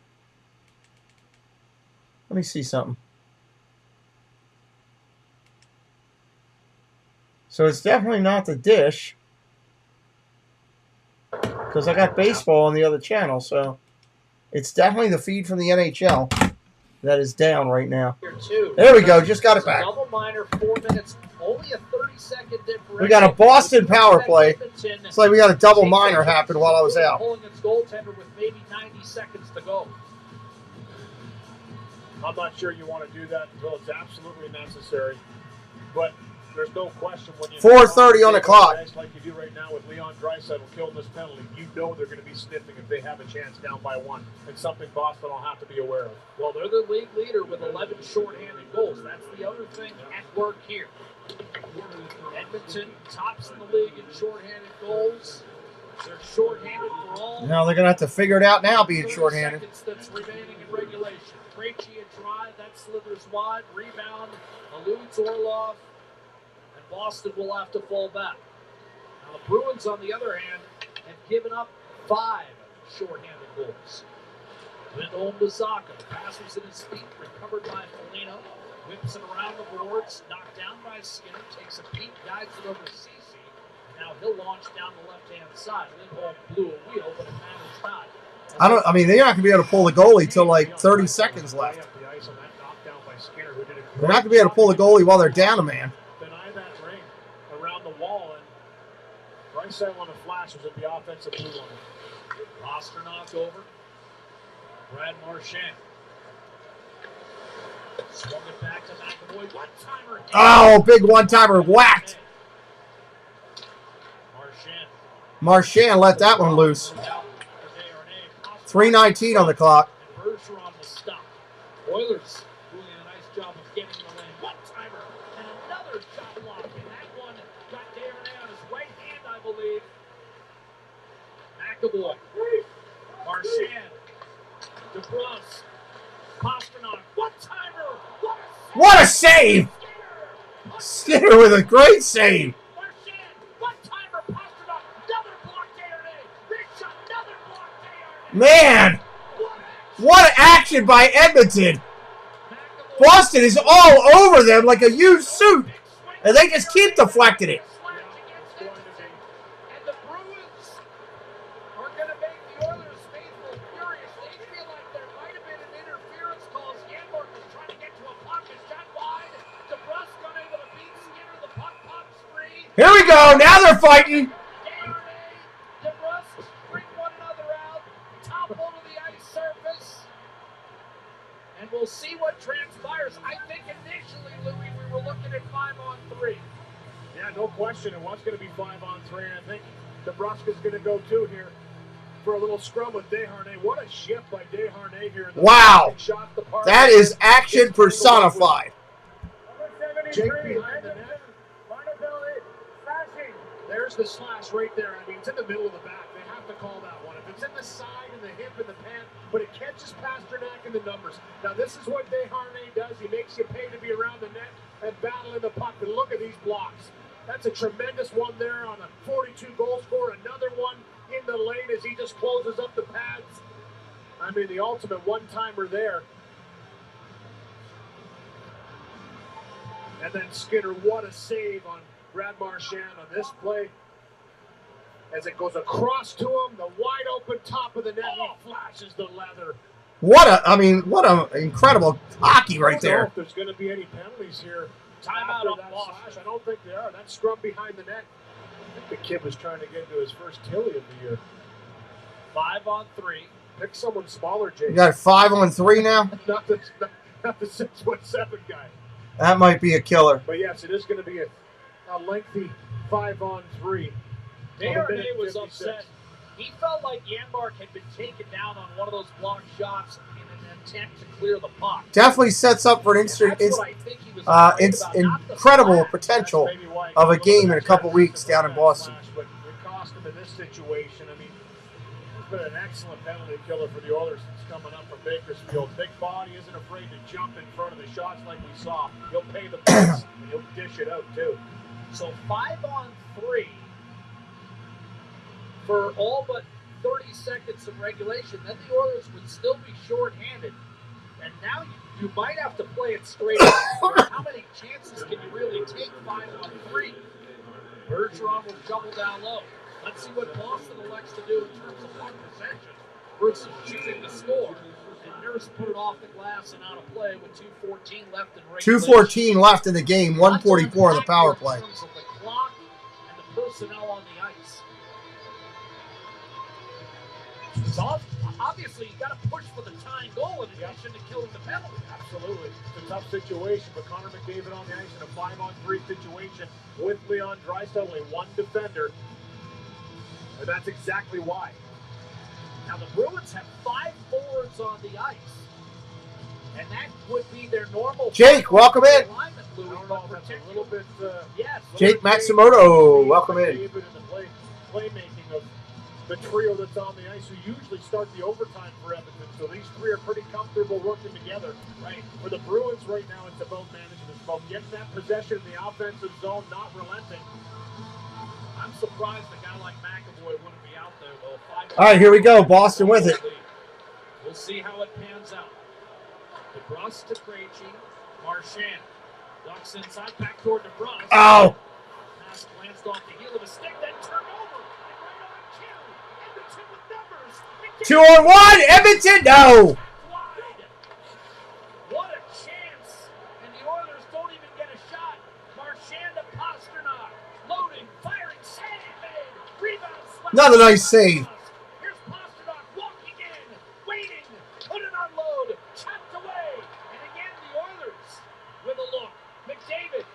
Let me see something. So it's definitely not the dish, because I got baseball on the other channel, so it's definitely the feed from the NHL that is down right now. There we go, just got it back. Double minor, 4 minutes, only a 30-second differential. We got a Boston power play. It's like we got a double minor happen while I was out. Pulling its goaltender with maybe 90 seconds to go. I'm not sure you want to do that until it's absolutely necessary, but there's no question when you 4:30 on the clock. Like you do right now with Leon Draisaitl killing this penalty, you know they're going to be sniffing if they have a chance down by 1. It's something Boston will have to be aware of. Well, they're the league leader with 11 shorthanded goals. That's the other thing at work here. Edmonton tops in the league in shorthanded goals. They're shorthanded for all. Now they're going to have to figure it out now, being shorthanded. That's remaining in regulation. Krejci a drive, that slithers wide. Rebound, eludes Orlov. Boston will have to fall back. Now, the Bruins, on the other hand, have given up 5 shorthanded goals. Lindholm to Zaka. The pass was in his feet, recovered by Foligno. Whips it around the boards, knocked down by Skinner, takes a peek, guides it over to Ceci. Now he'll launch down the left-hand side. Lindholm blew a wheel, but it matters not. I mean, they're not going to be able to pull the goalie till like 30 seconds left. They're not going to be able to pull the goalie while they're down a man. Draisaitl on the flash was at the offensive blue line. Pastrnak over. Brad Marchand. Swung it back to McAvoy. One-timer. Oh, big one-timer whacked. Marchand let that one loose. 3:19 on the clock. Bergeron will stop. Oilers doing a nice job of getting the lane. One-timer and another shot block. And that one got Darren on his right hand, I believe. McAvoy DeBrus. Pastrnak. One-timer. What a save! Skinner with a great save. One-timer. Pastrnak. Another block Desharnais. Big shot. Another block Desharnais. Man, what action by Edmonton. Boston is all over them like a used suit, and they just keep deflecting it. And the Bruins are going to make the Oilers faithful furious. They feel like there might have been an interference call. Janmark was trying to get to a puck. It's shot wide. DeBrus unable to beat Skinner. The puck pops free. Here we go. Now they're fighting. DeBrus bring one another out. Topple to the ice surface. And we'll see what transpires. I think initially, Louis, we were looking at 5-on-3. Yeah, no question. It was going to be 5-on-3. And I think DeBrusk's going to go too here for a little scrum with Desharnais. What a shift by Desharnais here. Wow. That is action personified. Jake behind the net. There's the slash right there. I mean, it's in the middle of the back. They have to call that one. If it's in the side and the hip and the pant, but it catches Pastrnak in the numbers. Now, this is what Desharnais does. He makes you pay to be around the net and battle in the puck. And look at these blocks. That's a tremendous one there on a 42-goal scorer. Another one in the lane as he just closes up the pads. I mean, the ultimate one-timer there. And then Skinner, what a save on Brad Marchand on this play. As it goes across to him, the wide open top of the net, he flashes the leather. What an incredible hockey right I don't know there. if there's going to be any penalties here. Timeout on that slash. I don't think there are. That scrum behind the net. I think the kid was trying to get into his first Tilly of the year. 5-on-3. Pick someone smaller, Jake. You got 5-on-3 now? not the 6'7" guy. That might be a killer. But yes, it is going to be a lengthy 5-on-3. Desharnais was upset. He felt like Janmark had been taken down on one of those blocked shots in an attempt to clear the puck. Definitely sets up for an incredible potential of a game in a couple weeks down in Boston. But it cost him in this situation. I mean, it's been an excellent penalty killer for the Oilers since coming up from Bakersfield. Big body, isn't afraid to jump in front of the shots like we saw. He'll pay the price and he'll dish it out too. So 5-on-3 for all but 30 seconds of regulation. Then the Oilers would still be shorthanded. And now you might have to play it straight up. How many chances can you really take 5-on-3? Bergeron will shovel down low. Let's see what Boston elects to do in terms of puck possession versus shooting the score. And Nurse put it off the glass and out of play with 2:14 left in regulation. 2:14 left in the game, 1:44 in the power play. In terms of the clock and the personnel on the ice. So obviously, you got to push for the tying goal in addition to killing the penalty. Absolutely. It's a tough situation, but Connor McDavid on the ice in a 5-on-3 situation with Leon Draisaitl, only one defender. And that's exactly why. Now, the Bruins have 5 forwards on the ice. And that would be their normal... Jake, welcome in. I don't know if that's a little bit... yes. Jake Matsumoto, welcome in. McDavid in the playmaking of the trio that's on the ice, who usually start the overtime for Edmonton. So these three are pretty comfortable working together. Right. For the Bruins right now, it's about management. It's about getting that possession in the offensive zone, not relenting. I'm surprised a guy like McAvoy wouldn't be out there, though. All right, here we go. Boston with it. We'll see how it pans out. DeBrus to Krejci. Marchand. Ducks inside, back toward DeBrus. Oh! Pass glanced off the heel of a stick, then turned over. And right on cue. Edmonton with numbers. 2-on-1, Edmonton, no! What a chance! And the Oilers don't even get a shot. Marchand to Pastrnak. Loading, firing, save made. Rebound, slap. Another nice save. Here's Pastrnak walking in, waiting, put it on load, chopped away. And again, the Oilers with a look. McDavid.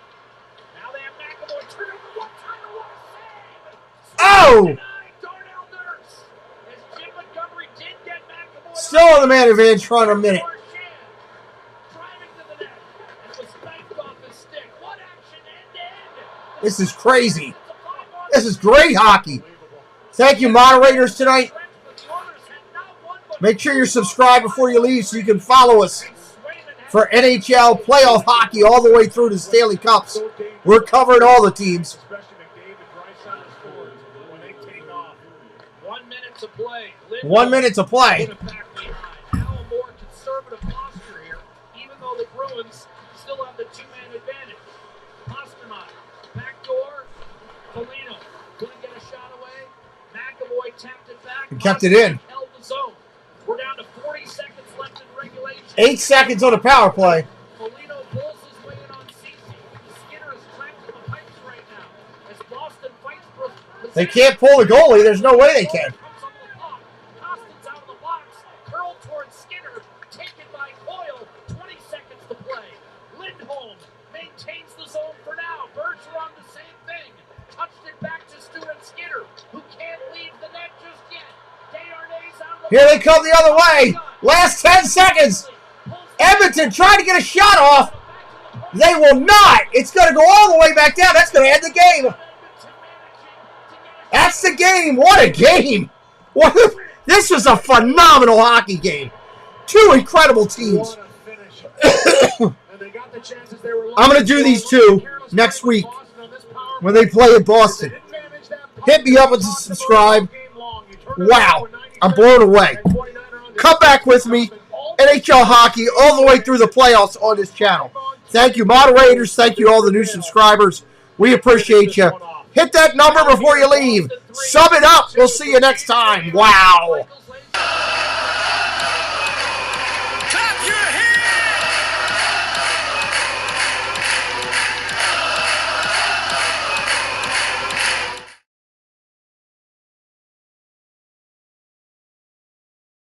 Now they have McAvoy. Turn over one time to one save. Oh! Darnell Nurse. As Jim Montgomery did get McAvoy. Still on the man advantage trying a minute. Driving to the net. And it was banked off his stick. What action end to end? This is crazy. This is great hockey. Thank you, moderators, tonight. Make sure you're subscribed before you leave so you can follow us for NHL playoff hockey all the way through to Stanley Cups. We're covering all the teams. 1 minute to play. 1 minute to play. Now a more conservative posture here, even though the Bruins still have the two-man advantage. Pasternak, backdoor. Foligno couldn't get a shot away. McAvoy tapped it back. And kept it in. Held the zone. We're down to 40 seconds left in regulation. 8 seconds on the power play. Foligno pulls his way in on Ceci. Skinner is trapped in the pipes right now as Boston fights for possession. They can't pull the goalie. There's no way they can. Austin's out of the box, curled towards Skinner, taken by Coyle, 20 seconds to play. Lindholm maintains the zone for now. Bergeron the same thing. Touched it back to Stuart Skinner, who can't leave the net just yet. Desharnais out of the Here they come the other way. Last 10 seconds. Edmonton trying to get a shot off. They will not. It's going to go all the way back down. That's going to end the game. That's the game. What a game. This was a phenomenal hockey game. Two incredible teams. I'm going to do these two next week when they play in Boston. Hit me up and subscribe. Wow. I'm blown away. Come back with me. NHL hockey all the way through the playoffs on this channel. Thank you, moderators. Thank you, all the new subscribers. We appreciate you. Hit that number before you leave. Sum it up. We'll see you next time. Wow.